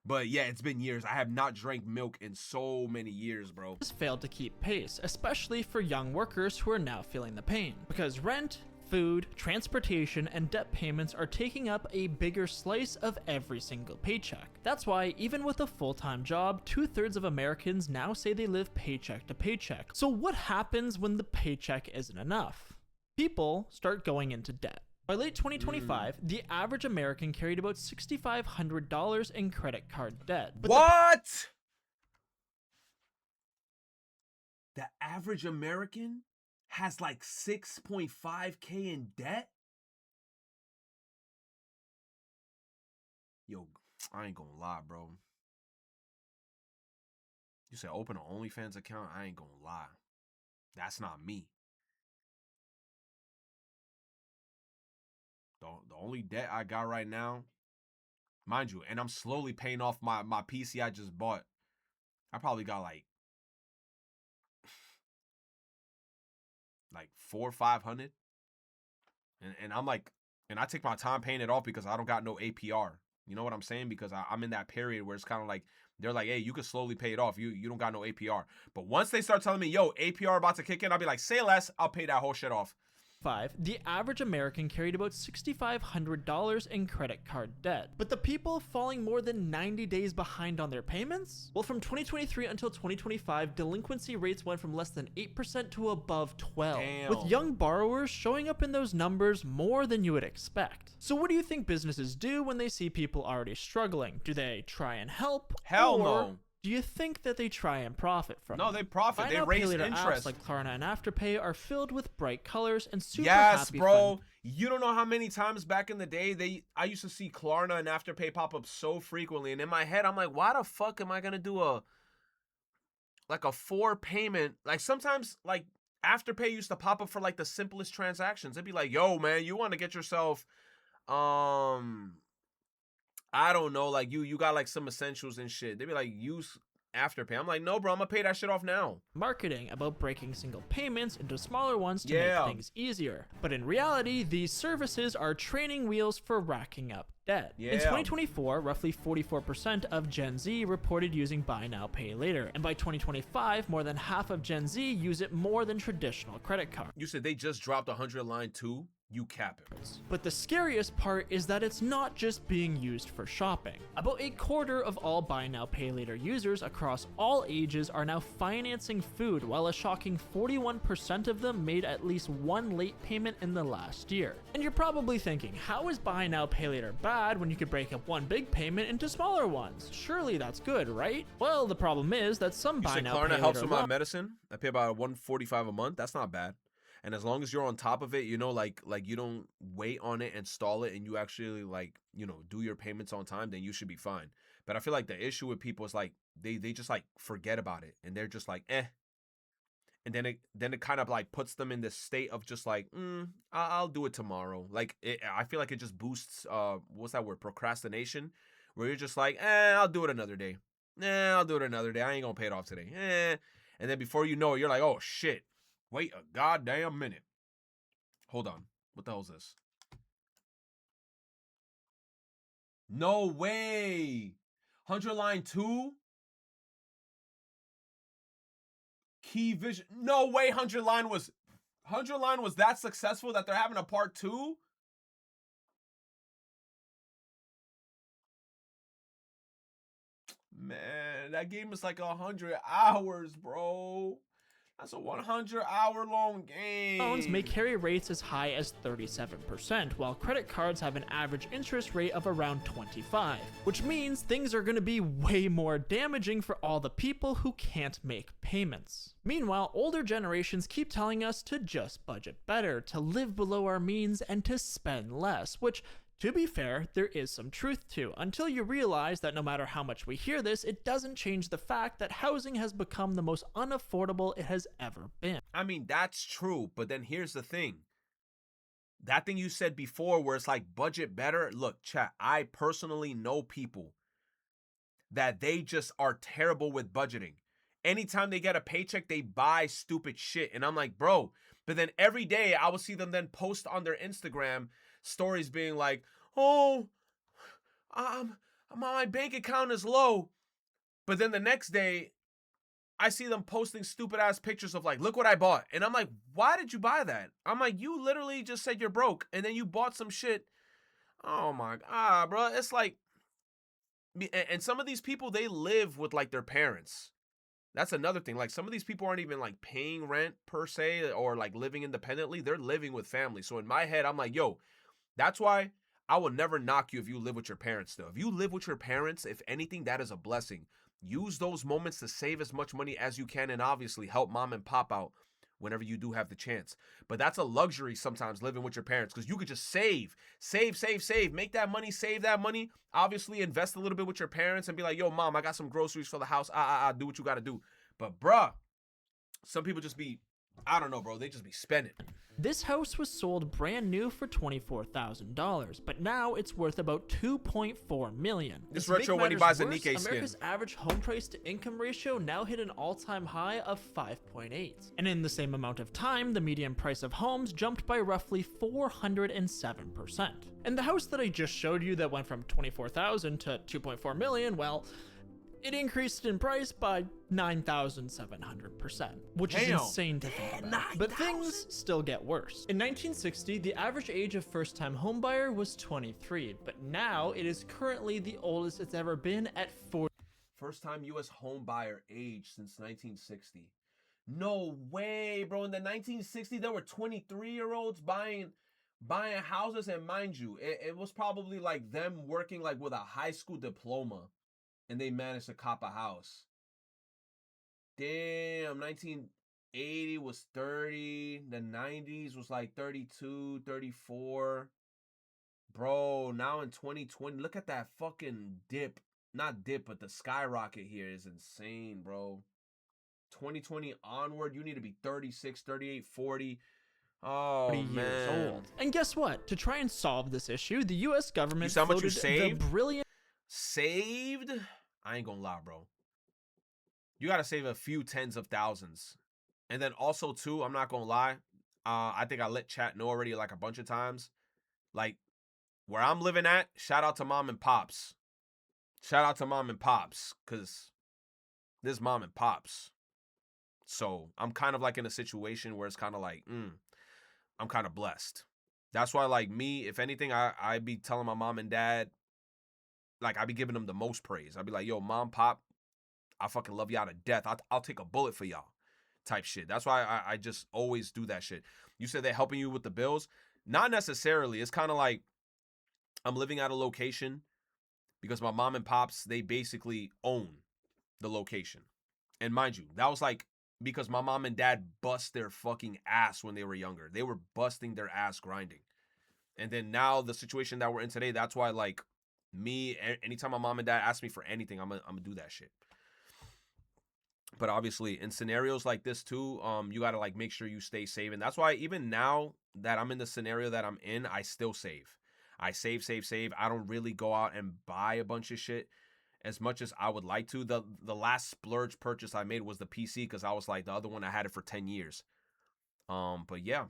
S1: But yeah, it's been years. I have not drank milk in so many years, bro.
S7: Has failed to keep pace, especially for young workers who are now feeling the pain. Because rent, food, transportation, and debt payments are taking up a bigger slice of every single paycheck. That's why, even with a full-time job, 2/3 of Americans now say they live paycheck to paycheck. So what happens when the paycheck isn't enough? People start going into debt. By late 2025, the average American carried about $6,500 in credit card debt.
S1: What? The average American has like 6.5K in debt? Yo, I ain't gonna lie, bro. You said open an OnlyFans account? I ain't gonna lie. That's not me. The only debt I got right now, mind you, and I'm slowly paying off my PC I just bought. I probably got like 400 or 500. And I'm like, and I take my time paying it off because I don't got no APR. You know what I'm saying? Because I'm in that period where it's kind of like, they're like, hey, you can slowly pay it off. You don't got no APR. But once they start telling me, yo, APR about to kick in, I'll be like, say less, I'll pay that whole shit off.
S7: The average American carried about $6,500 in credit card debt. But the people falling more than 90 days behind on their payments? Well, from 2023 until 2025, delinquency rates went from less than 8% to above 12%.
S1: Damn.
S7: With young borrowers showing up in those numbers more than you would expect. So what do you think businesses do when they see people already struggling? Do they try and help?
S1: Hell
S7: or
S1: no.
S7: Do you think that they try and profit from it?
S1: No, they profit.
S7: Buy
S1: They
S7: now,
S1: raise
S7: pay later
S1: interest.
S7: Apps like Klarna and Afterpay are filled with bright colors and super
S1: Yes,
S7: happy
S1: bro.
S7: fun.
S1: You don't know how many times back in the day I used to see Klarna and Afterpay pop up so frequently, and in my head I'm like, why the fuck am I gonna do a 4 payment? Like sometimes like Afterpay used to pop up for like the simplest transactions. It'd be like, yo man, you want to get yourself I don't know, like you got like some essentials and shit. They'd be like, use Afterpay. I'm like, no, bro, I'm gonna pay that shit off now.
S7: Marketing about breaking single payments into smaller ones to
S1: Yeah.
S7: make things easier. But in reality, these services are training wheels for racking up debt.
S1: Yeah.
S7: In 2024, roughly 44% of Gen Z reported using Buy Now, Pay Later. And by 2025, more than half of Gen Z use it more than traditional credit cards.
S1: You said they just dropped 100 line 2? You cap it.
S7: But the scariest part is that it's not just being used for shopping. About a quarter of all Buy Now Pay Later users across all ages are now financing food, while a shocking 41% of them made at least one late payment in the last year. And you're probably thinking, how is Buy Now Pay Later bad when you could break up one big payment into smaller ones? Surely that's good, right? Well, the problem is that some
S1: You
S7: Buy
S1: said
S7: Now
S1: Klarna
S7: Pay
S1: helps
S7: Later
S1: with my medicine. I pay about $145 a month. That's not bad. And as long as you're on top of it, you know, like you don't wait on it and stall it, and you actually like, you know, do your payments on time, then you should be fine. But I feel like the issue with people is like they just like forget about it, and they're just like, eh. And then it kind of like puts them in this state of just like, I'll do it tomorrow. Like I feel like it just boosts what's that word? Procrastination, where you're just like, I'll do it another day. I'll do it another day. I ain't gonna pay it off today. And then before you know it, you're like, oh shit. Wait a goddamn minute. Hold on. What the hell is this? No way. 100 line 2? Key Vision. No way 100 line was that successful that they're having a part 2? Man, that game is like 100 hours, bro. That's a 100-hour-long game.
S7: Loans may carry rates as high as 37%, while credit cards have an average interest rate of around 25%, which means things are going to be way more damaging for all the people who can't make payments. Meanwhile, older generations keep telling us to just budget better, to live below our means, and to spend less, which, to be fair, there is some truth to, until you realize that no matter how much we hear this, it doesn't change the fact that housing has become the most unaffordable it has ever been.
S1: I mean, that's true, but then here's the thing. That thing you said before where it's like budget better, look, chat, I personally know people that they just are terrible with budgeting. Anytime they get a paycheck, they buy stupid shit. And I'm like, bro, but then every day I will see them then post on their Instagram stories being like, oh, my bank account is low. But then the next day, I see them posting stupid ass pictures of like, look what I bought. And I'm like, why did you buy that? I'm like, you literally just said you're broke and then you bought some shit. Oh my God, bro. It's like, and some of these people, they live with like their parents. That's another thing. Like some of these people aren't even like paying rent per se or like living independently. They're living with family. So in my head, I'm like, yo, that's why I will never knock you if you live with your parents still. If you live with your parents, if anything, that is a blessing. Use those moments to save as much money as you can and obviously help mom and pop out whenever you do have the chance. But that's a luxury sometimes living with your parents because you could just save, make that money, save that money. Obviously invest a little bit with your parents and be like, yo, mom, I got some groceries for the house. Do what you got to do. But bruh, some people just be, I don't know, bro. They just be spending.
S7: This house was sold brand new for $24,000, but now it's worth about $2.4 million.
S1: This retro when he buys a Nikkei skin.
S7: America's average home price to income ratio now hit an all-time high of 5.8. And in the same amount of time, the median price of homes jumped by roughly 407%. And the house that I just showed you that went from $24,000 to $2.4 million, well, it increased in price by 9,700%, which is insane to think about. But things still get worse. In 1960, the average age of first-time homebuyer was 23, but now it is currently the oldest it's ever been at 40.
S1: First-time U.S. homebuyer age since 1960. No way, bro. In the 1960s, there were 23-year-olds buying houses, and mind you, it was probably like them working like with a high school diploma. And they managed to cop a house. Damn, 1980 was 30. The 90s was like 32, 34. Bro, now in 2020, look at that fucking dip. Not dip, but the skyrocket here is insane, bro. 2020 onward, you need to be 36, 38, 40. Oh, man.
S7: Years old. And guess what? To try and solve this issue, the U.S. government
S1: You saw how much you
S7: floated
S1: saved?
S7: the brilliant...
S1: Saved? I ain't gonna lie, bro. You gotta save a few tens of thousands. And then also, too, I'm not gonna lie. I think I let chat know already like a bunch of times. Like, where I'm living at, shout out to mom and pops. Shout out to mom and pops. Because this mom and pops. So, I'm kind of like in a situation where it's kind of like, I'm kind of blessed. That's why, like, me, if anything, I be telling my mom and dad, like, I be giving them the most praise. I'd be like, yo, mom, pop, I fucking love y'all to death. I'll take a bullet for y'all type shit. That's why I just always do that shit. You said they're helping you with the bills. Not necessarily. It's kind of like I'm living at a location because my mom and pops, they basically own the location. And mind you, that was like because my mom and dad bust their fucking ass when they were younger. They were busting their ass grinding. And then now the situation that we're in today, that's why like me, anytime my mom and dad ask me for anything, I'm gonna do that shit. But obviously in scenarios like this too, you gotta like make sure you stay safe. And that's why even now that I'm in the scenario that I'm in, I still save. I save. I don't really go out and buy a bunch of shit as much as I would like to. The last splurge purchase I made was the PC because I was like, the other one I had it for 10 years. But yeah.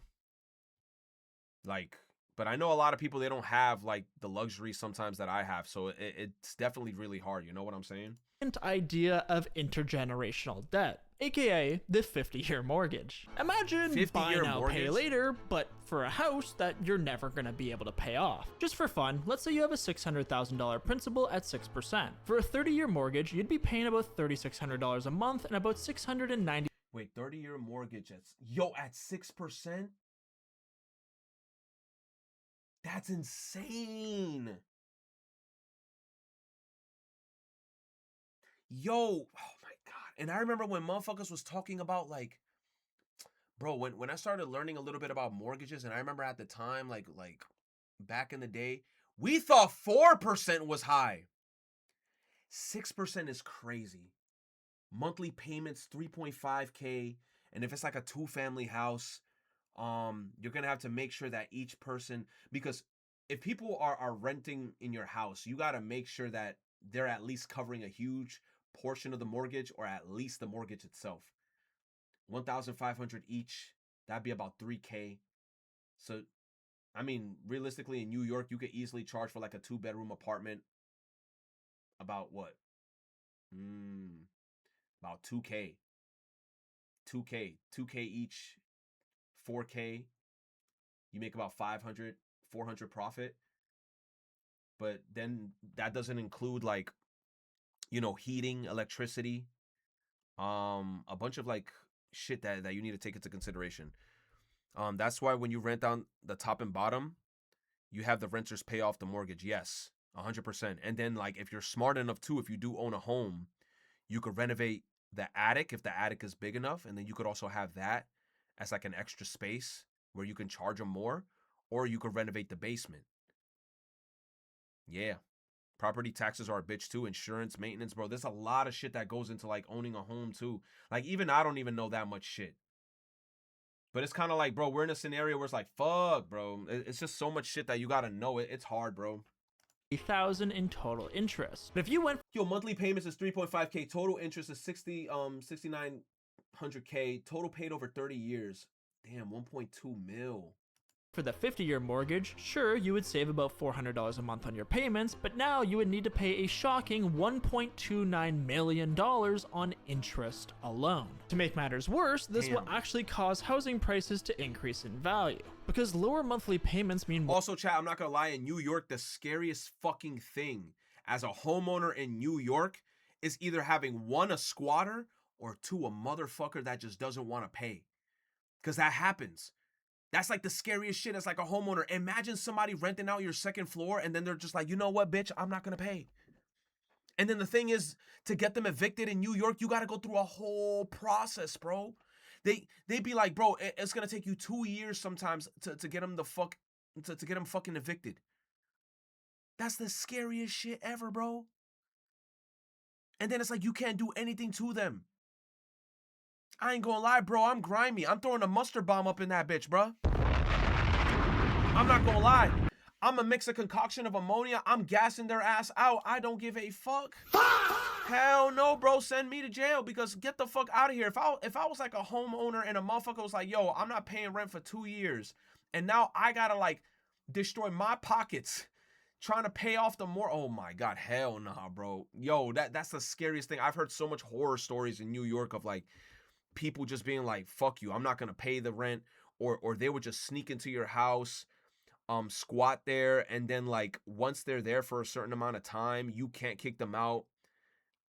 S1: Like, but I know a lot of people, they don't have like the luxury sometimes that I have. So it's definitely really hard. You know what I'm saying?
S7: Idea of intergenerational debt, aka the 50-year mortgage. Imagine buy now, pay later, but for a house that you're never gonna be able to pay off. Just for fun, let's say you have a $600,000 principal at 6%. For a 30-year mortgage, you'd be paying about $3,600 a month and about $690.
S1: Wait, 30-year mortgage at 6%? That's insane. Yo, oh my God. And I remember when motherfuckers was talking about like, bro, when I started learning a little bit about mortgages, and I remember at the time, like back in the day, we thought 4% was high. 6% is crazy. Monthly payments, 3.5K. And if it's like a 2-family house, you're gonna have to make sure that each person, because if people are renting in your house, you gotta make sure that they're at least covering a huge portion of the mortgage, or at least the mortgage itself. $1,500 each, that'd be about $3K. So, I mean, realistically, in New York, you could easily charge for like a 2-bedroom apartment about what? About 2K. 2K each, 4K. You make about 500, 400 profit. But then that doesn't include like, you know, heating, electricity, a bunch of like shit that you need to take into consideration. That's why when you rent down the top and bottom, you have the renters pay off the mortgage. Yes, 100%. And then like if you're smart enough too, if you do own a home, you could renovate the attic if the attic is big enough, and then you could also have that as like an extra space where you can charge them more, or you could renovate the basement. Yeah. Property taxes are a bitch too. Insurance, maintenance, bro. There's a lot of shit that goes into like owning a home too. Like even I don't even know that much shit. But it's kind of like, bro, we're in a scenario where it's like, fuck, bro. It's just so much shit that you gotta know. It's hard, bro.
S7: $80,000 in total interest. But if you went,
S1: yo, monthly payments is 3.5K. Total interest is 6,900K. Total paid over 30 years. Damn, 1.2 mil.
S7: For the 50-year mortgage, sure, you would save about $400 a month on your payments, but now you would need to pay a shocking $1.29 million on interest alone. To make matters worse, this will actually cause housing prices to increase in value, because lower monthly payments mean more.
S1: Also, chat, I'm not gonna lie, in New York, the scariest fucking thing as a homeowner in New York is either having one, a squatter, or two, a motherfucker that just doesn't want to pay. Because that happens. That's like the scariest shit as like a homeowner. Imagine somebody renting out your second floor and then they're just like, you know what, bitch, I'm not gonna pay. And then the thing is, to get them evicted in New York, you gotta go through a whole process, bro. They be like, bro, it's gonna take you 2 years sometimes to get them to get them fucking evicted. That's the scariest shit ever, bro. And then it's like you can't do anything to them. I ain't gonna lie, bro, I'm grimy. I'm throwing a mustard bomb up in that bitch, bro. I'm not gonna lie. I'm gonna mix a concoction of ammonia. I'm gassing their ass out. I don't give a fuck. Hell no, bro. Send me to jail, because get the fuck out of here. If I was like a homeowner and a motherfucker was like, yo, I'm not paying rent for 2 years, and now I gotta like destroy my pockets trying to pay off the more. Oh my God, hell nah, bro. Yo, that's the scariest thing. I've heard so much horror stories in New York of like people just being like, fuck you, I'm not gonna pay the rent, or they would just sneak into your house, squat there, and then like once they're there for a certain amount of time, you can't kick them out.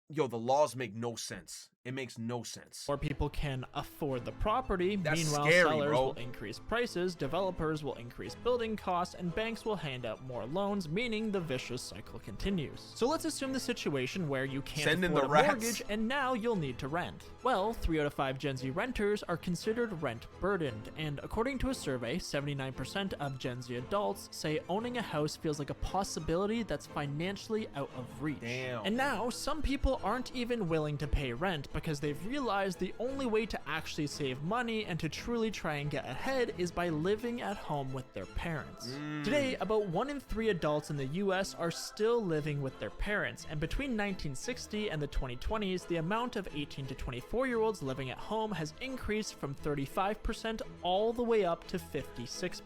S1: Yo, the laws make no sense. It makes no sense.
S7: More people can afford the property.
S1: That's
S7: Meanwhile,
S1: scary,
S7: sellers
S1: bro.
S7: will increase prices, developers will increase building costs, and banks will hand out more loans, meaning the vicious cycle continues. So let's assume the situation where you can't
S1: Send in
S7: afford
S1: the
S7: a
S1: rats.
S7: mortgage and now you'll need to rent. Well, 3 out of 5 Gen Z renters are considered rent burdened, and according to a survey, 79% of Gen Z adults say owning a house feels like a possibility that's financially out of reach.
S1: Damn.
S7: And now, some people aren't even willing to pay rent because they've realized the only way to actually save money and to truly try and get ahead is by living at home with their parents. Today, about 1 in 3 adults in the US are still living with their parents, and between 1960 and the 2020s, the amount of 18 to 24-year-olds living at home has increased from 35% all the way up to 56%.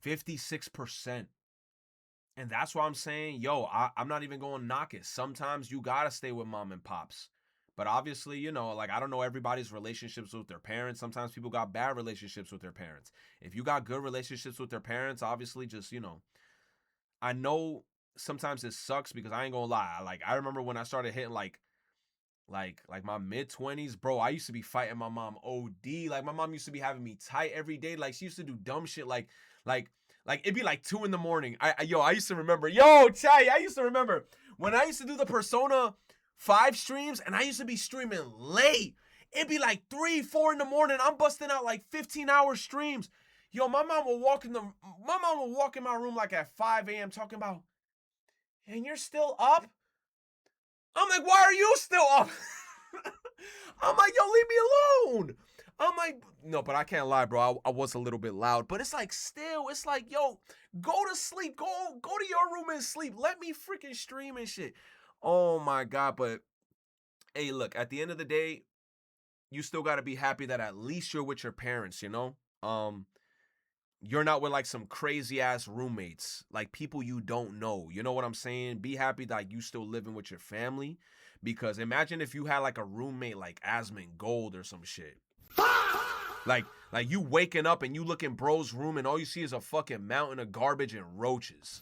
S1: 56%. And that's why I'm saying, yo, I'm not even going to knock it. Sometimes you got to stay with mom and pops. But obviously, you know, like, I don't know everybody's relationships with their parents. Sometimes people got bad relationships with their parents. If you got good relationships with their parents, obviously just, you know, I know sometimes it sucks because I ain't gonna lie. Like, I remember when I started hitting like my mid-20s, bro, I used to be fighting my mom OD. Like, my mom used to be having me tight every day. Like, she used to do dumb shit like it'd be like 2 in the morning. I used to remember. Yo, Chai, I used to remember when I used to do the Persona 5 streams, and I used to be streaming late. It'd be like 3, 4 in the morning. I'm busting out like 15-hour streams. Yo, my mom will walk in my room like at 5 a.m. talking about, and you're still up? I'm like, why are you still up? I'm like, yo, leave me alone. I'm like, no, but I can't lie, bro. I was a little bit loud, but it's like, still, it's like, yo, go to sleep. Go to your room and sleep. Let me freaking stream and shit. Oh my God. But hey, look, at the end of the day, you still got to be happy that at least you're with your parents, you know? You're not with like some crazy ass roommates, like people you don't know. You know what I'm saying? Be happy that you still living with your family, because imagine if you had like a roommate like Asmund Gold or some shit. Like you waking up and you look in bro's room and all you see is a fucking mountain of garbage and roaches.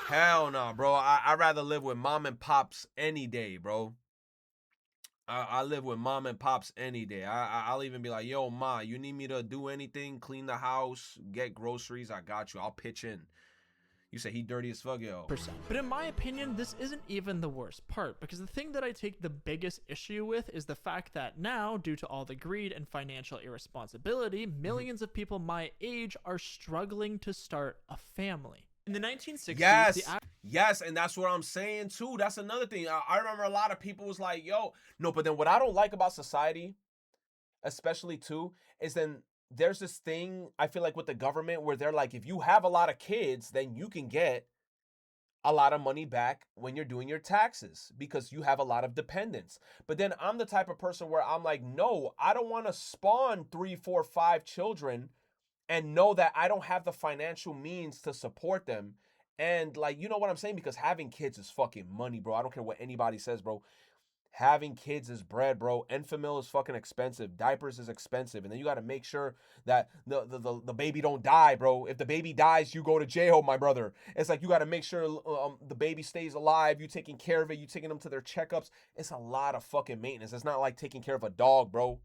S1: Hell no, bro. I'd rather live with mom and pops any day, bro. I live with mom and pops any day. I'll even be like, yo, ma, you need me to do anything? Clean the house, get groceries? I got you. I'll pitch in. You say he dirty as fuck, yo.
S7: But in my opinion, this isn't even the worst part, because the thing that I take the biggest issue with is the fact that now, due to all the greed and financial irresponsibility, millions of people my age are struggling to start a family. In the 1960s,
S1: yes, and that's what I'm saying too. That's another thing. I remember a lot of people was like, yo, no, but then what I don't like about society, especially too, is then there's this thing, I feel like with the government, where they're like, if you have a lot of kids, then you can get a lot of money back when you're doing your taxes because you have a lot of dependents. But then I'm the type of person where I'm like, no, I don't want to spawn 3, 4, 5 children and know that I don't have the financial means to support them. And like, you know what I'm saying? Because having kids is fucking money, bro. I don't care what anybody says, bro. Having kids is bread, bro. Enfamil is fucking expensive. Diapers is expensive. And then you got to make sure that the baby don't die, bro. If the baby dies, you go to jail, my brother. It's like you got to make sure the baby stays alive. You taking care of it. You taking them to their checkups. It's a lot of fucking maintenance. It's not like taking care of a dog, bro.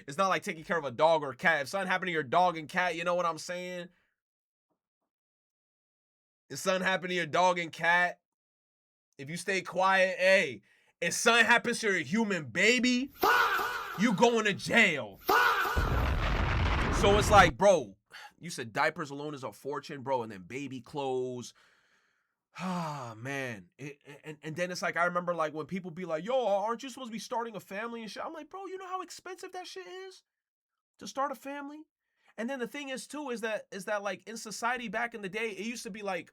S1: It's not like taking care of a dog or a cat. If something happened to your dog and cat, you know what I'm saying? If something happened to your dog and cat, if you stay quiet, hey, if something happens to your human baby, you going to jail. So it's like, bro, you said diapers alone is a fortune, bro, and then baby clothes. Ah, man. And then it's like, I remember like when people be like, yo, aren't you supposed to be starting a family and shit? I'm like, bro, you know how expensive that shit is to start a family? And then the thing is too, is that like in society back in the day, it used to be like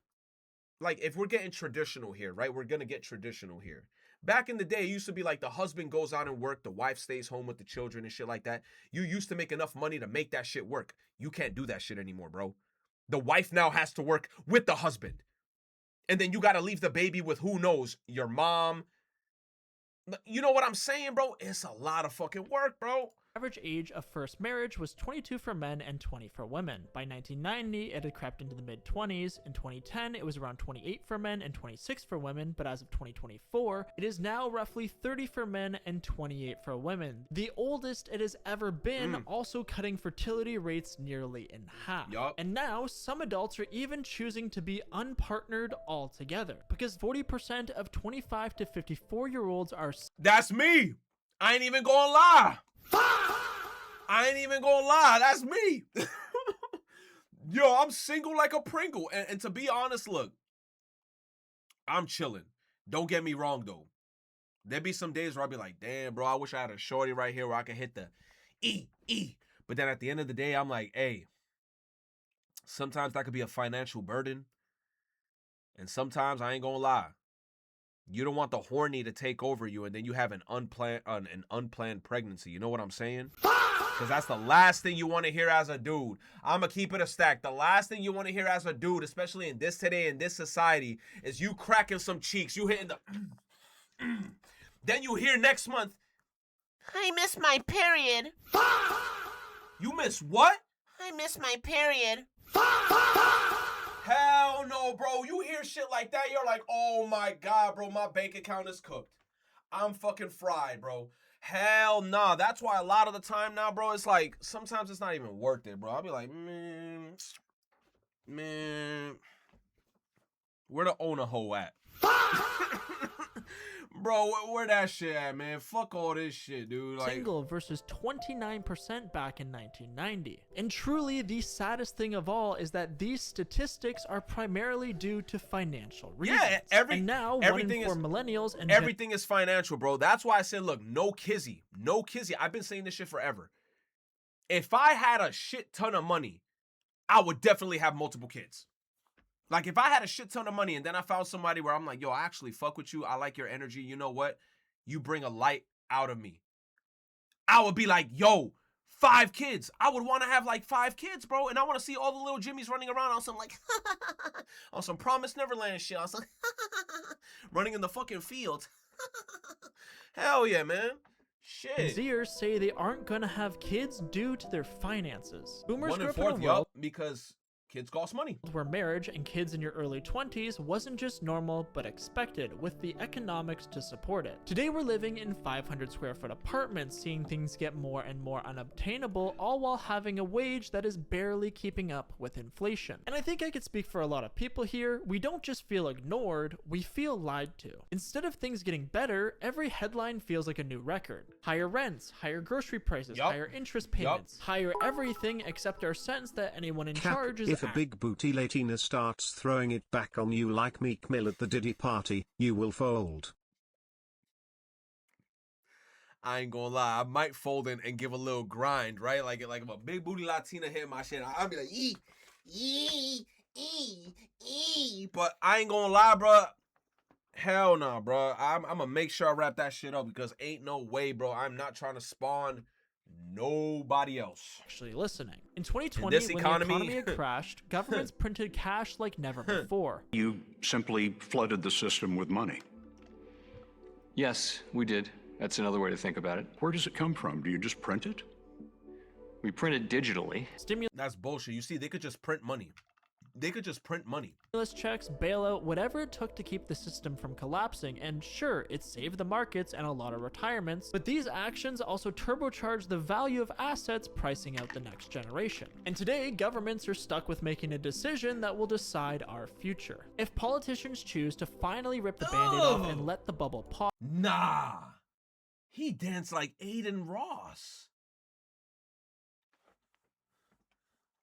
S1: if we're getting traditional here, right? We're going to get traditional here. Back in the day, it used to be like the husband goes out and work, the wife stays home with the children and shit like that. You used to make enough money to make that shit work. You can't do that shit anymore, bro. The wife now has to work with the husband. And then you got to leave the baby with who knows, your mom. You know what I'm saying, bro? It's a lot of fucking work, bro.
S7: Average age of first marriage was 22 for men and 20 for women. By 1990, it had crept into the mid-20s. In 2010, it was around 28 for men and 26 for women, but as of 2024, it is now roughly 30 for men and 28 for women. The oldest it has ever been, also cutting fertility rates nearly in half. And now, some adults are even choosing to be unpartnered altogether, because 40% of 25 to 54-year-olds are...
S1: That's me! I ain't even gonna lie! I ain't even gonna lie, that's me. Yo, I'm single like a Pringle. And to be honest, look, I'm chilling. Don't get me wrong, though. There be some days where I'll be like, damn, bro, I wish I had a shorty right here where I can hit the E. But then at the end of the day, I'm like, hey, sometimes that could be a financial burden. And sometimes, I ain't gonna lie, you don't want the horny to take over you and then you have an unplanned pregnancy. You know what I'm saying? Because that's the last thing you want to hear as a dude. I'm going to keep it a stack. The last thing you want to hear as a dude, especially in this today, in this society, is you cracking some cheeks. You hitting the... Then you hear next month,
S5: I miss my period.
S1: You miss what?
S5: I miss my period.
S1: Hell no, bro. You hear shit like that, you're like, oh my God, bro, my bank account is cooked. I'm fucking fried, bro. Hell nah. That's why a lot of the time now, bro, it's like, sometimes it's not even worth it, bro. I'll be like, man, where the owner hoe at? Bro, where that shit at, man? Fuck all this shit, dude. Like,
S7: single versus 29% back in 1990. And truly, the saddest thing of all is that these statistics are primarily due to financial reasons.
S1: Yeah,
S7: and now,
S1: everything
S7: 1 in 4 millennials and
S1: everything is financial, bro. That's why I said, look, no kizzy. No kizzy. I've been saying this shit forever. If I had a shit ton of money, I would definitely have multiple kids. Like, if I had a shit ton of money and then I found somebody where I'm like, yo, I actually fuck with you. I like your energy. You know what? You bring a light out of me. I would be like, yo, 5 kids. I would want to have like 5 kids, bro. And I want to see all the little Jimmys running around on some like, on some Promised Neverland shit. On some running in the fucking field. Hell yeah, man. Shit.
S7: Zers say they aren't gonna have kids due to their finances. Boomers
S1: 1
S7: grew
S1: in
S7: up in a
S1: 4th,
S7: world
S1: yup, because kids cost money.
S7: Where marriage and kids in your early 20s wasn't just normal, but expected, with the economics to support it. Today we're living in 500 square foot apartments, seeing things get more and more unobtainable, all while having a wage that is barely keeping up with inflation. And I think I could speak for a lot of people here, we don't just feel ignored, we feel lied to. Instead of things getting better, every headline feels like a new record. Higher rents, higher grocery prices, higher interest payments, higher everything except our sense that anyone in charge is
S8: If a big booty Latina starts throwing it back on you like Meek Mill at the Diddy party, you will fold.
S1: I ain't gonna lie, I might fold in and give a little grind, right? Like if a big booty Latina hit my shit, I'll be like, but I ain't gonna lie, bro. Hell nah, bro. I'm gonna make sure I wrap that shit up because ain't no way, bro. I'm not trying to spawn nobody else.
S7: Actually listening. In 2020,
S1: In this
S7: when
S1: economy-
S7: the economy had crashed, governments printed cash like never before.
S9: You simply flooded the system with money.
S10: Yes, we did. That's another way to think about it.
S9: Where does it come from? Do you just print it?
S10: We print it digitally.
S1: That's bullshit. You see, they could just print money. They could just print money.
S7: Stimulus checks, bailout, whatever it took to keep the system from collapsing, and sure, it saved the markets and a lot of retirements, but these actions also turbocharged the value of assets, pricing out the next generation. And today, governments are stuck with making a decision that will decide our future. If politicians choose to finally rip the band-aid off and let the bubble pop,
S1: Nah. He danced like Aiden Ross.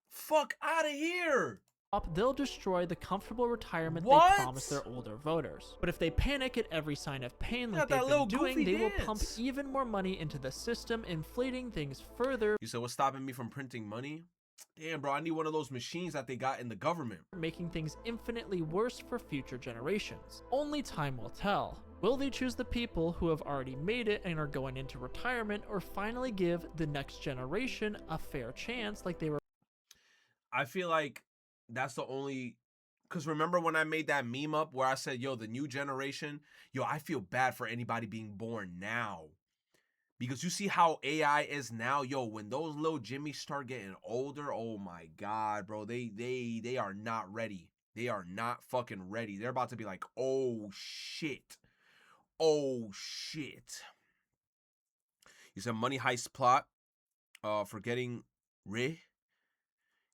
S1: Fuck out of here.
S7: they'll destroy the comfortable retirement
S1: What?
S7: they promised their older voters. But if they panic at every sign of pain like
S1: Got that
S7: they've
S1: little
S7: been doing,
S1: goofy
S7: they will
S1: dance.
S7: pump even more money into the system, inflating things further.
S1: You said what's stopping me from printing money? Damn, bro, I need one of those machines that they got in the government.
S7: Making things infinitely worse for future generations. Only time will tell. Will they choose the people who have already made it and are going into retirement, or finally give the next generation a fair chance like they were?
S1: I feel like that's the only, because remember when I made that meme up where I said, yo, the new generation, yo, I feel bad for anybody being born now. Because you see how AI is now, yo, when those little Jimmys start getting older, oh my God, bro, they are not ready. They are not fucking ready. They're about to be like, oh shit. Oh shit. You said Money Heist plot for getting Ray. You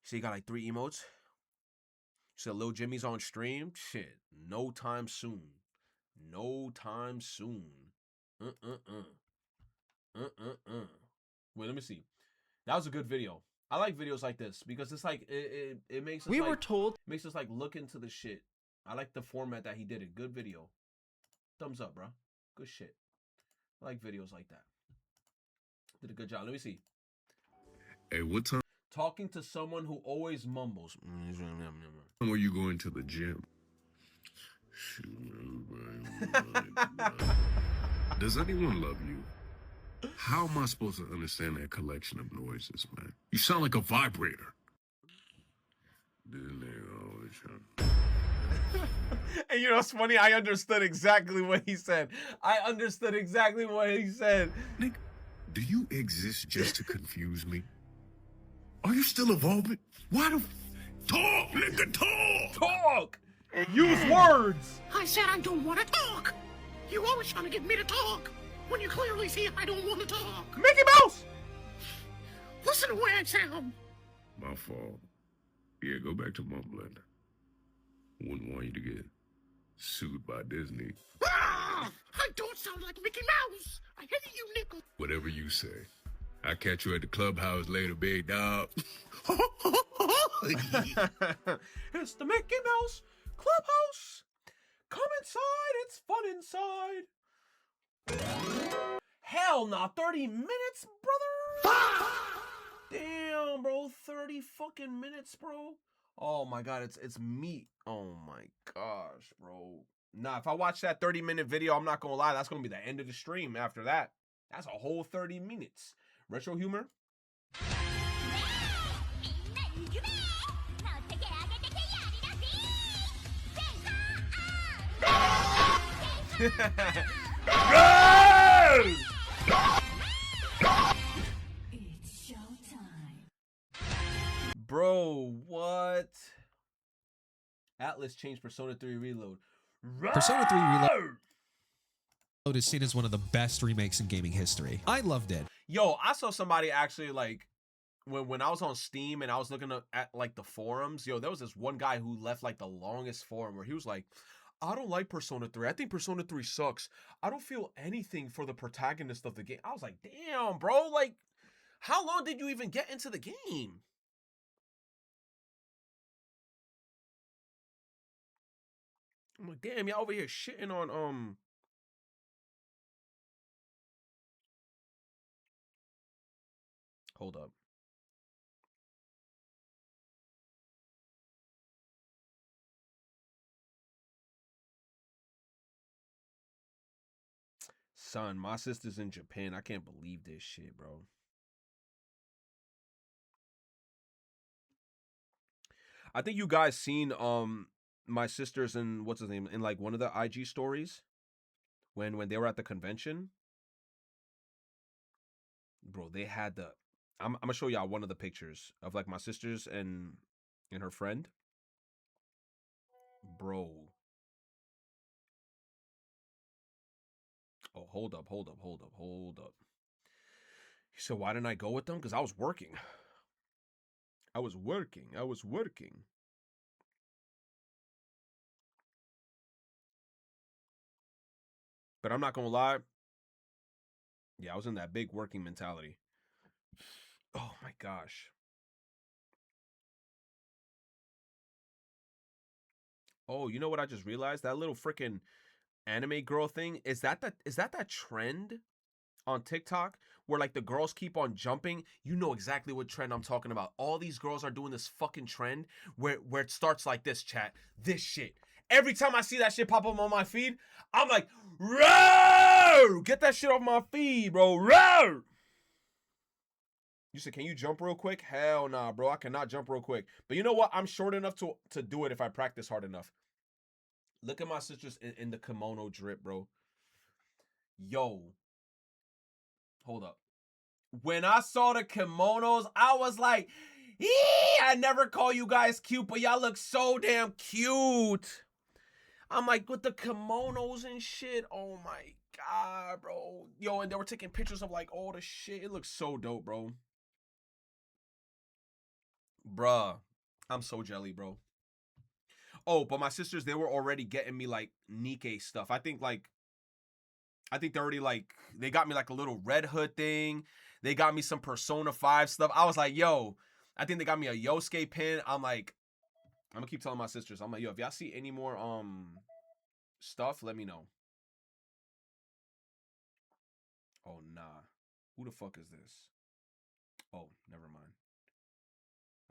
S1: say you got like 3 emotes. You said Lil Jimmy's on stream. Shit, no time soon. No time soon. Wait, let me see. That was a good video. I like videos like this because it's like it makes us
S7: We
S1: like,
S7: were told
S1: makes us like look into the shit. I like the format that he did it. Good video. Thumbs up, bro. Good shit. I like videos like that. Did a good job. Let me see.
S6: Hey, what time
S1: Talking to someone who always mumbles.
S6: were you going to the gym? Does anyone love you? How am I supposed to understand that collection of noises, man? You sound like a vibrator.
S1: And you know what's funny? I understood exactly what he said. I understood exactly what he said.
S6: Nick, do you exist just to confuse me? Are you still evolving? Why the talk, nigga, talk!
S1: Talk! Use words!
S24: I said I don't want to talk. You always trying to get me to talk when you clearly see I don't want to talk.
S1: Mickey Mouse!
S24: Listen to the way I sound.
S6: My fault. Yeah, go back to mumbling. Wouldn't want you to get sued by Disney.
S24: Ah! I don't sound like Mickey Mouse. I hate you, nickel.
S6: Whatever you say. I'll catch you at the clubhouse later, big dog.
S1: It's the Mickey Mouse Clubhouse. Come inside, it's fun inside. Hell nah, 30 minutes, brother. Damn, bro, 30 fucking minutes, bro. Oh my god, it's meat. Oh my gosh, bro. Nah, if I watch that 30-minute video, I'm not gonna lie, that's gonna be the end of the stream after that. That's a whole 30 minutes. Retro humor? Bro, what? Atlas changed Persona 3 Reload.
S12: Persona 3 Reload is seen as one of the best remakes in gaming history. I loved it.
S1: Yo, I saw somebody actually like when I was on Steam and I was looking at like the forums. Yo, there was this one guy who left like the longest forum where he was like, I don't like Persona 3. I think Persona 3 sucks. I don't feel anything for the protagonist of the game. I was like, damn, bro. Like, how long did you even get into the game? I'm like, damn, y'all over here shitting on Hold up. Son, my sister's in Japan. I can't believe this shit, bro. I think you guys seen my sisters in what's his name in like one of the IG stories when they were at the convention. Bro, they had the I'm gonna show y'all one of the pictures of like my sisters and her friend. Bro. Oh, hold up. So why didn't I go with them? Because I was working. I was working. But I'm not gonna lie. Yeah, I was in that big working mentality. Oh my gosh. Oh, you know what I just realized? That little freaking anime girl thing, is that trend on TikTok where like the girls keep on jumping? You know exactly what trend I'm talking about. All these girls are doing this fucking trend where it starts like this, chat. This shit. Every time I see that shit pop up on my feed, I'm like, roar! Get that shit off my feed, bro. Roar! You said, can you jump real quick? Hell nah, bro. I cannot jump real quick. But you know what? I'm short enough to do it if I practice hard enough. Look at my sisters in the kimono drip, bro. Yo. Hold up. When I saw the kimonos, I was like, I never call you guys cute, but y'all look so damn cute. I'm like, with the kimonos and shit. Oh my God, bro. Yo, and they were taking pictures of like all the shit. It looks so dope, bro. Bruh, I'm so jelly, bro. Oh, but my sisters, they were already getting me like Nikkei stuff. I think they already like, they got me like a little Red Hood thing. They got me some Persona 5 stuff. I was like, yo, I think they got me a Yosuke pin. I'm like, I'm gonna keep telling my sisters. I'm like, yo, if y'all see any more stuff, let me know. Oh, nah. Who the fuck is this? Oh, never mind.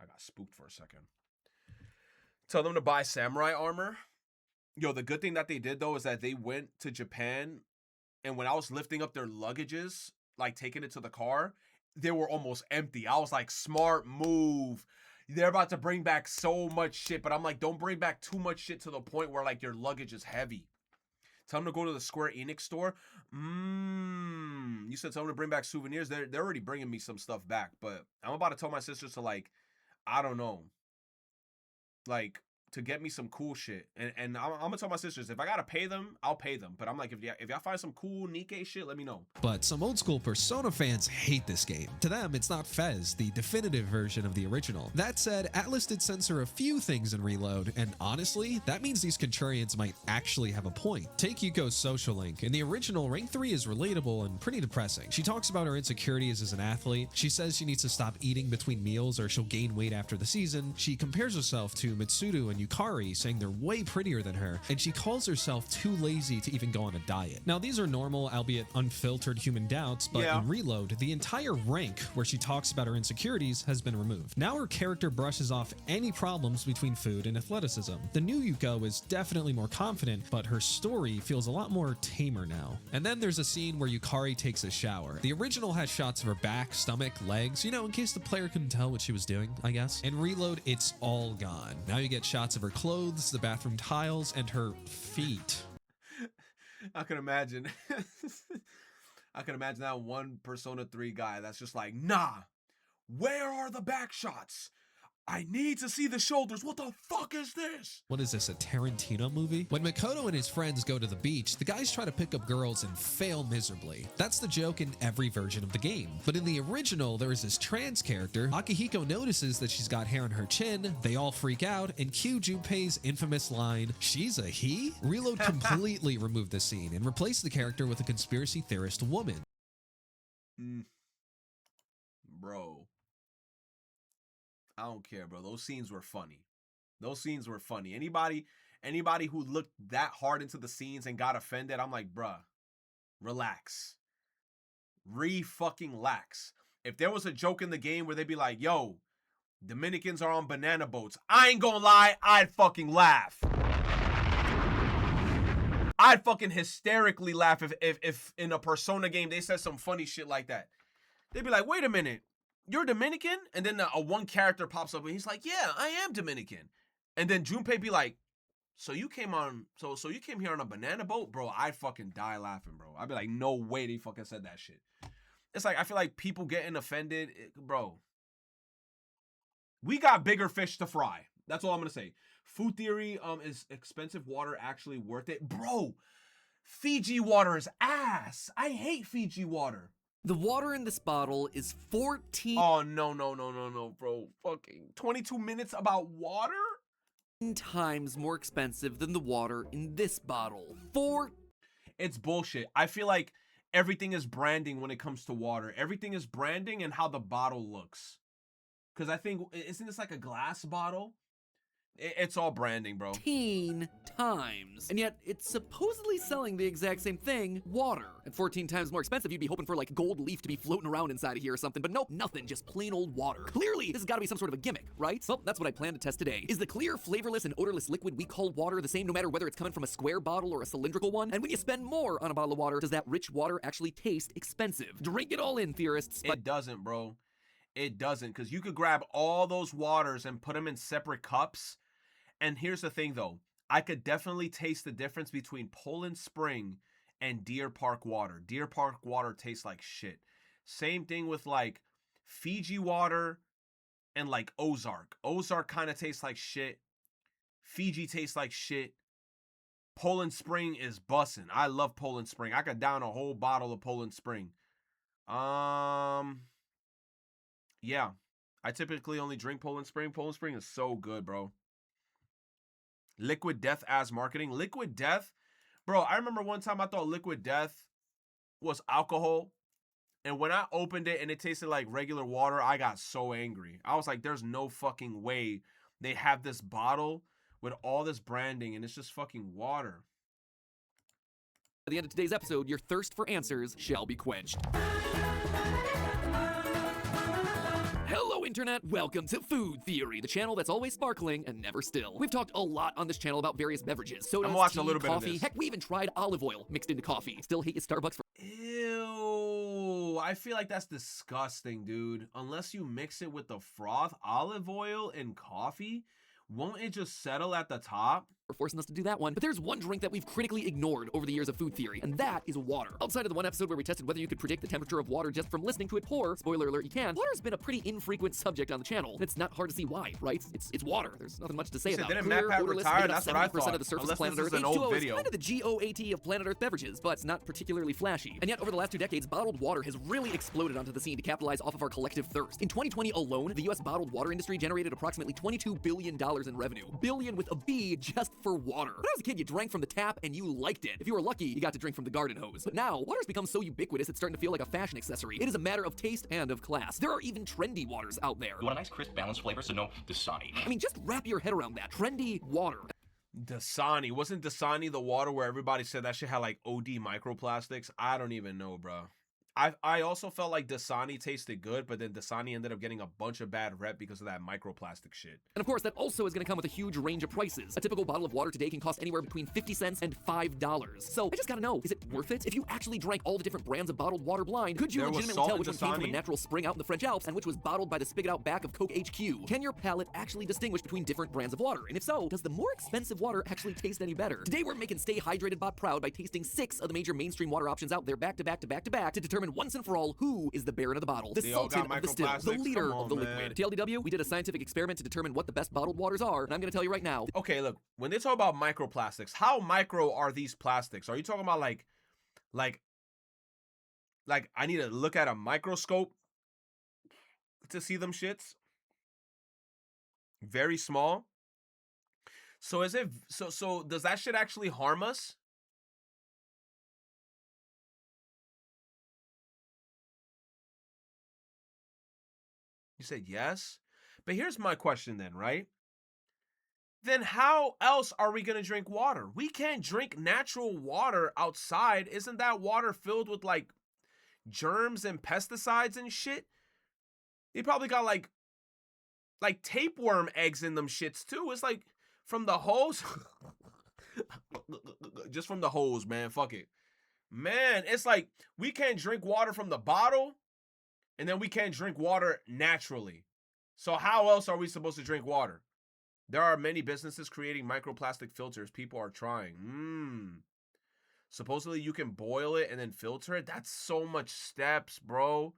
S1: I got spooked for a second. Tell them to buy samurai armor. Yo, the good thing that they did, though, is that they went to Japan, and when I was lifting up their luggages, like taking it to the car, they were almost empty. I was like, smart move. They're about to bring back so much shit, but I'm like, don't bring back too much shit to the point where, like, your luggage is heavy. Tell them to go to the Square Enix store. You said tell them to bring back souvenirs. They're already bringing me some stuff back, but I'm about to tell my sisters to, like, I don't know, like, to get me some cool shit. And I'm gonna tell my sisters, if I gotta pay them, I'll pay them. But I'm like, if y'all find some cool Nikkei shit, let me know.
S12: But some old school Persona fans hate this game. To them, it's not Fez, the definitive version of the original. That said, Atlas did censor a few things in Reload, and honestly, that means these contrarians might actually have a point. Take Yuko's social link. In the original, Rank 3 is relatable and pretty depressing. She talks about her insecurities as an athlete. She says she needs to stop eating between meals or she'll gain weight after the season. She compares herself to Mitsudo and Yukari, saying they're way prettier than her, and she calls herself too lazy to even go on a diet. Now, these are normal, albeit unfiltered human doubts, but in Reload, the entire rank where she talks about her insecurities has been removed. Now her character brushes off any problems between food and athleticism. The new Yuko is definitely more confident, but her story feels a lot more tamer now. And then there's a scene where Yukari takes a shower. The original has shots of her back, stomach, legs, you know, in case the player couldn't tell what she was doing, I guess. In Reload, it's all gone. Now you get shots of her clothes, the bathroom tiles, and her feet.
S1: I can imagine. I can imagine that one Persona 3 guy that's just like, nah, where are the back shots? I need to see the shoulders. What the fuck is this?
S12: What is this, a Tarantino movie? When Makoto and his friends go to the beach, the guys try to pick up girls and fail miserably. That's the joke in every version of the game. But in the original, there is this trans character. Akihiko notices that she's got hair on her chin, they all freak out, and cue Junpei's infamous line, "She's a he?" Reload completely removed this scene and replaced the character with a conspiracy theorist woman.
S1: Bro. I don't care, bro. Those scenes were funny. Those scenes were funny. Anybody who looked that hard into the scenes and got offended, I'm like, bruh, relax. Re-fucking-lax. If there was a joke in the game where they'd be like, yo, Dominicans are on banana boats, I ain't gonna lie, I'd fucking laugh. I'd fucking hysterically laugh if in a Persona game they said some funny shit like that. They'd be like, wait a minute. You're Dominican? And then a one character pops up and he's like, yeah, I am Dominican. And then Junpei be like, so you came here on a banana boat? Bro, I'd fucking die laughing, bro. I'd be like, no way they fucking said that shit. It's like, I feel like people getting offended, bro. We got bigger fish to fry. That's all I'm gonna say. Food theory, is expensive water actually worth it? Bro, Fiji water is ass. I hate Fiji water.
S14: The water in this bottle is 14
S1: Oh, no, bro. Fucking 22 minutes about water?
S14: times more expensive than the water in this bottle.
S1: It's bullshit. I feel like everything is branding when it comes to water. Everything is branding and how the bottle looks. Because I think, isn't this like a glass bottle? It's all branding, bro.
S14: 14 times. And yet, it's supposedly selling the exact same thing, water. At 14 times more expensive, you'd be hoping for like gold leaf to be floating around inside of here or something, but nope, nothing, just plain old water. Clearly, this has got to be some sort of a gimmick, right? Well, that's what I plan to test today. Is the clear, flavorless, and odorless liquid we call water the same no matter whether it's coming from a square bottle or a cylindrical one? And when you spend more on a bottle of water, does that rich water actually taste expensive? Drink it all in, theorists.
S1: It doesn't, bro. It doesn't, because you could grab all those waters and put them in separate cups. And here's the thing, though. I could definitely taste the difference between Poland Spring and Deer Park water. Deer Park water tastes like shit. Same thing with, like, Fiji water and, like, Ozark. Ozark kind of tastes like shit. Fiji tastes like shit. Poland Spring is bussin'. I love Poland Spring. I could down a whole bottle of Poland Spring. Yeah. I typically only drink Poland Spring. Poland Spring is so good, bro. Liquid Death as marketing. Liquid Death, bro, I remember one time I thought Liquid Death was alcohol. And when I opened it and it tasted like regular water, I got so angry. I was like, there's no fucking way they have this bottle with all this branding and it's just fucking water.
S14: At the end of today's episode, your thirst for answers shall be quenched. Hello, Internet. Welcome to Food Theory, the channel that's always sparkling and never still. We've talked a lot on this channel about various beverages, sodas, tea,
S1: a little
S14: coffee.
S1: Bit of this.
S14: Heck, we even tried olive oil mixed into coffee. Still hate you, Starbucks, for
S1: Ew, I feel like that's disgusting, dude. Unless you mix it with the froth, olive oil, and coffee, won't it just settle at the top?
S14: for forcing us to do that one. But there's one drink that we've critically ignored over the years of food theory, and that is water. Outside of the one episode where we tested whether you could predict the temperature of water just from listening to it pour, spoiler alert, you can, water's been a pretty infrequent subject on the channel. And it's not hard to see why, right? It's water. There's nothing much to say about it.
S1: Didn't Matt Pat retire? That's what I thought.
S14: Of the surface of
S1: Unless
S14: planet
S1: this
S14: Earth.
S1: is an old
S14: H2O
S1: video.
S14: is kind of the GOAT of planet Earth beverages, but it's not particularly flashy. And yet, over the last 2 decades, bottled water has really exploded onto the scene to capitalize off of our collective thirst. In 2020 alone, the US bottled water industry generated approximately $22 billion in revenue. Billion with a B just for water. When I was a kid, you drank from the tap and you liked it. If you were lucky, you got to drink from the garden hose. But now, water's become so ubiquitous it's starting to feel like a fashion accessory. It is a matter of taste and of class. There are even trendy waters out there.
S13: You want a nice, crisp, balanced flavor, so no Dasani.
S14: I mean, just wrap your head around that. Trendy water.
S1: Dasani. Wasn't Dasani the water where everybody said that shit had like OD microplastics? I don't even know, bro. I also felt like Dasani tasted good, but then Dasani ended up getting a bunch of bad rep because of that microplastic shit.
S14: And of course, that also is going to come with a huge range of prices. A typical bottle of water today can cost anywhere between 50 cents and $5. So I just gotta know, is it worth it? If you actually drank all the different brands of bottled water blind, could you legitimately tell which one came from a natural spring out in the French Alps and which was bottled by the spigot out back of Coke HQ? Can your palate actually distinguish between different brands of water? And if so, does the more expensive water actually taste any better? Today we're making Stay Hydrated Bot proud by tasting 6 of the major mainstream water options out there back to back to back to back to determine once and for all who is the baron of the bottle, the sultan of the still, the leader of the liquid. TLDW, we did a scientific experiment to determine what the best bottled waters are, and I'm gonna tell you right now.
S1: Okay, look, when they talk about microplastics, how micro are these plastics? Are you talking about like I need to look at a microscope to see them shits? Very small. So is it so does that shit actually harm us? You said yes. But here's my question then, right? Then how else are we going to drink water? We can't drink natural water outside. Isn't that water filled with like germs and pesticides and shit? They probably got like tapeworm eggs in them shits too. It's like from the hose. Just from the hose, man. Fuck it. Man, it's like we can't drink water from the bottle. And then we can't drink water naturally. So how else are we supposed to drink water? There are many businesses creating microplastic filters. People are trying. Supposedly you can boil it and then filter it. That's so much steps, bro.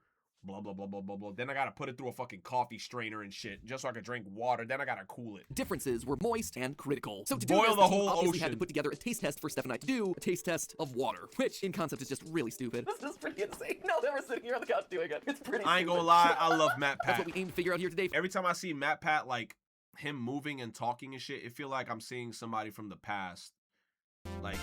S1: Blah, blah, blah, blah, blah, blah. Then I gotta put it through a fucking coffee strainer and shit just so I can drink water. Then I gotta cool it.
S14: Differences were moist and critical. So to do
S1: boil
S14: this,
S1: the whole
S14: obviously
S1: ocean.
S14: had to put together a taste test for Steph and I to do a taste test of water, which in concept is just really stupid. This is pretty insane. No, they were sitting here on the couch doing it. It's pretty
S1: I ain't gonna lie, I love Matt Pat.
S14: That's what we aim to figure out here today.
S1: Every time I see Matt Pat, like him moving and talking and shit, it feel like I'm seeing somebody from the past. Like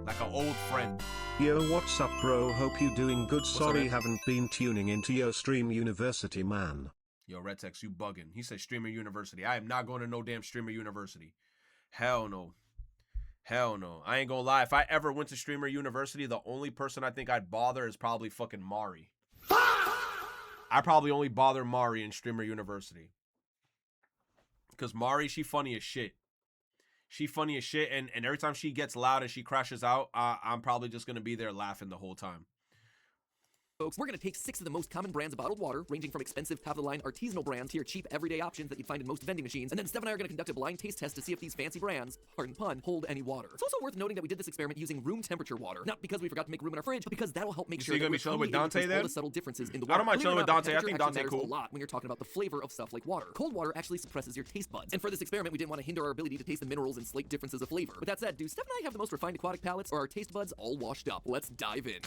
S1: an old friend.
S8: Yo, what's up, bro? Hope you doing good. Sorry, haven't been tuning into your Stream University, man.
S1: Yo, Redtex, you bugging. He said Streamer University. I am not going to no damn Streamer University. Hell no. Hell no. I ain't gonna lie. If I ever went to Streamer University, the only person I think I'd bother is probably fucking Mari. I probably only bother Mari in Streamer University. Because Mari, she funny as shit. She funny as shit, and every time she gets loud and she crashes out, I'm probably just going to be there laughing the whole time.
S14: Folks, we're going to take 6 of the most common brands of bottled water, ranging from expensive top-of-the-line artisanal brands to your cheap everyday options that you'd find in most vending machines, and then Steph and I are going to conduct a blind taste test to see if these fancy brands, pardon pun, hold any water. It's also worth noting that we did this experiment using room temperature water, not because we forgot to make room in our fridge, but because that'll help make sure
S1: you're
S14: that
S1: gonna be chilling with Dante
S14: all
S1: then?
S14: the subtle differences in the
S1: I
S14: water.
S1: don't mind chilling with Dante. I think Dante
S14: matters
S1: cool.
S14: a lot when you're talking about the flavor of stuff like water. Cold water actually suppresses your taste buds, and for this experiment, we didn't want to hinder our ability to taste the minerals and slight differences of flavor. With that said, do Steph and I have the most refined aquatic palates, or are our taste buds all washed up? Let's dive in.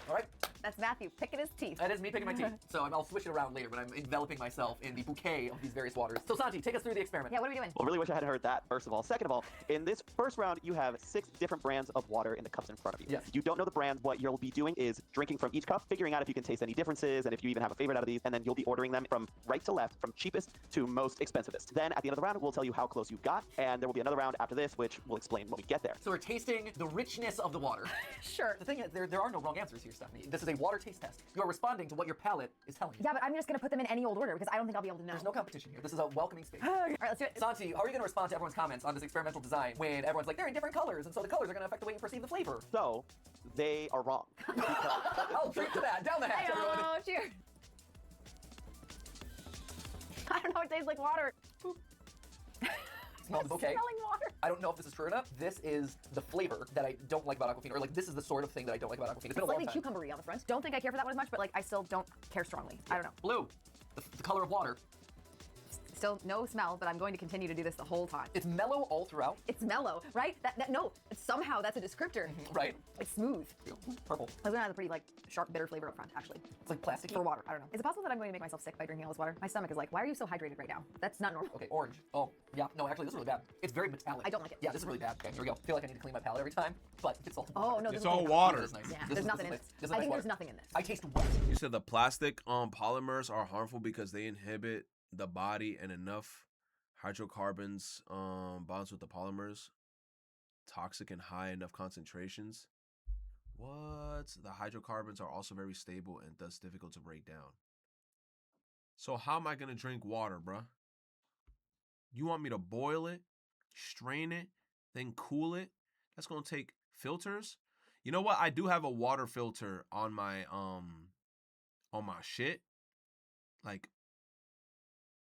S14: All right.
S15: That's Matthew picking his teeth.
S14: That is me picking my teeth. So I'll switch it around later, but I'm enveloping myself in the bouquet of these various waters. So Santi, take us through the experiment.
S15: Yeah, what are we doing?
S17: Well, really wish I had heard that, first of all. Second of all, in this first round, you have 6 different brands of water in the cups in front of you.
S14: Yes.
S17: You don't know the brand. What you'll be doing is drinking from each cup, figuring out if you can taste any differences, and if you even have a favorite out of these, and then you'll be ordering them from right to left, from cheapest to most expensivest. Then at the end of the round, we'll tell you how close you got, and there will be another round after this, which will explain when we get there.
S14: So we're tasting the richness of the water.
S15: Sure.
S14: The thing is, there are no wrong answers here, Stephanie. This is a water taste test. You are responding to what your palate is telling you.
S15: Yeah, but I'm just gonna put them in any old order because I don't think I'll be able to know.
S14: There's no competition here. This is a welcoming space.
S15: All right, let's do it.
S14: Santi, how are you going to respond to everyone's comments on this experimental design when everyone's like, they're in different colors, and so the colors are going to affect the way you perceive the flavor?
S17: So, they are wrong.
S14: I'll drink to that. Down the hatch, everyone.
S15: Oh, cheers. I don't know, it tastes like water.
S14: Smell the bouquet.
S15: Smelling water.
S14: I don't know if this is true enough. This is the flavor that I don't like about Aquafina, or like this is the sort of thing that I don't like about Aquafina. It's been a long
S15: Slightly
S14: time.
S15: cucumbery on the front. Don't think I care for that one as much, but like I still don't care strongly. I don't know.
S14: Blue, the color of water.
S15: Still no smell, but I'm going to continue to do this the whole time.
S14: It's mellow all throughout.
S15: It's mellow, right? No, somehow that's a descriptor.
S14: Right.
S15: It's smooth.
S14: Purple.
S15: I was gonna have a pretty like sharp, bitter flavor up front, actually.
S14: It's like plastic
S15: For water, I don't know. Is it possible that I'm going to make myself sick by drinking all this water? My stomach is like, why are you so hydrated right now? That's not normal.
S14: Okay, orange. Oh, yeah. No, actually, this is really bad. It's very metallic.
S15: I don't like it.
S14: Yeah, this is really bad. Okay, here we go. I feel like I need to clean my palate every time, but it's all water.
S15: Oh, no,
S1: It's all water.
S14: This is nice.
S15: Yeah,
S14: This
S15: there's
S14: is-
S15: nothing in
S14: this
S15: this.
S14: is nice.
S15: I think
S14: water.
S15: there's nothing in this.
S14: I taste what?
S1: You said the plastic polymers are harmful because they inhibit the body and enough hydrocarbons bonds with the polymers. Toxic in high enough concentrations. What? The hydrocarbons are also very stable and thus difficult to break down. So how am I gonna drink water, bruh? You want me to boil it, strain it, then cool it? That's gonna take filters. You know what? I do have a water filter on my shit. Like,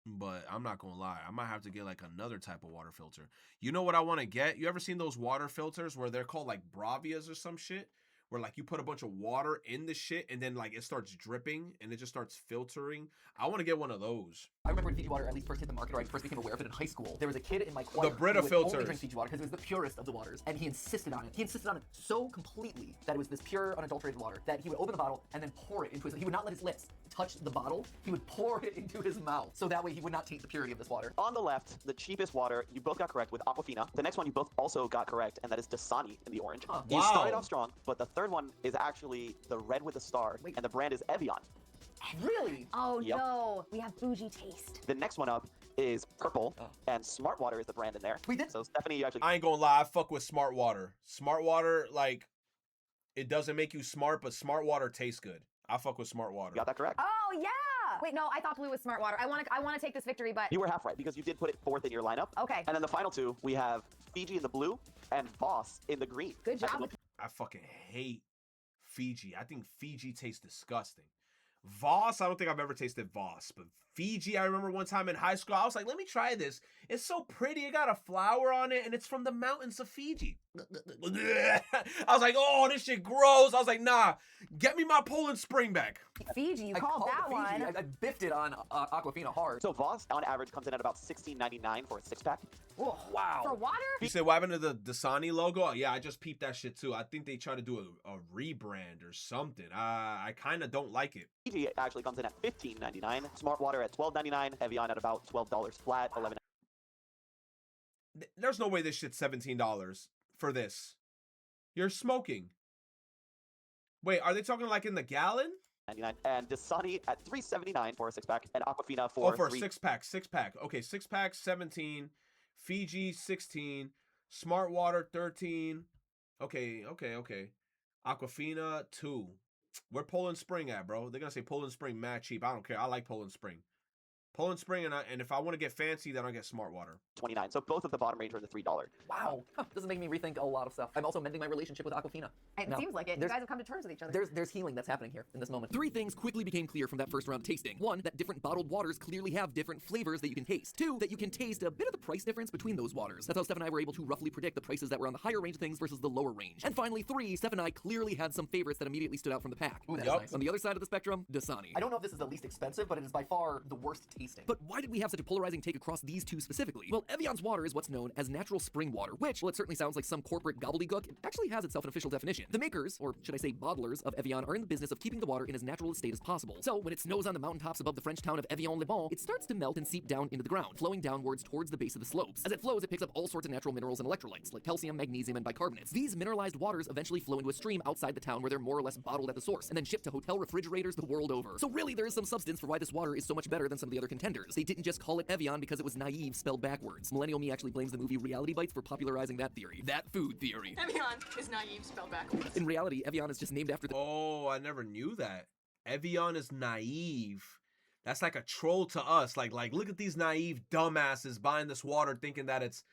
S1: but I'm not gonna lie, I might have to get like another type of water filter. You know what I want to get? You ever seen those water filters where they're called like Bravias or some shit? Where like you put a bunch of water in the shit and then like it starts dripping and it just starts filtering. I want to get one of those.
S14: I remember when Fiji water at least first hit the market, or I first became aware of it in high school. There was a kid in my choir
S1: Brita
S14: who would only
S1: filters.
S14: drink Fiji water because it was the purest of the waters, and he insisted on it. He insisted on it so completely that it was this pure, unadulterated water that he would open the bottle and then pour it into his. He would not let his lips touch the bottle. He would pour it into his mouth, so that way he would not taint the purity of this water.
S17: On the left, the cheapest water, you both got correct with Aquafina. The next one you both also got correct, and that is Dasani in the orange. You started off strong, but the third one is actually the red with the star, and the brand is Evian.
S14: Really?
S15: Oh
S17: Yep.
S15: no, we have bougie taste.
S17: The next one up is purple, and Smart Water is the brand in there.
S14: We did.
S17: So Stephanie, you actually.
S1: I ain't gonna lie, I fuck with Smart Water. Smart Water, like, it doesn't make you smart, but Smart Water tastes good. I fuck with Smart Water.
S17: Got that correct.
S15: Oh yeah. Wait, no, I thought blue was smart water. I want to take this victory, but
S17: You were half right because you did put it fourth in your lineup.
S15: Okay.
S17: And then the final two, we have Fiji in the blue and Voss in the green.
S15: Good job.
S1: I fucking hate Fiji. I think Fiji tastes disgusting. Voss, I don't think I've ever tasted Voss, but Fiji, I remember one time in high school, I was like, let me try this. It's so pretty. It got a flower on it, and it's from the mountains of Fiji. I was like, oh, this shit gross. I was like, nah, get me my Poland Spring back.
S15: Fiji, you
S14: I
S15: called that
S14: it Fiji.
S15: one.
S14: I biffed it on Aquafina hard.
S17: So Voss, on average, comes in at about $16.99 for a six-pack.
S14: Whoa, wow.
S15: For water?
S1: You said what happened to the Dasani logo? Yeah, I just peeped that shit too. I think they try to do a rebrand or something. I kind of don't like it.
S17: Fiji actually comes in at $15.99. Smart Water at $12.99. Evian at about $12 flat. $11.
S1: There's no way this shit's $17 for this. You're smoking. Wait, are they talking like in the gallon?
S17: $99. And Dasani at $3.79 for a six-pack. And Aquafina for
S1: for a six-pack. Okay, six-pack, 17. Fiji, 16. Smart Water, 13. Okay. Aquafina, 2. Where Poland Spring at, bro? They're gonna say Poland Spring mad cheap. I don't care. I like Poland Spring. Poland Spring, and if I want to get fancy, then I'll get Smart Water.
S17: $29. So both of the bottom range are in the $3.
S14: Wow. This is making me rethink a lot of stuff. I'm also mending my relationship with Aquafina.
S15: It
S14: Now,
S15: seems like it. You guys have come to terms with each other.
S14: There's healing that's happening here in this moment.
S18: 3 things quickly became clear from that first round of tasting. 1, that different bottled waters clearly have different flavors that you can taste. 2, that you can taste a bit of the price difference between those waters. That's how Steph and I were able to roughly predict the prices that were on the higher range of things versus the lower range. And finally, 3, Steph and I clearly had some favorites that immediately stood out from the pack.
S14: Ooh, that's nice.
S18: On the other side of the spectrum, Dasani.
S14: I don't know if this is the least expensive, but it is by far the worst tasting.
S18: But why did we have such a polarizing take across these two specifically? Well, Evian's water is what's known as natural spring water, which, while it certainly sounds like some corporate gobbledygook, it actually has itself an official definition. The makers, or should I say bottlers, of Evian are in the business of keeping the water in as natural a state as possible. So, when it snows on the mountaintops above the French town of Evian-les-Bains, it starts to melt and seep down into the ground, flowing downwards towards the base of the slopes. As it flows, it picks up all sorts of natural minerals and electrolytes, like calcium, magnesium, and bicarbonates. These mineralized waters eventually flow into a stream outside the town where they're more or less bottled at the source, and then shipped to hotel refrigerators the world over. So really, there is some substance for why this water is so much better than some of the other contenders. They didn't just call it Evian because it was naive spelled backwards. Millennial me actually blames the movie Reality Bites for popularizing that theory. That food theory.
S23: Evian is naive spelled backwards.
S18: In reality, Evian is just named after the—
S1: Oh, I never knew that. Evian is naive. That's like a troll to us. Like look at these naive dumbasses buying this water thinking that it's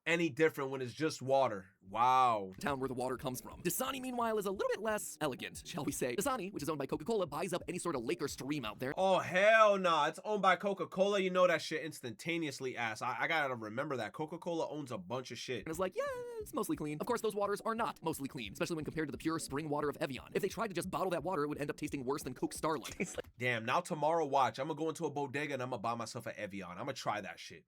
S1: any different when it's just water. Wow.
S14: Town where the water comes from. Dasani, meanwhile, is a little bit less elegant, shall we say. Dasani, which is owned by Coca-Cola, buys up any sort of lake or stream out there.
S1: Oh, hell nah. It's owned by Coca-Cola. You know that shit instantaneously ass. I gotta remember that. Coca-Cola owns a bunch of shit.
S14: And it's like, yeah, it's mostly clean. Of course, those waters are not mostly clean, especially when compared to the pure spring water of Evian. If they tried to just bottle that water, it would end up tasting worse than Coke Starlight.
S1: Damn, now tomorrow, watch. I'm gonna go into a bodega and I'm gonna buy myself an Evian. I'm gonna try that shit.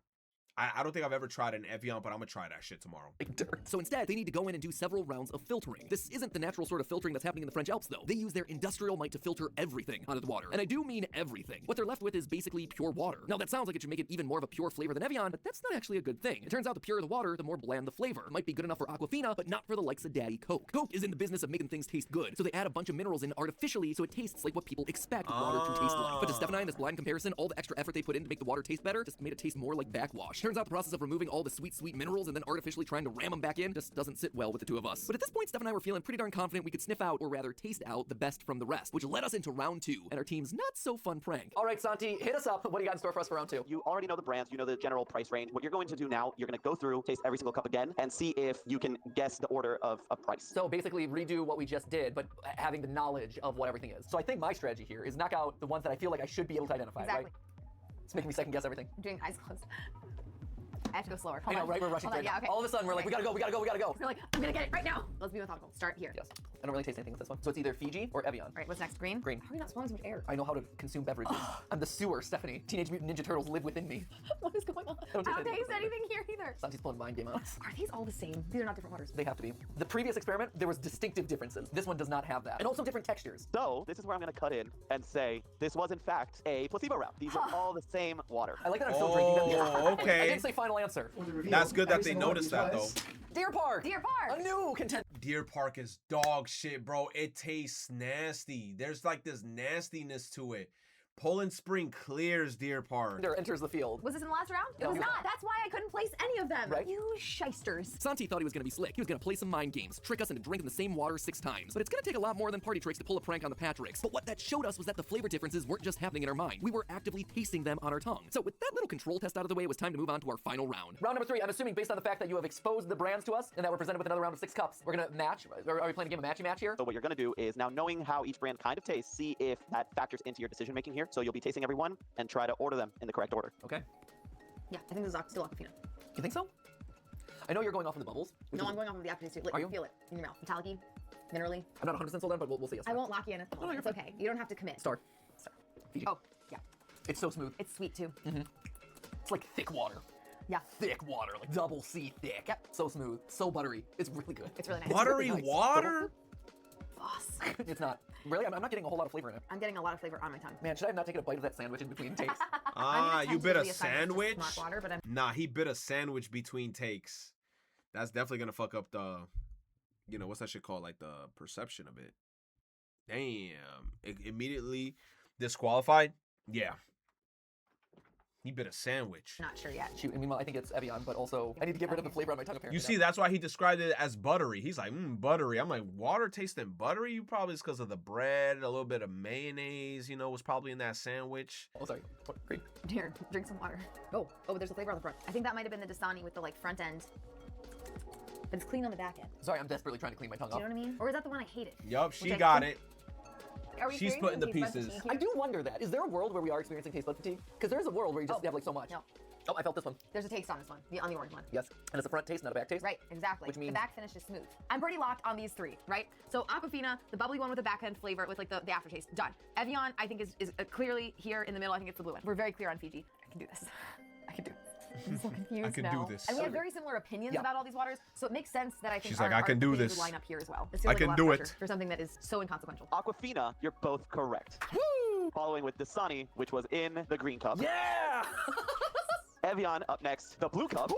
S1: I don't think I've ever tried an Evian, but I'm gonna try that shit tomorrow.
S14: Like dirt. So instead, they need to go in and do several rounds of filtering. This isn't the natural sort of filtering that's happening in the French Alps, though. They use their industrial might to filter everything out of the water. And I do mean everything. What they're left with is basically pure water. Now, that sounds like it should make it even more of a pure flavor than Evian, but that's not actually a good thing. It turns out the purer the water, the more bland the flavor. It might be good enough for Aquafina, but not for the likes of Daddy Coke. Coke is in the business of making things taste good, so they add a bunch of minerals in artificially so it tastes like what people expect water to taste like. But to Steph and I, in this blind comparison, all the extra effort they put in to make the water taste better just made it taste more like backwash. Turns out the process of removing all the sweet minerals and then artificially trying to ram them back in just doesn't sit well with the two of us. But at this point, Steph and I were feeling pretty darn confident we could sniff out, or rather taste out, the best from the rest, which led us into round 2 and our team's not so fun prank.
S18: All right, Santi, hit us up. What do you got in store for us for round 2?
S17: You already know the brands, you know the general price range. What you're going to do now, you're going to go through, taste every single cup again, and see if you can guess the order of price.
S18: So basically redo what we just did, but having the knowledge of what everything is. So I think my strategy here is knock out the ones that I feel like I should be able to identify,
S15: Exactly.
S18: right? It's making me second guess everything.
S15: I'm doing eyes closed. I have to go slower.
S18: I know, right? We're rushing
S15: Hold on,
S18: right
S15: yeah,
S18: now.
S15: okay.
S18: All of a sudden, we're like, we gotta go.
S15: We're like, I'm gonna get it right now. Let's be methodical. Start here.
S18: Yes. I don't really taste anything with this one. So it's either Fiji or Evian.
S15: All right, what's next? Green?
S18: Green.
S15: How are we not swallowing so much air?
S18: I know how to consume beverages. I'm the sewer, Stephanie. Teenage Mutant Ninja Turtles live within me.
S15: What is going on?
S18: I don't
S15: I don't taste anything here either.
S18: Santi's pulling mind game on us.
S15: Are these all the same? These are not different waters.
S18: They have to be. The previous experiment, there was distinctive differences. This one does not have that. And also different textures.
S17: So this is where I'm going to cut in and say this was in fact a placebo round. These are all the same water.
S18: I like that I'm still drinking them.
S1: Oh, okay.
S18: I didn't say final answer.
S1: That's good that they noticed that, though.
S18: Deer Park!
S15: Deer Park!
S18: A new contender.
S1: Deer Park is dog shit, bro. It tastes nasty. There's like this nastiness to it. Poland Spring clears Deer Park.
S18: Enters the field.
S15: Was this in the last round? It was not. That's why I couldn't place any of them.
S18: Right?
S15: You shysters.
S14: Santi thought he was gonna be slick. He was gonna play some mind games, trick us into drinking the same water 6 times. But it's gonna take a lot more than party tricks to pull a prank on the Patricks. But what that showed us was that the flavor differences weren't just happening in our mind. We were actively tasting them on our tongue. So with that little control test out of the way, it was time to move on to our final round.
S18: Round number 3, I'm assuming based on the fact that you have exposed the brands to us and that we're presented with another round of 6 cups, we're gonna match. Are we playing a game of matchy match here?
S17: So what you're going to do is now knowing how each brand kind of tastes, see if that factors into your decision making here. So you'll be tasting every one and try to order them in the correct order.
S18: Okay.
S15: Yeah, I think this is still Aquafina.
S18: You think so? I know you're going off in the bubbles.
S15: No, I'm going off of the aftertaste too. Like,
S18: Are you?
S15: Feel it in your mouth. Metallic-y, minerally.
S18: I'm not 100% sold on, but we'll see.
S15: I won't lock you in at the moment. It's okay. You don't have to commit.
S18: Star. Fiji.
S15: Oh, yeah.
S18: It's so smooth.
S15: It's sweet too.
S18: It's like thick water.
S15: Yeah.
S18: Thick water, like double C thick.
S15: Yep.
S18: So smooth, so buttery. It's really good.
S15: It's really nice.
S1: Buttery
S18: It's really nice.
S1: water?
S15: Boss.
S18: It's not. Really? I'm not getting a whole lot of flavor in it.
S15: I'm getting a lot of flavor on my tongue.
S18: Man, should I have not taken a bite of that sandwich in between takes?
S1: Ah, you bit a
S15: tentatively assign it to
S1: sandwich?
S15: Smart water, but I'm
S1: Nah, he bit a sandwich between takes. That's definitely gonna fuck up the, you know, what's that shit called? Like the perception of it. Damn. Immediately disqualified? Yeah. He bit a sandwich.
S15: not sure yet.
S18: Shoot, and meanwhile, I think it's Evian, but also I need to get rid of the flavor on my tongue apparently.
S1: You see, that's why he described it as buttery. He's like, buttery. I'm like, water tasting buttery? You probably it's because of the bread, a little bit of mayonnaise, you know, was probably in that sandwich.
S18: Oh, sorry. Green.
S15: Here, drink some water. Oh, there's a flavor on the front. I think that might have been the Dasani with the like front end. But it's clean on the back end.
S18: Sorry, I'm desperately trying to clean my tongue
S15: Do you
S18: up.
S15: know what I mean? Or is that the one I hated?
S1: Yup, she
S15: Which I
S1: got
S15: think-
S1: it.
S15: Are we
S1: She's
S15: experiencing
S1: putting the
S15: taste bud
S1: pieces.
S15: fatigue here?
S18: I do wonder that. Is there a world where we are experiencing taste bud fatigue? Because there is a world where you just have like so much.
S15: No.
S18: Oh, I felt this one.
S15: There's a taste on this one, on the orange one.
S18: Yes. And it's a front taste, not a back taste.
S15: Right, exactly.
S18: Which means
S15: the back finish is smooth. I'm pretty locked on these 3, right? So Aquafina, the bubbly one with the back end flavor with like the aftertaste, done. Evian, I think is clearly here in the middle. I think it's the blue one. We're very clear on Fiji. I can do this. I can do this. I'm so confused
S1: I can
S15: now.
S1: do this.
S15: And we have very similar opinions
S18: Yeah.
S15: about all these waters, so it makes sense that I think
S1: She's
S15: our,
S1: like, I can
S15: our
S1: do
S15: opinions
S1: this.
S15: would line up here as well. This
S1: I
S15: feels like
S1: can
S15: a lot
S1: do
S15: of
S1: it.
S15: pressure for something that is so inconsequential.
S17: Aquafina, you're both correct.
S18: Woo!
S17: Following with Dasani, which was in the green cup.
S18: Yeah!
S17: Evian up next, the blue cup.
S18: Woo!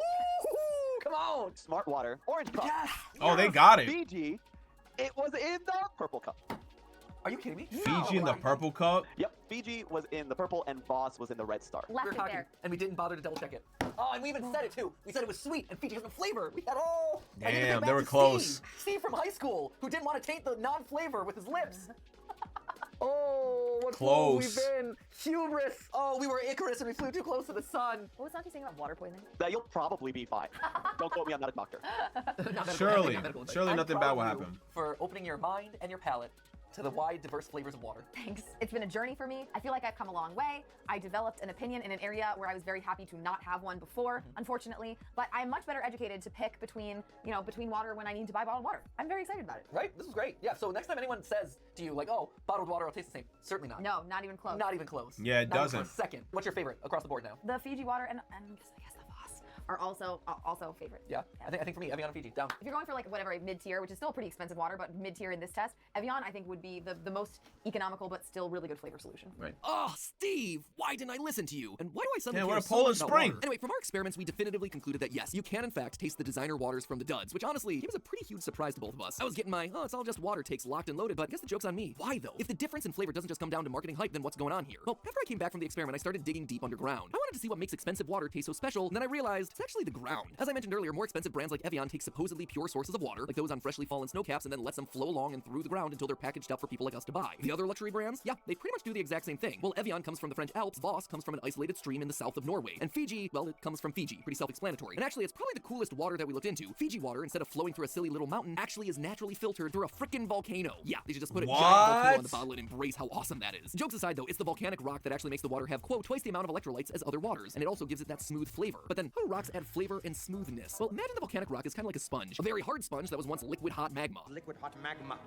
S18: Come on!
S17: Smart Water, orange cup.
S18: Yes!
S1: Oh, they got it.
S17: Fiji, it was in the purple cup.
S18: Are you kidding me?
S1: Fiji in the purple cup?
S17: Yep, Fiji was in the purple and Voss was in the red star.
S18: We
S15: Left
S18: were
S15: it
S18: talking,
S15: there.
S18: and we didn't bother to double check it. Oh, and we even said it too. We said it was sweet, and Fiji has no flavor. We had all. I need to
S1: Damn,
S18: get
S1: they
S18: back
S1: were
S18: to
S1: close.
S18: Steve from high school, who didn't want to taint the non-flavor with his lips.
S14: Oh, what fool we've been. Hubris. Oh, we were Icarus and we flew too close to the sun.
S15: What was Santi saying about water poisoning?
S17: That you'll probably be fine. Don't quote me, I'm not a doctor.
S1: Surely
S14: I'm
S1: nothing
S14: proud
S1: bad
S14: of
S1: will
S14: you
S1: happen.
S14: For opening your mind and your palate to the wide, diverse flavors of water.
S15: Thanks. It's been a journey for me. I feel like I've come a long way. I developed an opinion in an area where I was very happy to not have one before, unfortunately. But I'm much better educated to pick between water when I need to buy bottled water. I'm very excited about it.
S14: Right? This is great. Yeah, so next time anyone says to you, like, oh, bottled water will taste the same. Certainly not.
S15: No, not even close.
S14: Not even close.
S1: Yeah, it
S14: Not even
S1: doesn't.
S14: close. Second, what's your favorite across the board now?
S15: The Fiji water and just, I guess the Voss are also favorites.
S14: Yeah, I think for me, Evian and Fiji, down.
S15: If you're going for like whatever, a mid-tier, which is still pretty expensive water, but mid-tier in this test, Evian I think would be the most economical but still really good flavor solution.
S14: Right. Oh, Steve, why didn't I listen to you? And why do I suddenly
S1: Yeah,
S14: care
S1: what a
S14: so
S1: Poland
S14: much about
S1: Spring.
S14: water? Anyway, from our experiments, we definitively concluded that yes, you can in fact taste the designer waters from the duds, which honestly came as a pretty huge surprise to both of us. I was getting my, oh, it's all just water takes locked and loaded, but I guess the joke's on me. Why though? If the difference in flavor doesn't just come down to marketing hype, then what's going on here? Well, after I came back from the experiment, I started digging deep underground. I wanted to see what makes expensive water taste so special, and then I realized it's actually the ground. As I mentioned earlier, more expensive brands like Evian take supposedly pure sources of water, like those on freshly fallen snowcaps, and then lets them flow along and through the ground until they're packaged up for people like us to buy. The other luxury brands, yeah, they pretty much do the exact same thing. Well, Evian comes from the French Alps, Voss comes from an isolated stream in the south of Norway, and Fiji, well, it comes from Fiji. Pretty self-explanatory. And actually, it's probably the coolest water that we looked into. Fiji water, instead of flowing through a silly little mountain, actually is naturally filtered through a frickin' volcano. Yeah, they should just put a giant volcano on the bottle and embrace how awesome that is. Jokes aside though, it's the volcanic rock that actually makes the water have, quote, twice the amount of electrolytes as other waters, and it also gives it that smooth flavor. But then, how do rocks add flavor and smoothness? Well, imagine the volcanic rock is kind of like a sponge. A very hard sponge that was once liquid hot magma.
S2: Liquid hot magma.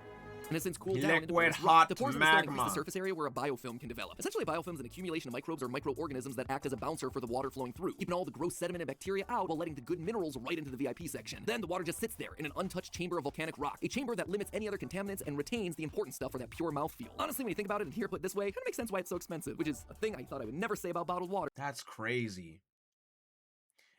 S14: And has since cooled down into
S1: Liquid
S14: porous rock.
S1: hot
S14: The pores in the stone increase
S1: magma.
S14: the surface area where a biofilm can develop. Essentially, a biofilm is an accumulation of microbes or microorganisms that act as a bouncer for the water flowing through, keeping all the gross sediment and bacteria out while letting the good minerals right into the VIP section. Then the water just sits there in an untouched chamber of volcanic rock, a chamber that limits any other contaminants and retains the important stuff for that pure mouthfeel. Honestly, when you think about it and hear it put this way, it kind of makes sense why it's so expensive, which is a thing I thought I would never say about bottled water.
S1: That's crazy.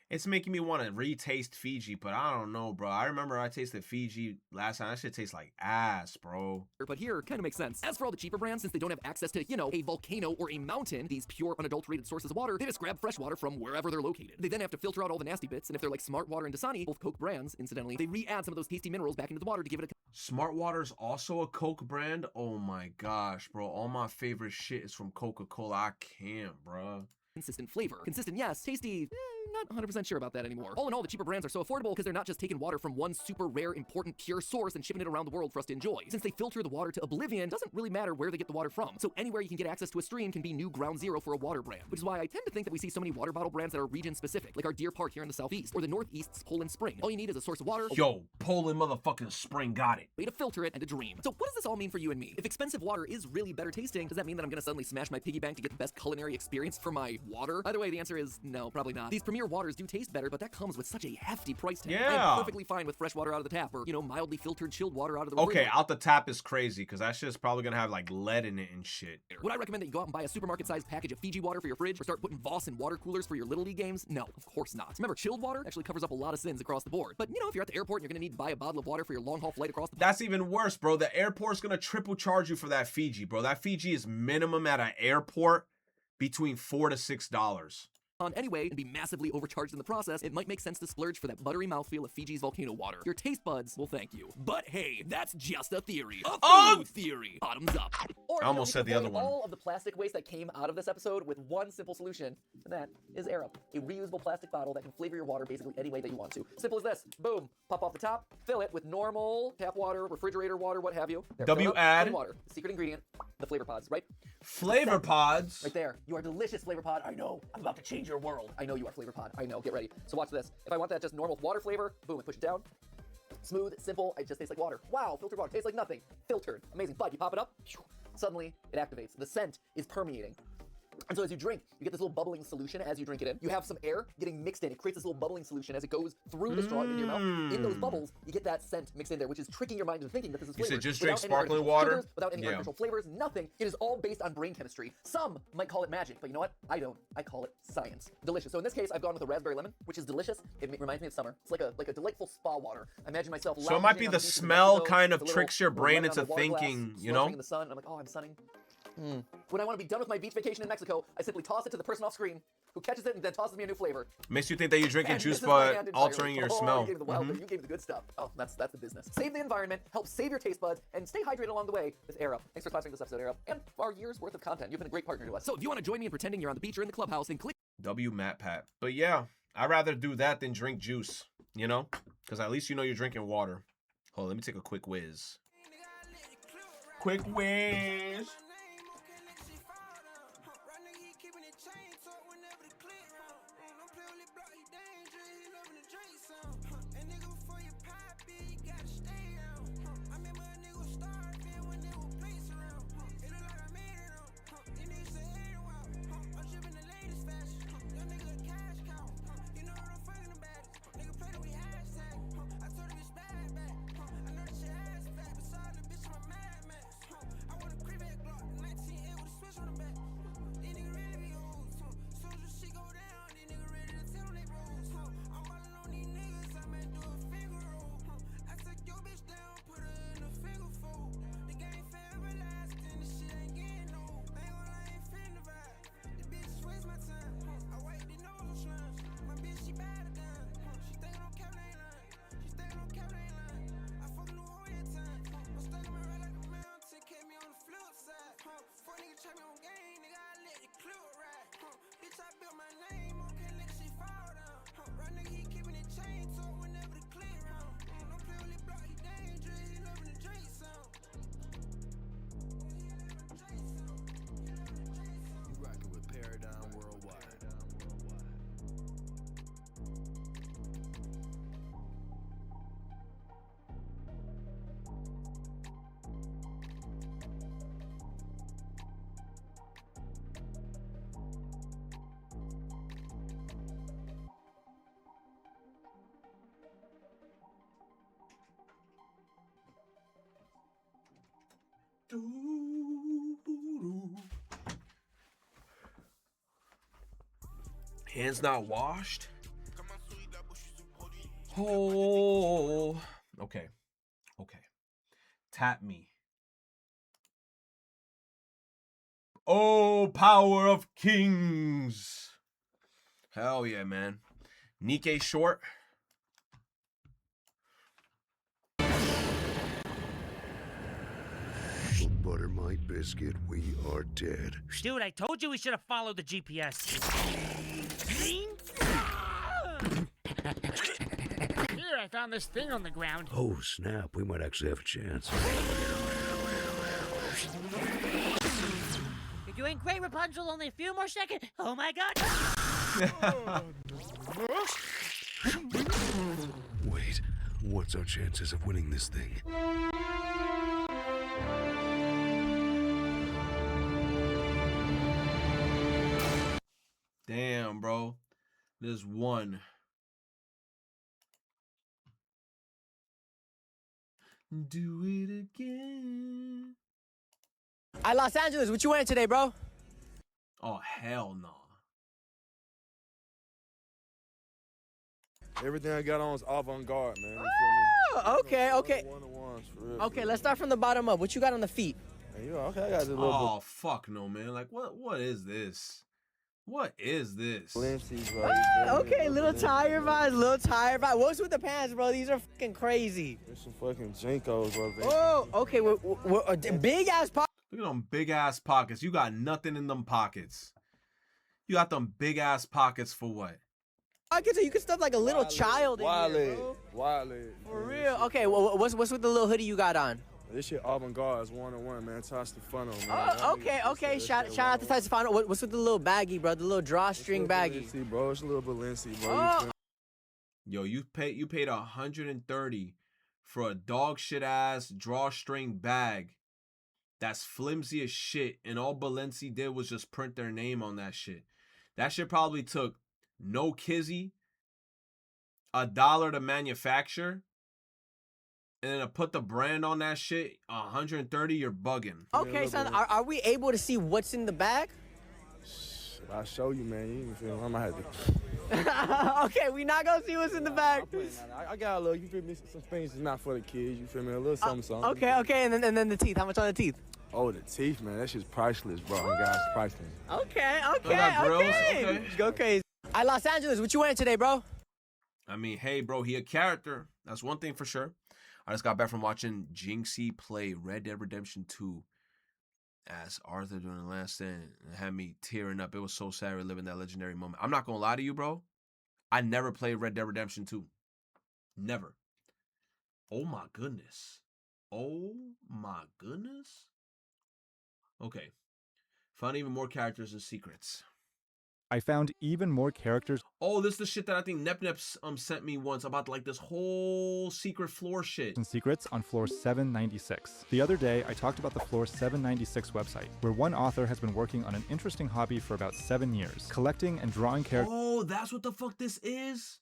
S1: It's making me want to retaste Fiji, but I don't know, bro. I remember I tasted Fiji last time. That shit tastes like ass, bro.
S14: But here, kind of makes sense. As for all the cheaper brands, since they don't have access to, you know, a volcano or a mountain, these pure, unadulterated sources of water, they just grab fresh water from wherever they're located. They then have to filter out all the nasty bits, and if they're like Smart Water and Dasani, both Coke brands, incidentally, they re-add some of those tasty minerals back into the water to give it a
S1: Smart Water's also a Coke brand? Oh my gosh, bro. All my favorite shit is from Coca-Cola. I can't, bro.
S14: consistent flavor. Consistent, yes. Tasty, not 100% sure about that anymore. All in all, the cheaper brands are so affordable because they're not just taking water from one super rare, important, pure source and shipping it around the world for us to enjoy. Since they filter the water to oblivion, it doesn't really matter where they get the water from. So anywhere you can get access to a stream can be new ground zero for a water brand, which is why I tend to think that we see so many water bottle brands that are region specific, like our Deer Park here in the southeast, or the northeast's Poland Spring. All you need is a source of water.
S1: Yo, Poland motherfucking Spring got it.
S14: Way to filter it and a dream. So what does this all mean for you and me? If expensive water is really better tasting, does that mean that I'm gonna suddenly smash my piggy bank to get the best culinary experience for my water? Either way, the answer is no, probably not. These premier waters do taste better, but that comes with such a hefty price tag.
S1: Yeah.
S14: I'm perfectly fine with fresh water out of the tap, or, you know, mildly filtered chilled water out of the
S1: Okay,
S14: refrigerator.
S1: out the tap is crazy, because that shit's probably gonna have like lead in it and shit.
S14: Would I recommend that you go out and buy a supermarket-sized package of Fiji water for your fridge, or start putting Voss in water coolers for your Little League games? No, of course not. Remember, chilled water actually covers up a lot of sins across the board. But, you know, if you're at the airport and you're gonna need to buy a bottle of water for your long-haul flight across the...
S1: That's even worse, bro. The airport's gonna triple charge you for that Fiji, bro. That Fiji is minimum at an airport between $4 to $6.
S14: On anyway and be massively overcharged in the process, it might make sense to splurge for that buttery mouthfeel of Fiji's volcano water. Your taste buds will thank you. But hey, that's just a theory. A food theory. Bottoms up. Or,
S1: I almost said the other one.
S14: All of the plastic waste that came out of this episode with one simple solution, and that is Air Up, a reusable plastic bottle that can flavor your water basically any way that you want to. Simple as this. Boom. Pop off the top, fill it with normal tap water, refrigerator water, what have you. There,
S1: W
S14: fill it up,
S1: add.
S14: plain water. Secret ingredient, the flavor pods, right?
S1: Flavor pods?
S14: Right there. You are delicious, Flavor Pod. I know. I'm about to change your world. I know you are, Flavor Pod. I know. Get ready. So watch this. If I want that just normal water flavor, boom, I push it down. Smooth, simple, it just tastes like water. Wow, filtered water, tastes like nothing. Filtered, amazing. But you pop it up, suddenly it activates. The scent is permeating. And so as you drink, you get this little bubbling solution as you drink it in. You have some air getting mixed in. It creates this little bubbling solution as it goes through the straw into your mouth. In those bubbles, you get that scent mixed in there, which is tricking your mind into thinking that this is
S1: You
S14: flavored.
S1: said just
S14: without
S1: drink
S14: any
S1: sparkling
S14: artificial
S1: water?
S14: sugars, without any
S1: Yeah.
S14: artificial flavors, nothing. It is all based on brain chemistry. Some might call it magic, but you know what? I don't. I call it science. Delicious. So in this case, I've gone with a raspberry lemon, which is delicious. It reminds me of summer. It's like a delightful spa water. I imagine myself.
S1: So it might be
S14: lounging on
S1: the
S14: beach in
S1: smell
S14: Mexico
S1: kind of
S14: with a little
S1: tricks your brain
S14: lemon on
S1: into
S14: a water glass,
S1: thinking, you
S14: sweltering
S1: know?
S14: in the sun. I'm like, oh, I'm sunning.
S18: When I want to be done with my beach vacation in Mexico, I simply toss it to the person off screen, who catches it and then tosses me a new flavor.
S1: Makes you think that you're drinking
S18: And
S1: juice,
S18: misses my
S1: but
S18: hand
S1: altering
S18: entirely.
S1: your
S18: Oh,
S1: smell.
S18: You gave me the wild, you gave me the good stuff. Oh, that's the business. Save the environment, help save your taste buds, and stay hydrated along the way with Air Up. Thanks for sponsoring this episode, Air Up, and our year's worth of content. You've been a great partner to us. So if you want to join me in pretending you're on the beach or in the clubhouse, then click
S1: W Matt Pat. But yeah, I'd rather do that than drink juice, you know? Because at least you know you're drinking water. Hold on, let me take a quick whiz. Quick whiz. Hands not washed. Oh, okay. Okay. Tap me. Oh, power of kings. Hell yeah, man. Nikkei short.
S6: Butter my biscuit, we are dead.
S2: Dude, I told you we should have followed the GPS. Here, I found this thing on the ground.
S6: Oh, snap. We might actually have a chance.
S2: You're doing great, Rapunzel. Only a few more seconds. Oh my god.
S6: Wait, what's our chances of winning this thing?
S1: Damn, bro. There's one. Do it again.
S19: Hi, Los Angeles. What you wearing today, bro?
S1: Oh, hell no.
S22: Everything I got on is avant-garde, man.
S19: Oh, okay, okay.
S22: One-on-ones, for real.
S19: Okay, let's start from the bottom up. What you got on the feet?
S22: Hey, okay, I got this little
S1: Oh, fuck no, man. Like, what is this? What is this?
S22: Balenci's, bro.
S19: Okay, little tire vibes, little tire vibe. What's with the pants, bro? These are fucking crazy.
S22: There's some fucking Jinkos, bro.
S19: Oh, okay. We're big ass pockets.
S1: Look at them big ass pockets. You got nothing in them pockets. You got them big ass pockets for what?
S19: Pockets, so you can stuff like a little child in here, bro.
S22: Wallet.
S19: For real. Okay, well, what's with the little hoodie you got on?
S22: This shit avant-garde is one-on-one, man. Toss the funnel, man.
S19: Oh, okay. Shout out to Tyson Final. What's with the little baggy, bro? The little drawstring baggy.
S22: Balenci, bro. It's a little Balenci, bro.
S19: Oh.
S1: Yo, you paid $130 for a dog shit ass drawstring bag. That's flimsy as shit, and all Balenci did was just print their name on that shit. That shit probably took no kizzy, $1 to manufacture, and then to put the brand on that shit, $130. You're bugging.
S19: Okay, son. Are we able to see what's in the bag?
S22: I'll show you, man. You feel me? I might have to.
S19: Okay, we not gonna see what's in the bag.
S22: I got a little, you feel me? Some things is not for the kids, you feel me? A little something.
S19: Okay, and then the teeth. How much on the teeth?
S22: Oh, the teeth, man. That shit's priceless, bro. Guys, priceless.
S19: Okay.
S1: Okay.
S19: Go crazy. All right, Los Angeles, what you wearing today, bro?
S1: I mean, hey, bro, he a character. That's one thing for sure. I just got back from watching Jinxie play Red Dead Redemption 2 as Arthur during the last stand. It had me tearing up. It was so sad reliving that legendary moment. I'm not gonna lie to you, bro. I never played Red Dead Redemption 2. Never. Oh my goodness. Oh my goodness. Okay. Found even more characters and secrets.
S3: I found even more characters.
S1: Oh, this is the shit that I think NepNep sent me once about like this whole secret floor shit.
S3: And secrets on floor 796. The other day, I talked about the floor 796 website, where one author has been working on an interesting hobby for about 7 years, collecting and drawing characters.
S1: Oh, that's what the fuck this is?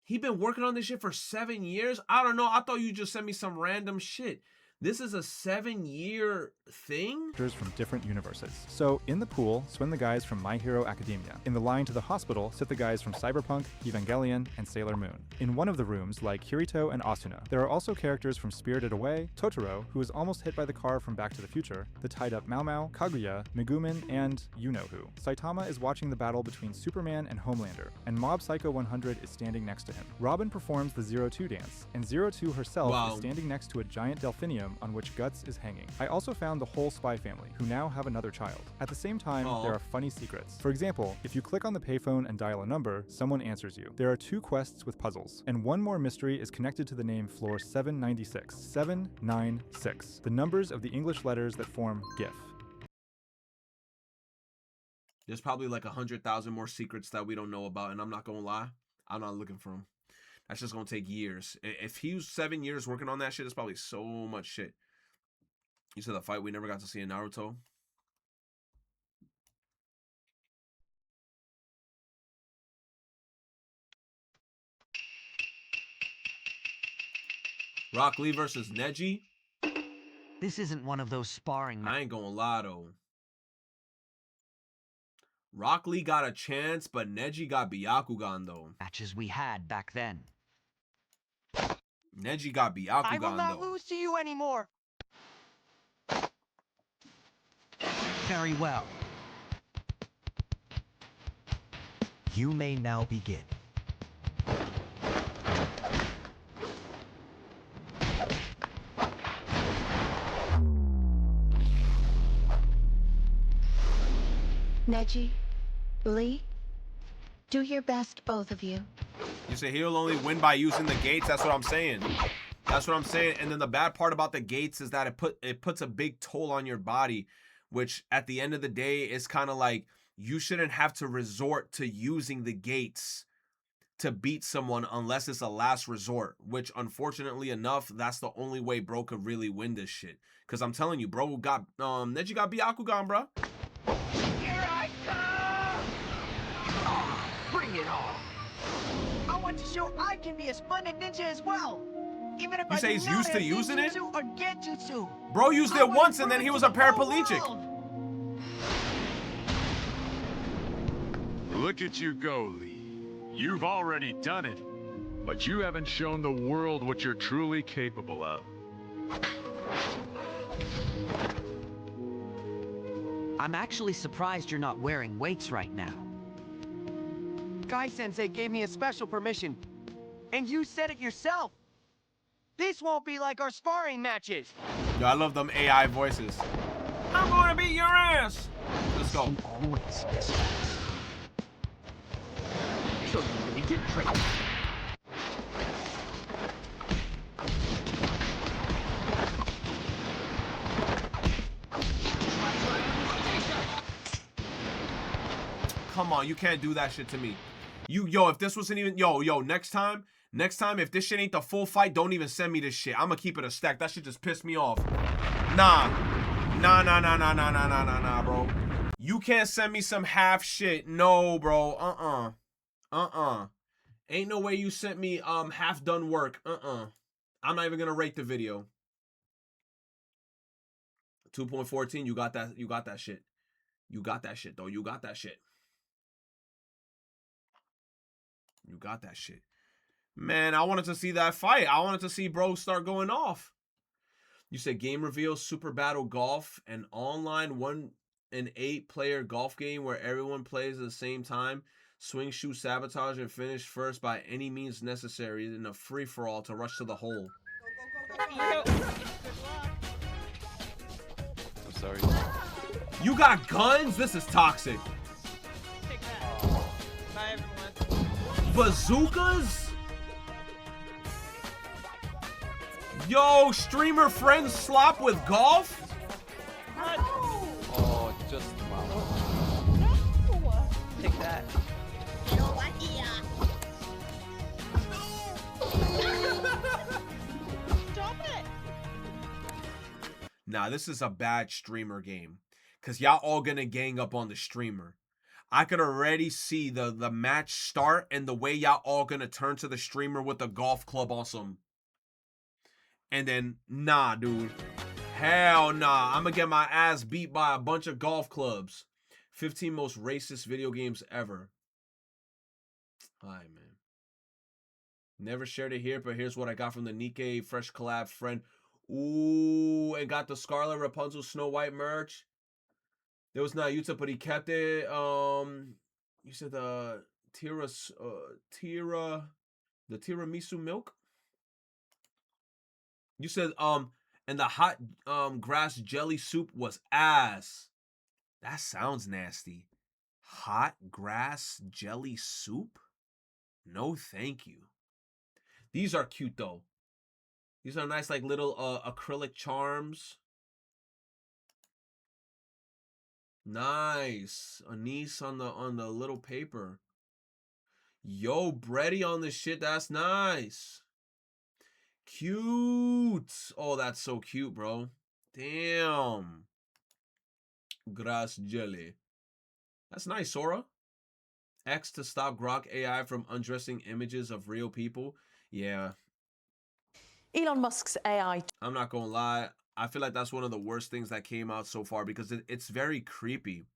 S1: He been working on this shit for 7 years? I don't know. I thought you just sent me some random shit. This is a 7-year thing?
S3: From different universes. So, in the pool, swim the guys from My Hero Academia. In the line to the hospital, sit the guys from Cyberpunk, Evangelion, and Sailor Moon. In one of the rooms, like Kirito and Asuna, there are also characters from Spirited Away, Totoro, who was almost hit by the car from Back to the Future, the tied-up Mao Mao, Kaguya, Megumin, and you-know-who. Saitama is watching the battle between Superman and Homelander, and Mob Psycho 100 is standing next to him. Robin performs the Zero Two dance, and Zero Two herself is standing next to a giant delphinium on which Guts is hanging. I also found the whole Spy family, who now have another child. At the same time, there are funny secrets. For example, if you click on the payphone and dial a number, someone answers you. There are 2 quests with puzzles, and one more mystery is connected to the name floor 796. 796. The numbers of the English letters that form GIF.
S1: There's probably like 100,000 more secrets that we don't know about, and I'm not gonna lie, I'm not looking for them. That's just gonna take years. If he was 7 years working on that shit, it's probably so much shit. You said the fight we never got to see in Naruto. Rock Lee versus Neji.
S4: This isn't one of those sparring
S1: I ain't gonna lie though. Rock Lee got a chance, but Neji got Byakugan though.
S4: matches we had back then.
S1: Neji got Byakugan
S4: I will not
S1: though.
S4: lose to you anymore. Very well. You may now begin.
S20: Neji, Lee, do your best, both of you.
S1: You say he'll only win by using the gates. That's what I'm saying. That's what I'm saying. And then the bad part about the gates is that it puts a big toll on your body, which at the end of the day is kind of like you shouldn't have to resort to using the gates to beat someone unless it's a last resort, which unfortunately enough, that's the only way bro could really win this shit. Because I'm telling you, bro got Neji got Byakugan, bro.
S11: Here I come! Bring it on! I want to show I can be a splendid ninja as well. Even if
S1: You say he's used to using it?
S11: Or genjutsu.
S1: Bro used it once and then he was a paraplegic.
S21: Look at you go, Lee. You've already done it, but you haven't shown the world what you're truly capable of.
S4: I'm actually surprised you're not wearing weights right now.
S11: Kai-sensei gave me a special permission. And you said it yourself. This won't be like our sparring matches.
S1: Yo, I love them AI voices. I'm gonna beat your ass. Let's go.
S11: So you really did train.
S1: Come on, you can't do that shit to me. Yo, if this wasn't even, yo, next time, if this shit ain't the full fight, don't even send me this shit. I'm gonna keep it a stack. That shit just pissed me off. Nah, bro. You can't send me some half shit. No, bro. Ain't no way you sent me half done work. I'm not even gonna rate the video. 2.14, you got that shit. You got that shit though. You got that shit. You got that shit. Man, I wanted to see that fight. I wanted to see bro start going off. You said game reveals Super Battle Golf, an online 1-in-8 player golf game where everyone plays at the same time. Swing, shoot, sabotage, and finish first by any means necessary in a free-for-all to rush to the hole.
S5: I'm sorry.
S1: You got guns? This is toxic.
S2: Take that. Bye, everyone.
S1: Bazookas? Yo, streamer friends slop with golf?
S5: Oh, just
S2: Take that. Stop it.
S1: Nah, this is a bad streamer game. Because y'all all gonna gang up on the streamer. I could already see the match start and the way y'all all gonna turn to the streamer with a golf club on some. And then, nah, dude. Hell nah. I'm gonna get my ass beat by a bunch of golf clubs. 15 most racist video games ever. Alright, man. Never shared it here, but here's what I got from the Nikkei Fresh Collab friend. Ooh, and got the Scarlet Rapunzel Snow White merch. There was not Utah, but he kept it. You said the tiramisu milk. You said and the hot grass jelly soup was ass. That sounds nasty. Hot grass jelly soup? No, thank you. These are cute though. These are nice, like little acrylic charms. Nice. Anise on the little paper. Yo, bready on this shit. That's nice. Cute. Oh, that's so cute, bro. Damn. Grass jelly. That's nice, Sora. X to stop Grok AI from undressing images of real people. Yeah.
S9: Elon Musk's AI.
S1: I'm not gonna lie. I feel like that's one of the worst things that came out so far because it's very creepy.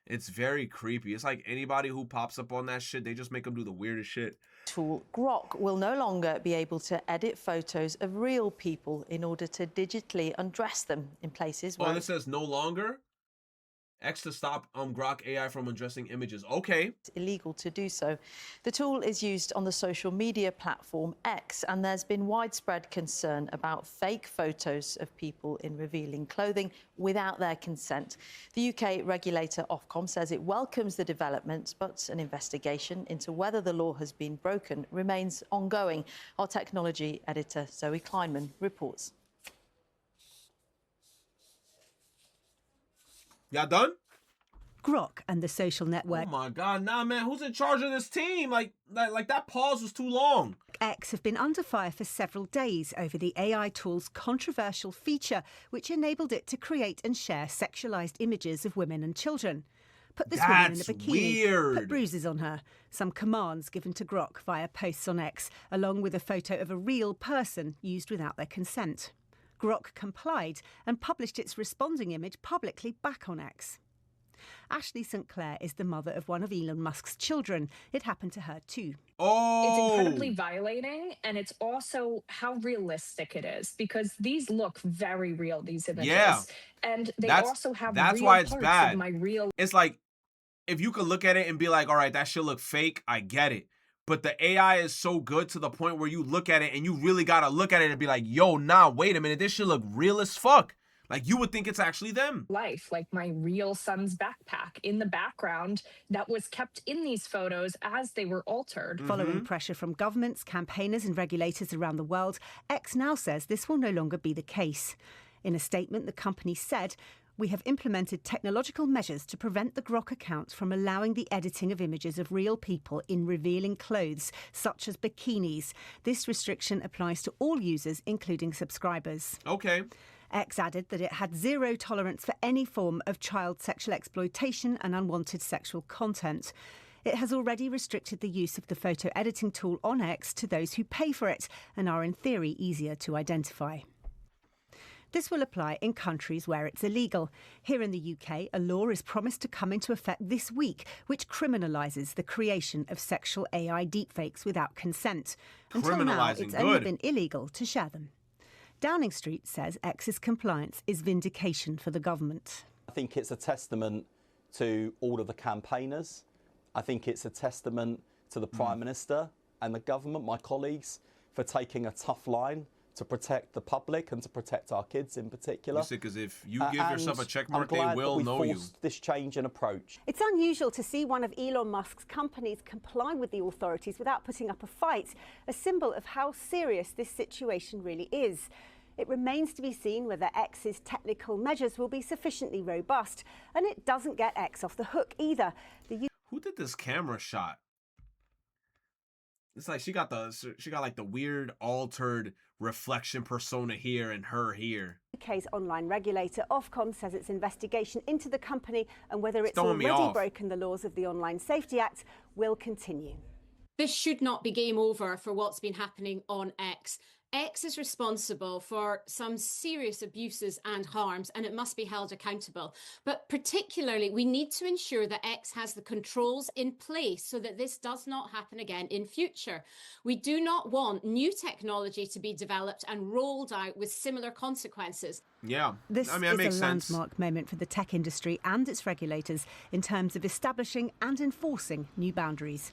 S1: It's very creepy. It's like anybody who pops up on that shit, they just make them do the weirdest shit.
S9: Tool Grok will no longer be able to edit photos of real people in order to digitally undress them in places where...
S1: Oh, and it says no longer? X to stop Grok AI from undressing images. Okay.
S9: It's illegal to do so. The tool is used on the social media platform X, and there's been widespread concern about fake photos of people in revealing clothing without their consent. The UK regulator Ofcom says it welcomes the developments, but an investigation into whether the law has been broken remains ongoing. Our technology editor Zoe Kleinman reports.
S1: Y'all done?
S10: Grok and the social network.
S1: Oh my God, nah, man, who's in charge of this team? Like that pause was too long.
S10: X have been under fire for several days over the AI tool's controversial feature, which enabled it to create and share sexualized images of women and children. Put this woman in a bikini,
S1: weird.
S10: Put bruises on her. Some commands given to Grok via posts on X, along with a photo of a real person used without their consent. Grok complied and published its responding image publicly back on X. Ashley St. Clair is the mother of one of Elon Musk's children. It happened to her too.
S1: Oh!
S16: It's incredibly violating, and it's also how realistic it is, because these look very real, these images.
S1: Yeah.
S16: And they
S1: That's-
S16: also have
S1: that's
S16: real
S1: why it's
S16: parts
S1: bad.
S16: of my real...
S1: It's like, if you could look at it and be like, all right, that shit look fake, I get it. But the AI is so good to the point where you look at it and you really gotta look at it and be like, yo, nah, wait a minute, this shit look real as fuck. Like, you would think it's actually them.
S16: Life, like my real son's backpack in the background that was kept in these photos as they were altered.
S10: Following pressure from governments, campaigners and regulators around the world, X now says this will no longer be the case. In a statement, the company said, "We have implemented technological measures to prevent the Grok account from allowing the editing of images of real people in revealing clothes, such as bikinis. This restriction applies to all users, including subscribers."
S1: Okay.
S10: X added that it had zero tolerance for any form of child sexual exploitation and unwanted sexual content. It has already restricted the use of the photo editing tool on X to those who pay for it and are in theory easier to identify. This will apply in countries where it's illegal. Here in the UK, a law is promised to come into effect this week, which criminalises the creation of sexual AI deepfakes without consent. Until now, it's only been illegal to share them. Downing Street says X's compliance is vindication for the government.
S7: I think it's a testament to all of the campaigners. I think it's a testament to the Prime Minister and the government, my colleagues, for taking a tough line to protect the public and to protect our kids in particular.
S1: Because if you give yourself a check mark, they will
S7: we
S1: know you.
S7: This change in approach.
S10: It's unusual to see one of Elon Musk's companies comply with the authorities without putting up a fight, a symbol of how serious this situation really is. It remains to be seen whether X's technical measures will be sufficiently robust, and it doesn't get X off the hook either.
S1: Who did this camera shot? It's like she got like the weird altered reflection persona here and her here.
S10: UK's online regulator Ofcom says its investigation into the company and whether it's
S1: throwing me
S10: already
S1: off.
S10: broken the laws of the Online Safety Act will continue.
S12: This should not be game over for what's been happening on X. X is responsible for some serious abuses and harms, and it must be held accountable. But particularly, we need to ensure that X has the controls in place so that this does not happen again in future. We do not want new technology to be developed and rolled out with similar consequences.
S1: Yeah,
S10: This
S1: I mean, that
S10: is
S1: makes
S10: a
S1: sense.
S10: landmark moment for the tech industry and its regulators in terms of establishing and enforcing new boundaries.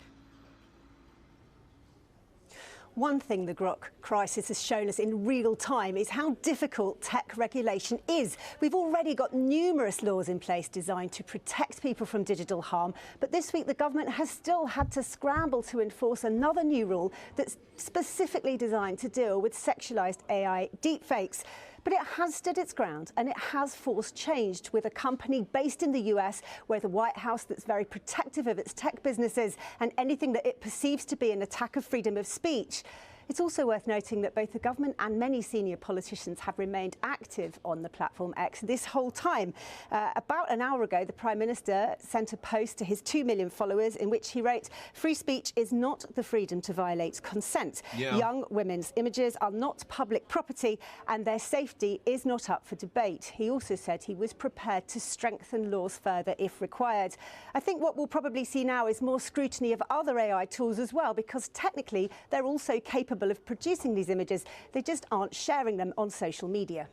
S10: One thing the Grok crisis has shown us in real time is how difficult tech regulation is. We've already got numerous laws in place designed to protect people from digital harm, but this week the government has still had to scramble to enforce another new rule that's specifically designed to deal with sexualised AI deepfakes. But it has stood its ground and it has forced change with a company based in the US where the White House that's very protective of its tech businesses and anything that it perceives to be an attack of freedom of speech. It's also worth noting that both the government and many senior politicians have remained active on the platform X this whole time. About an hour ago, the Prime Minister sent a post to his 2 million followers in which he wrote, "Free speech is not the freedom to violate consent.
S13: Yeah.
S10: Young women's images are not public property and their safety is not up for debate." He also said he was prepared to strengthen laws further if required. I think what we'll probably see now is more scrutiny of other AI tools as well, because technically they're also capable of producing these images. They just aren't sharing them on social media.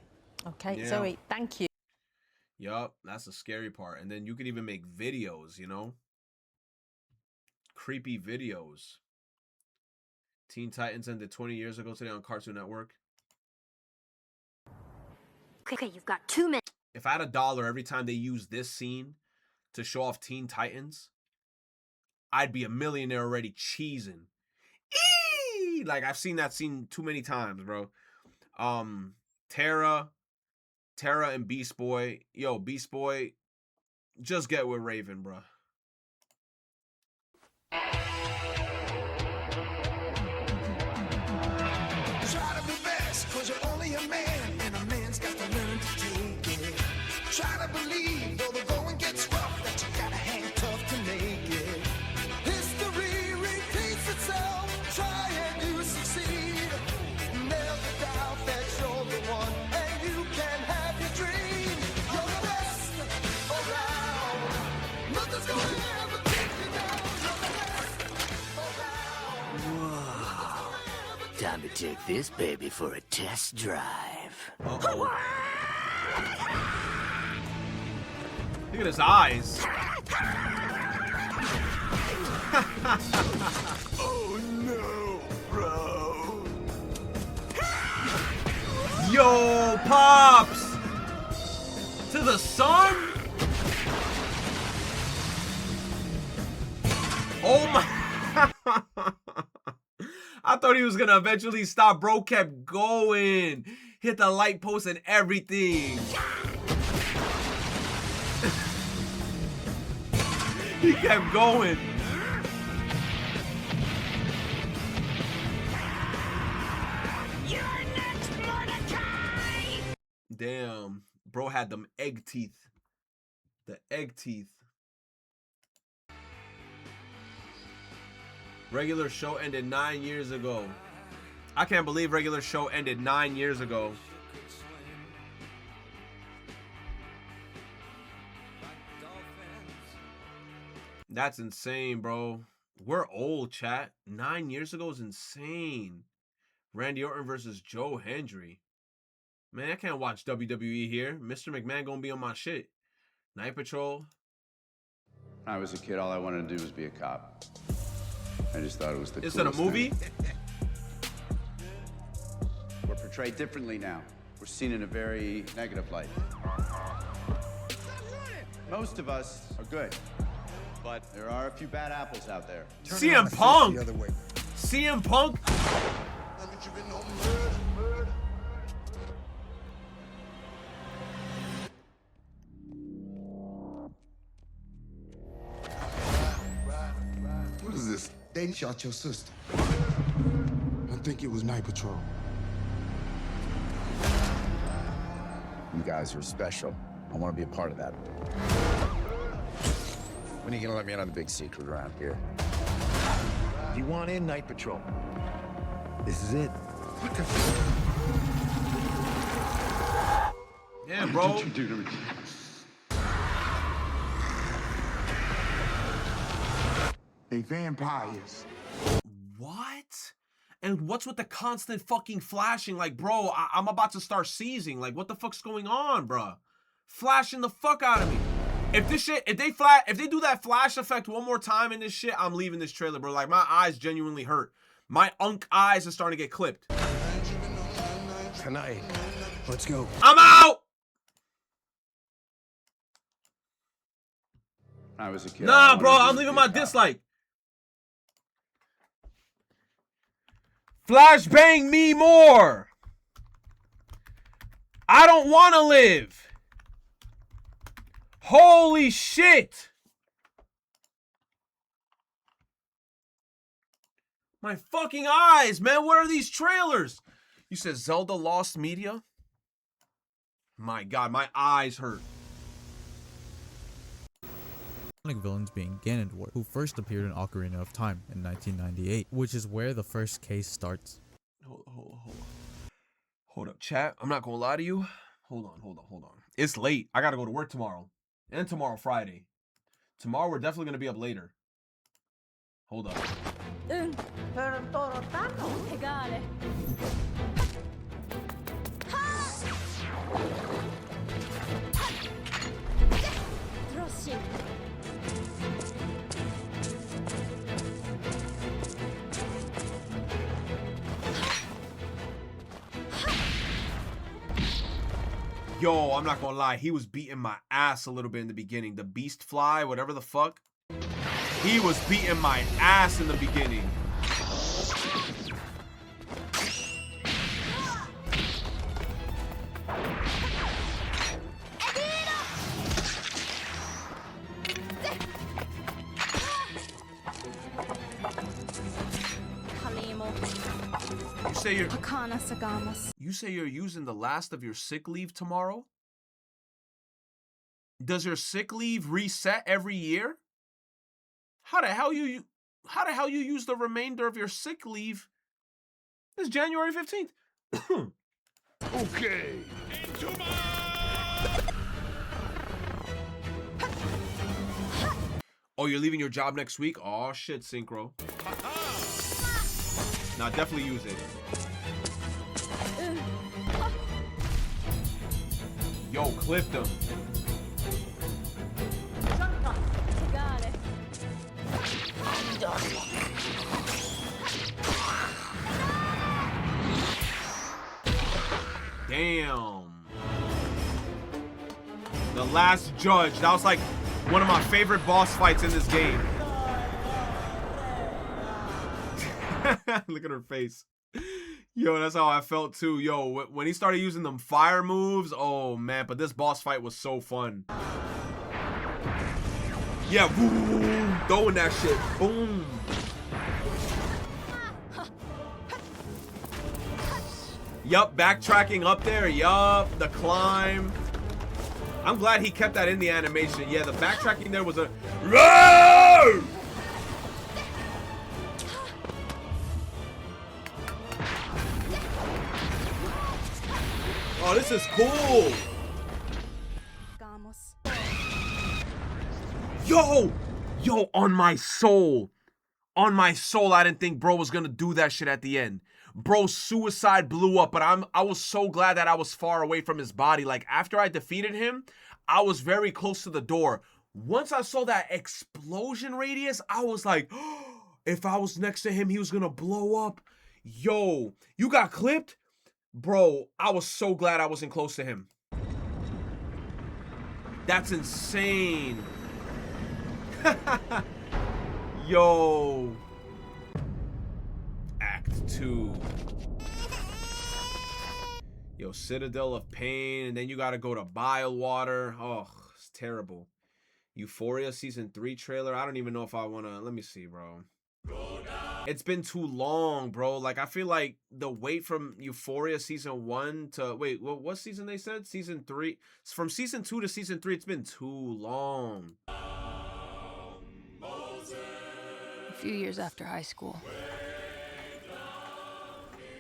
S9: Okay,
S1: Yeah.
S9: Zoe, thank you.
S1: Yup, that's the scary part. And then you could even make videos, you know? Creepy videos. Teen Titans ended 20 years ago today on Cartoon Network.
S13: Okay, you've got 2 minutes.
S1: If I had $1 every time they use this scene to show off Teen Titans, I'd be a millionaire already cheesing. Eee! Like, I've seen that scene too many times, bro. Tara and Beast Boy. Yo, Beast Boy, just get with Raven, bro.
S11: Try to be best, cause you're only a man, and a man's got to learn to take it. Try to believe, though the going gets rough, that you gotta hang tough to make it. History repeats itself, try and you succeed. Never doubt that you're the one, and you can have your dream. You're the best around. Nothing's gonna ever take you down. You're the best around.
S24: Whoa. Time to take this baby for a test drive.
S1: Look at his eyes.
S11: Oh no, bro.
S1: Yo, Pops! To the sun? Oh my... I thought he was gonna eventually stop. Bro kept going. Hit the light post and everything. He kept going. Damn. Bro had them egg teeth. The egg teeth. Regular show ended 9 years ago. I can't believe regular show ended 9 years ago. That's insane, bro. We're old, chat. 9 years ago is insane. Randy Orton versus Joe Hendry. Man, I can't watch WWE here. Mr. McMahon gonna be on my shit. Night Patrol.
S8: When I was a kid, all I wanted to do was be a cop. I just thought it was the
S1: Is it a
S8: coolest
S1: movie?
S8: thing. We're portrayed differently now. We're seen in a very negative light. Most of us are good, but there are a few bad apples out there.
S1: CM Punk. CM Punk.
S6: What is this? They shot your sister. I think it was Night Patrol.
S15: You guys are special. I want to be a part of that. When are you gonna let me in on the big secret around here? You want in, Night Patrol? This is it.
S1: Yeah, bro.
S6: What did you do to me? They vampires.
S1: What? And what's with the constant fucking flashing? Like, bro, I'm about to start seizing. Like, what the fuck's going on, bro? Flashing the fuck out of me. If this shit, if they do that flash effect one more time in this shit, I'm leaving this trailer, bro. Like, my eyes genuinely hurt. My eyes are starting to get clipped.
S15: Tonight, let's go.
S1: I'm out!
S8: When I was a kid.
S1: Nah, bro, I'm leaving my dislike. Flashbang me more. I don't want to live. Holy shit. My fucking eyes, man. What are these trailers? You said Zelda Lost Media? My God, my eyes hurt.
S17: Villains being Ganondorf, who first appeared in Ocarina of Time in 1998, which is where the first case starts.
S1: Hold up, chat. I'm not gonna lie to you. Hold on. It's late. I gotta go to work tomorrow. And tomorrow, Friday. Tomorrow, we're definitely gonna be up later. Hold up. Yo, I'm not gonna lie. He was beating my ass a little bit in the beginning. The Beast Fly, whatever the fuck. He was beating my ass in the beginning. You say you're using the last of your sick leave tomorrow? Does your sick leave reset every year? How the hell you use the remainder of your sick leave? It's January 15th.
S6: Okay.
S1: Oh, you're leaving your job next week? Oh shit, Synchro. Nah, definitely use it. Yo, clip them. Damn. The Last Judge. That was like one of my favorite boss fights in this game. Look at her face. Yo, that's how I felt too. Yo, when he started using them fire moves, oh man, but this boss fight was so fun. Yeah, boom, throwing that shit, boom. Yup, backtracking up there, yup, the climb. I'm glad he kept that in the animation. Yeah, the backtracking there was a... Roar! Oh, this is cool. Yo, on my soul, I didn't think bro was gonna do that shit at the end. Bro's suicide blew up, but I was so glad that I was far away from his body. Like, after I defeated him, I was very close to the door. Once I saw that explosion radius, I was like, oh, if I was next to him, he was gonna blow up. Yo, you got clipped? Bro, I was so glad I wasn't close to him. That's insane. Yo. Act 2. Yo, Citadel of Pain, and then you gotta go to Bilewater. Oh, it's terrible. Euphoria Season 3 trailer. I don't even know if I wanna... Let me see, bro. It's been too long, bro. Like, I feel like the wait from Euphoria Season 1 to... Wait, what season they said? Season 3? From Season 2 to Season 3, it's been too long.
S14: A few years after high school.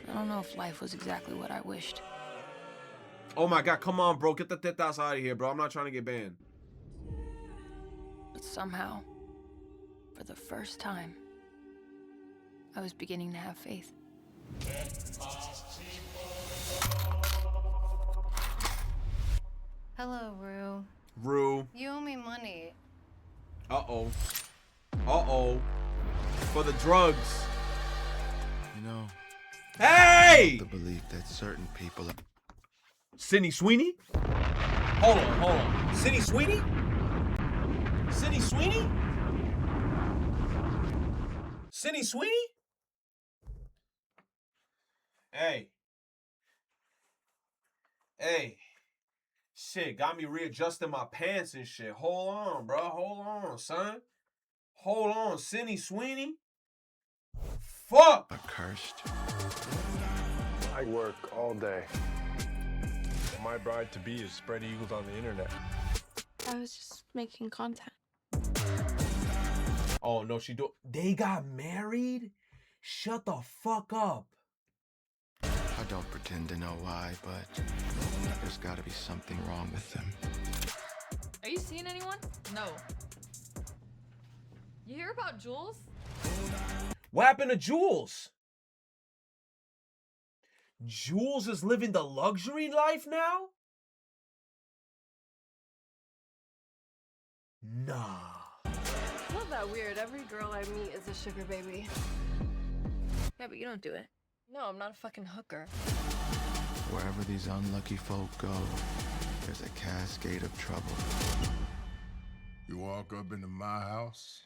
S14: I don't know if life was exactly what I wished.
S1: Oh my god, come on, bro. Get the tetas out of here, bro. I'm not trying to get banned.
S14: But somehow, for the first time, I was beginning to have faith.
S18: Hello, Rue.
S1: Rue.
S18: You owe me money.
S1: Uh-oh. Uh-oh. For the drugs.
S15: You know,
S1: hey!
S15: the belief that certain people are...
S1: Sydney Sweeney? Hold on. Sydney Sweeney? Sydney Sweeney? Sydney Sweeney? Hey. Shit, got me readjusting my pants and shit. Hold on, bro. Hold on, son. Hold on, Sydney Sweeney? Fuck!
S15: Cursed.
S22: I work all day. My bride-to-be is spread eagled on the internet.
S18: I was just making content.
S1: Oh, no, they got married? Shut the fuck up.
S15: I don't pretend to know why, but there's gotta be something wrong with them.
S23: Are you seeing anyone? No. You hear about Jules?
S1: What happened to Jules? Jules is living the luxury life now? Nah.
S18: It's not that weird. Every girl I meet is a sugar baby.
S14: Yeah, but you don't do it.
S18: No, I'm not a fucking hooker.
S15: Wherever these unlucky folk go, there's a cascade of trouble.
S6: You walk up into my house,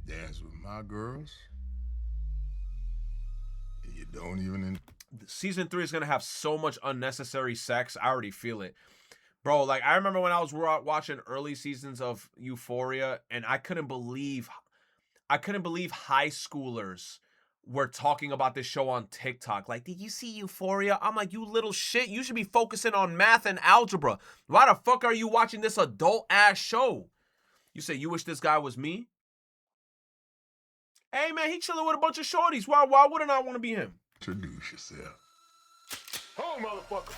S6: dance with my girls, and you don't even...
S1: Season 3 is going to have so much unnecessary sex. I already feel it. Bro, like, I remember when I was watching early seasons of Euphoria, and I couldn't believe high schoolers were talking about this show on TikTok. Like, did you see Euphoria? I'm like, you little shit. You should be focusing on math and algebra. Why the fuck are you watching this adult-ass show? You say, you wish this guy was me? Hey, man, he chilling with a bunch of shorties. Why wouldn't I want to be him?
S6: Introduce yourself.
S22: Oh, motherfucker!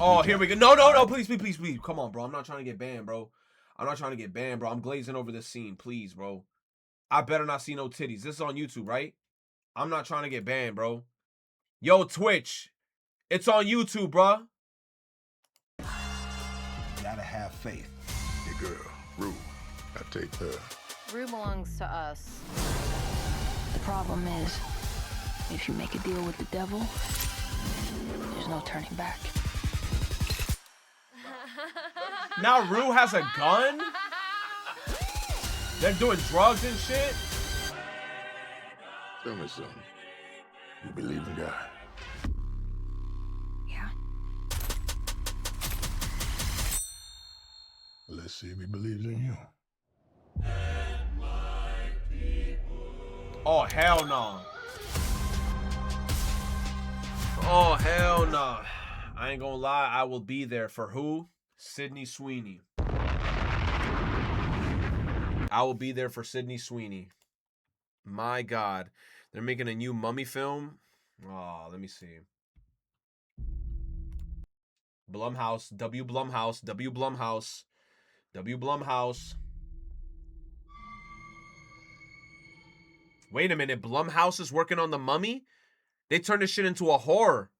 S1: Oh, here we go. No, please. Come on, bro. I'm not trying to get banned, bro. I'm glazing over this scene, please, bro. I better not see no titties. This is on YouTube, right? I'm not trying to get banned, bro. Yo, Twitch. It's on YouTube, bro.
S15: Gotta have faith.
S6: Your girl, Rue. I take her.
S18: Rue belongs to us.
S14: The problem is, if you make a deal with the devil, there's no turning back.
S1: Now Rue has a gun? They're doing drugs and shit?
S6: Tell me something. You believe in God?
S14: Yeah.
S6: Well, let's see if he believes in you.
S1: Oh, hell no. Oh, hell no. I ain't gonna lie. I will be there for who? Sydney Sweeney. I will be there for Sydney Sweeney. My God. They're making a new Mummy film. Oh, let me see. Blumhouse. W. Blumhouse. W. Blumhouse. Wait a minute. Blumhouse is working on The Mummy? They turned this shit into a horror.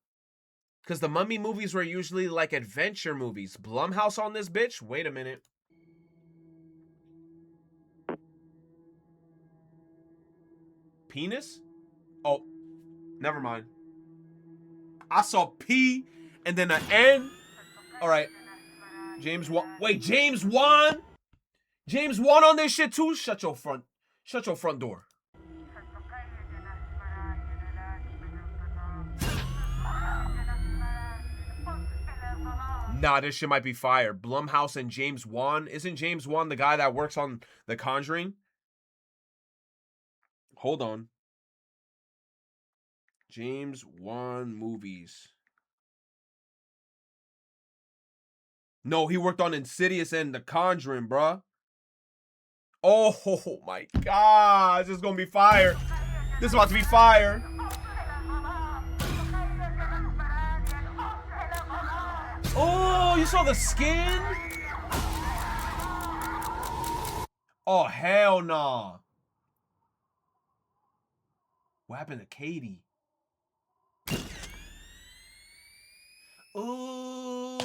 S1: Because the Mummy movies were usually like adventure movies. Blumhouse on this bitch? Wait a minute. Penis? Oh, never mind. I saw P and then an N. All right. James Wan. Wait, James Wan? James Wan on this shit too? Shut your front door. Nah, this shit might be fire. Blumhouse and James Wan. Isn't James Wan the guy that works on The Conjuring? Hold on. James Wan movies. No, he worked on Insidious and The Conjuring, bruh. Oh my God. This is gonna be fire. This is about to be fire. Oh, you saw the skin? Oh, hell nah. What happened to Katie? Ooh.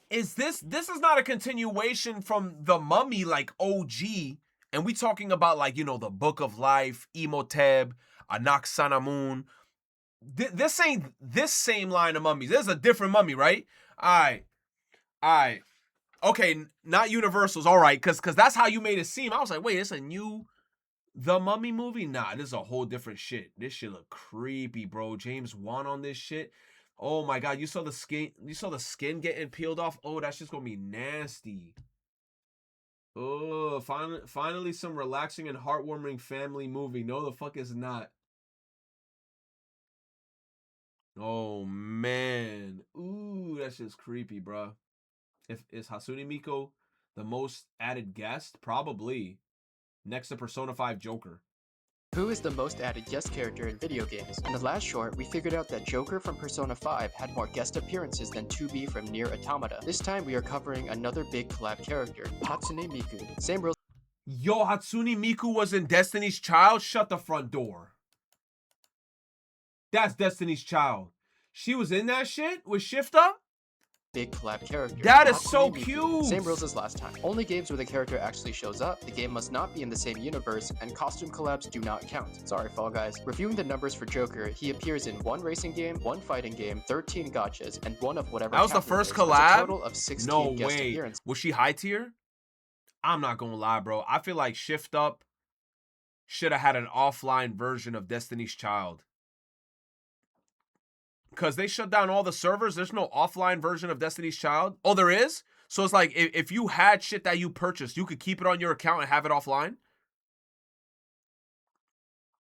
S1: This is not a continuation from The Mummy, like OG. And we talking about, like, you know, the Book of Life, Imhotep, Anaxanamun. This ain't this same line of mummies. This is a different mummy, right? All right. Okay, not Universal's. All right, because that's how you made it seem. I was like, wait, it's a new The Mummy movie? Nah, this is a whole different shit. This shit look creepy, bro. James Wan on this shit. Oh my God, you saw the skin? You saw the skin getting peeled off? Oh, that's just gonna be nasty. Oh, finally some relaxing and heartwarming family movie. No, the fuck is not. Oh, man. Ooh, that's just creepy, bro. Is Hatsune Miku the most added guest? Probably. Next to Persona 5 Joker.
S3: Who is the most added guest character in video games? In the last short, we figured out that Joker from Persona 5 had more guest appearances than 2B from Nier Automata. This time we are covering another big collab character, Hatsune Miku. Same rules.
S1: Yo, Hatsune Miku was in Destiny's Child? Shut the front door. That's Destiny's Child. She was in that shit with Shifter?
S3: Big collab character.
S1: That is so cute.
S3: Same rules as last time. Only games where the character actually shows up, the game must not be in the same universe, and costume collabs do not count. Sorry, Fall Guys. Reviewing the numbers for Joker, he appears in 1 racing game, 1 fighting game, 13 gachas, and 1 of whatever.
S1: That was the first
S3: collab?
S1: collab?
S3: A total of 16
S1: no
S3: guest
S1: way.
S3: appearances.
S1: Was she high tier? I'm not gonna lie, bro. I feel like Shift Up should have had an offline version of Destiny's Child. Because they shut down all the servers. There's no offline version of Destiny's Child. Oh, there is? So it's like, if you had shit that you purchased, you could keep it on your account and have it offline?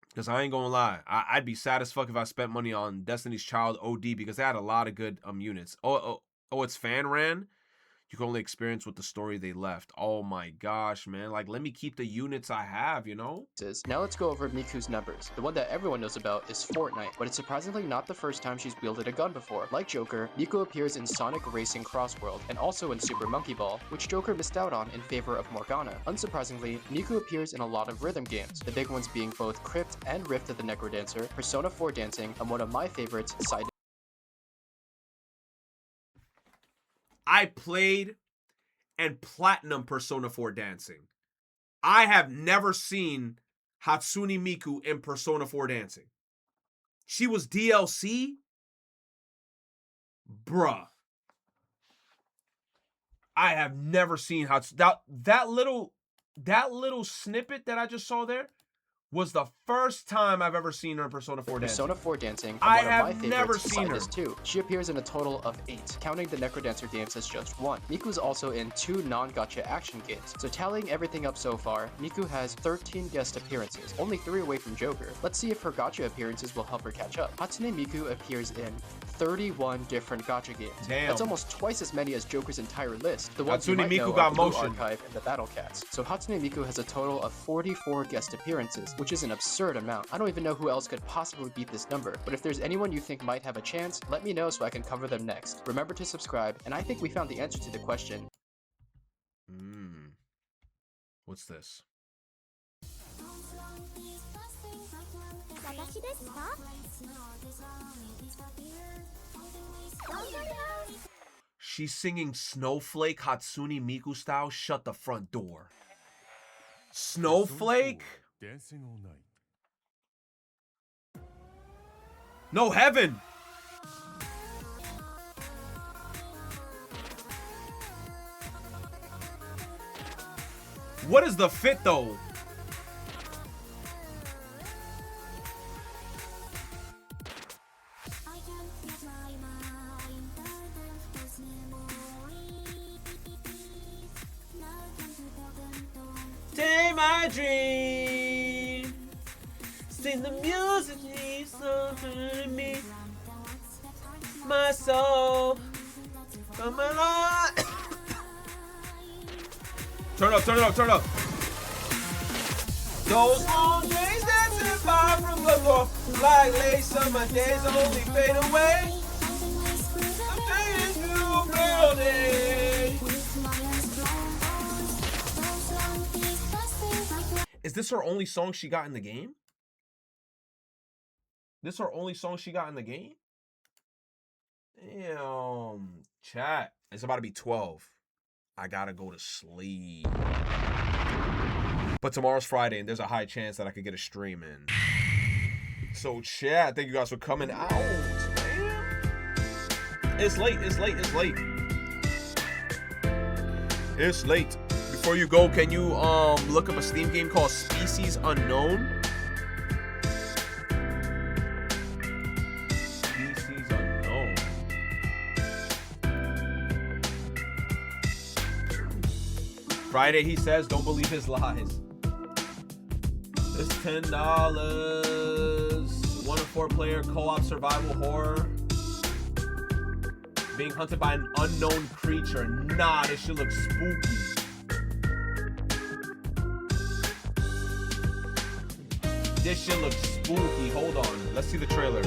S1: Because I ain't gonna lie. I'd be sad as fuck if I spent money on Destiny's Child OD because they had a lot of good units. Oh, it's fan ran? You can only experience with the story they left. Oh my gosh, man. Like, let me keep the units I have, you know?
S3: Now let's go over Miku's numbers. The one that everyone knows about is Fortnite, but it's surprisingly not the first time she's wielded a gun before. Like Joker, Miku appears in Sonic Racing Crossworld, and also in Super Monkey Ball, which Joker missed out on in favor of Morgana. Unsurprisingly, Miku appears in a lot of rhythm games, the big ones being both Crypt and Rift of the Necrodancer, Persona 4 Dancing, and one of my favorites, Side.
S1: I played and platinum Persona 4 Dancing. I have never seen Hatsune Miku in Persona 4 Dancing. She was DLC? Bruh. I have never seen that little snippet that I just saw there was the first time I've ever seen her in Persona 4 Dancing.
S3: Persona 4 Dancing, and
S1: I
S3: one of my
S1: have
S3: favorites,
S1: never seen her.
S3: Sidus 2. She appears in a total of 8, counting the Necrodancer games as just 1. Miku's also in 2 non-gacha action games, so tallying everything up so far, Miku has 13 guest appearances, only 3 away from Joker. Let's see if her gacha appearances will help her catch up. Hatsune Miku appears in 31 different gacha games.
S1: Damn.
S3: That's almost twice as many as Joker's entire list. The ones you
S1: Hatsune
S3: might know
S1: Miku
S3: are
S1: got
S3: the Blue
S1: motion.
S3: Archive and the Battle Cats. So Hatsune Miku has a total of 44 guest appearances, which is an absurd amount. I don't even know who else could possibly beat this number, but if there's anyone you think might have a chance, let me know so I can cover them next. Remember to subscribe, and I think we found the answer to the question.
S1: What's this? She's singing Snowflake Hatsune Miku style. Shut the front door. Snowflake?
S6: Dancing all night.
S1: No, Heaven! What is the fit though? Take my dream. Sing the music needs something to me. My soul. Come on. Turn up, turn it up, turn it up. Those long days dancing far from the floor, like late summer days only fade away. I'm fading through real days. Is this her only song she got in the game? This her only song she got in the game? Damn. Chat. It's about to be 12. I gotta go to sleep. But tomorrow's Friday, and there's a high chance that I could get a stream in. So, chat, thank you guys for coming out, man. It's late, it's late, it's late. It's late. Before you go, can you look up a Steam game called Species Unknown? Species Unknown. Friday, he says, don't believe his lies. It's $10. 1 to 4 player co-op survival horror. Being hunted by an unknown creature. Nah, this shit looks spooky. This shit looks spooky. Hold on. Let's see the trailer.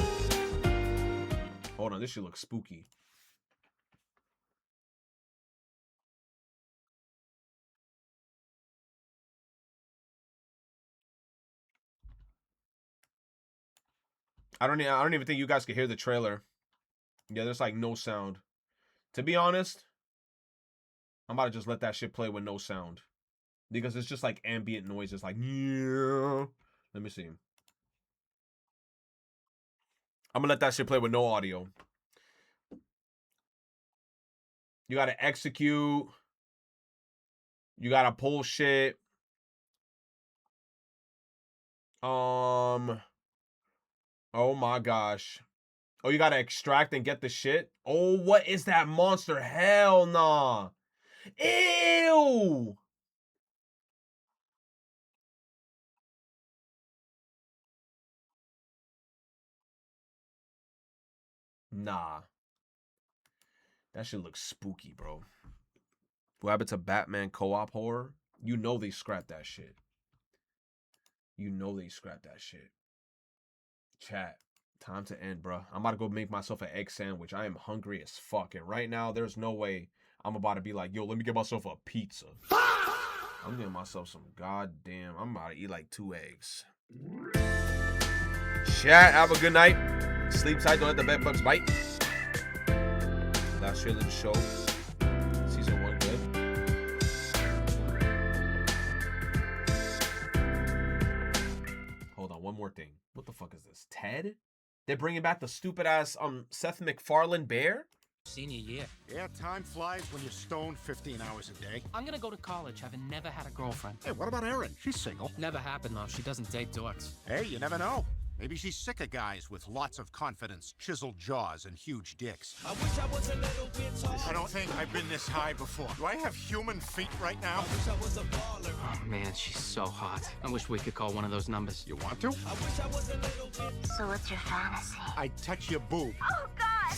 S1: Hold on. This shit looks spooky. I don't even think you guys can hear the trailer. Yeah, there's like no sound. To be honest, I'm about to just let that shit play with no sound. Because it's just like ambient noises like, yeah. Let me see. I'm gonna let that shit play with no audio. You gotta execute. You gotta pull shit. Oh my gosh. Oh, you gotta extract and get the shit? Oh, what is that monster? Hell nah. Ew! Nah. That shit looks spooky, bro. What happened to Batman co-op horror? You know they scrapped that shit. You know they scrapped that shit. Chat. Time to end, bro. I'm about to go make myself an egg sandwich. I am hungry as fuck. And right now, there's no way I'm about to be like, yo, let me get myself a pizza. I'm getting myself some goddamn... I'm about to eat like 2 eggs. Chat, have a good night. Sleep tight, don't let the bed bugs bite. Last trailer of the show. Season 1 good. Hold on, one more thing. What the fuck is this? Ted? They're bringing back the stupid ass Seth MacFarlane bear?
S4: Senior year.
S15: Yeah, time flies when you're stoned 15 hours a day.
S4: I'm gonna go to college, having never had a girlfriend.
S15: Hey, what about Erin? She's single.
S4: Never happened though. She doesn't date dorks.
S15: Hey, you never know. Maybe she's sick of guys with lots of confidence, chiseled jaws, and huge dicks.
S11: I wish I was a little bit taller.
S15: I don't think I've been this high before. Do I have human feet right now?
S11: I wish I was a baller.
S4: Oh man, she's so hot. I wish we could call one of those numbers.
S15: You want to?
S11: I wish I was a little bit.
S13: So what's your fantasy?
S15: I touch your boob.
S13: Oh God!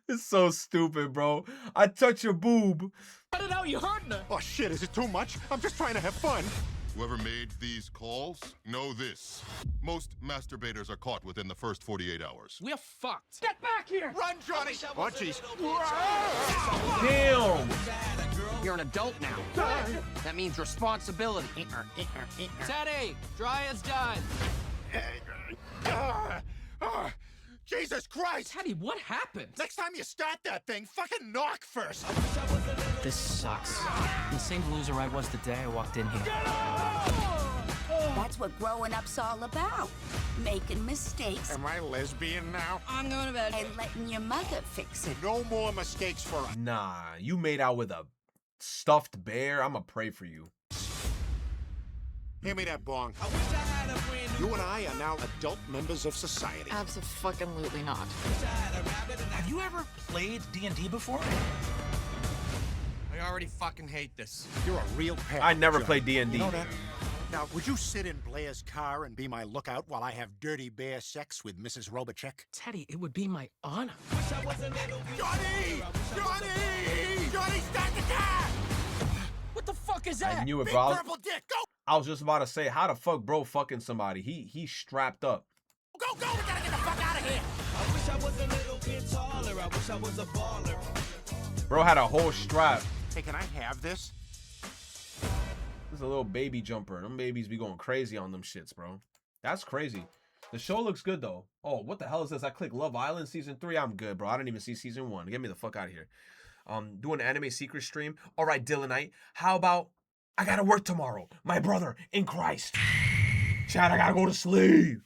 S1: It's so stupid, bro. I touch your boob.
S15: Cut it out, you hurting her. Oh shit, is it too much? I'm just trying to have fun.
S5: Whoever made these calls, know this. Most masturbators are caught within the first 48 hours.
S15: We're fucked. Get back here! Run, Johnny! Oh, jeez.
S1: Damn!
S4: You're an adult now. That means responsibility. Teddy, dry is done.
S15: Jesus Christ!
S4: Teddy, what happened?
S15: Next time you start that thing, fucking knock first.
S4: This sucks. I'm the same loser I was the day I walked in here.
S13: That's what growing up's all about. Making mistakes.
S15: Am I lesbian now?
S13: I'm going to bed. And letting your mother fix it.
S15: No more mistakes for us.
S1: Nah, you made out with a stuffed bear. I'ma pray for you.
S15: Hand me that bong. You and I are now adult members of society.
S18: Abso-fucking-lutely not.
S15: Have you ever played D&D before? I already fucking hate this. You're a real pal.
S1: I never
S15: John.
S1: played D&D.
S15: You know that? Now, would you sit in Blair's car and be my lookout while I have dirty bear sex with Mrs. Robachek?
S4: Teddy, it would be my honor.
S15: Johnny! Johnny! Johnny, start the car!
S4: What the fuck is that?
S1: I knew it,
S15: Big
S1: bro.
S15: purple dick, go!
S1: I was just about to say, how the fuck bro fucking somebody? He's strapped up.
S15: Go, we gotta get the fuck out of here!
S11: I wish I was a little bit taller. I wish I was a baller.
S1: Bro had a whole strap.
S15: Hey, can I have this?
S1: This is a little baby jumper. Them babies be going crazy on them shits, bro. That's crazy. The show looks good, though. Oh, what the hell is this? I clicked Love Island Season 3. I'm good, bro. I didn't even see Season 1. Get me the fuck out of here. Doing an anime secret stream. All right, Dylanite. How about I gotta work tomorrow? My brother in Christ. Chad, I gotta go to sleep.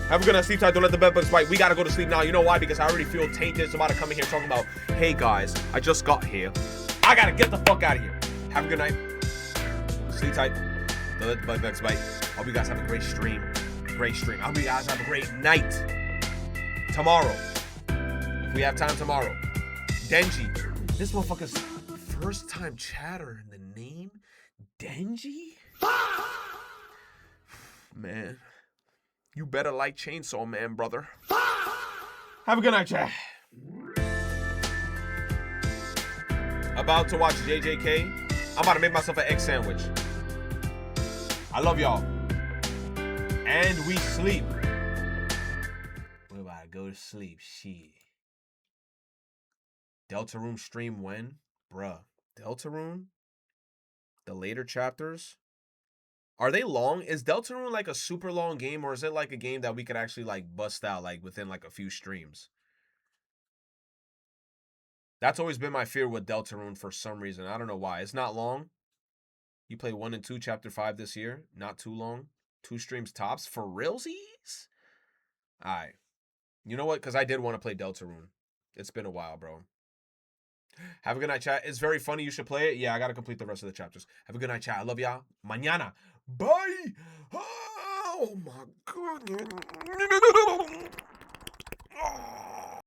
S1: Have a good night, sleep tight. Don't let the bed bugs bite. We gotta go to sleep now. You know why? Because I already feel tainted. It's about to come in here talking about, hey guys, I just got here. I gotta get the fuck out of here. Have a good night. Sleep tight. Don't let the bed bugs bite. Hope you guys have a great stream. Great stream. I hope you guys have a great night. Tomorrow. If we have time tomorrow. Denji. This motherfucker's first time chatter in the name. Denji? Man. You better like Chainsaw Man, brother. Have a good night, chat. About to watch JJK. I'm about to make myself an egg sandwich. I love y'all. And we sleep. We're about to go to sleep. Shit. Deltarune stream when? Bruh. Deltarune? The later chapters? Are they long? Is Deltarune like a super long game, or is it like a game that we could actually like bust out like within like a few streams? That's always been my fear with Deltarune for some reason. I don't know why. It's not long. You play 1 and 2, chapter 5 this year. Not too long. 2 streams tops. For realsies? Alright. You know what? Because I did want to play Deltarune. It's been a while, bro. Have a good night, chat. It's very funny. You should play it. Yeah, I got to complete the rest of the chapters. Have a good night, chat. I love y'all. Mañana. Bye. Oh, my God.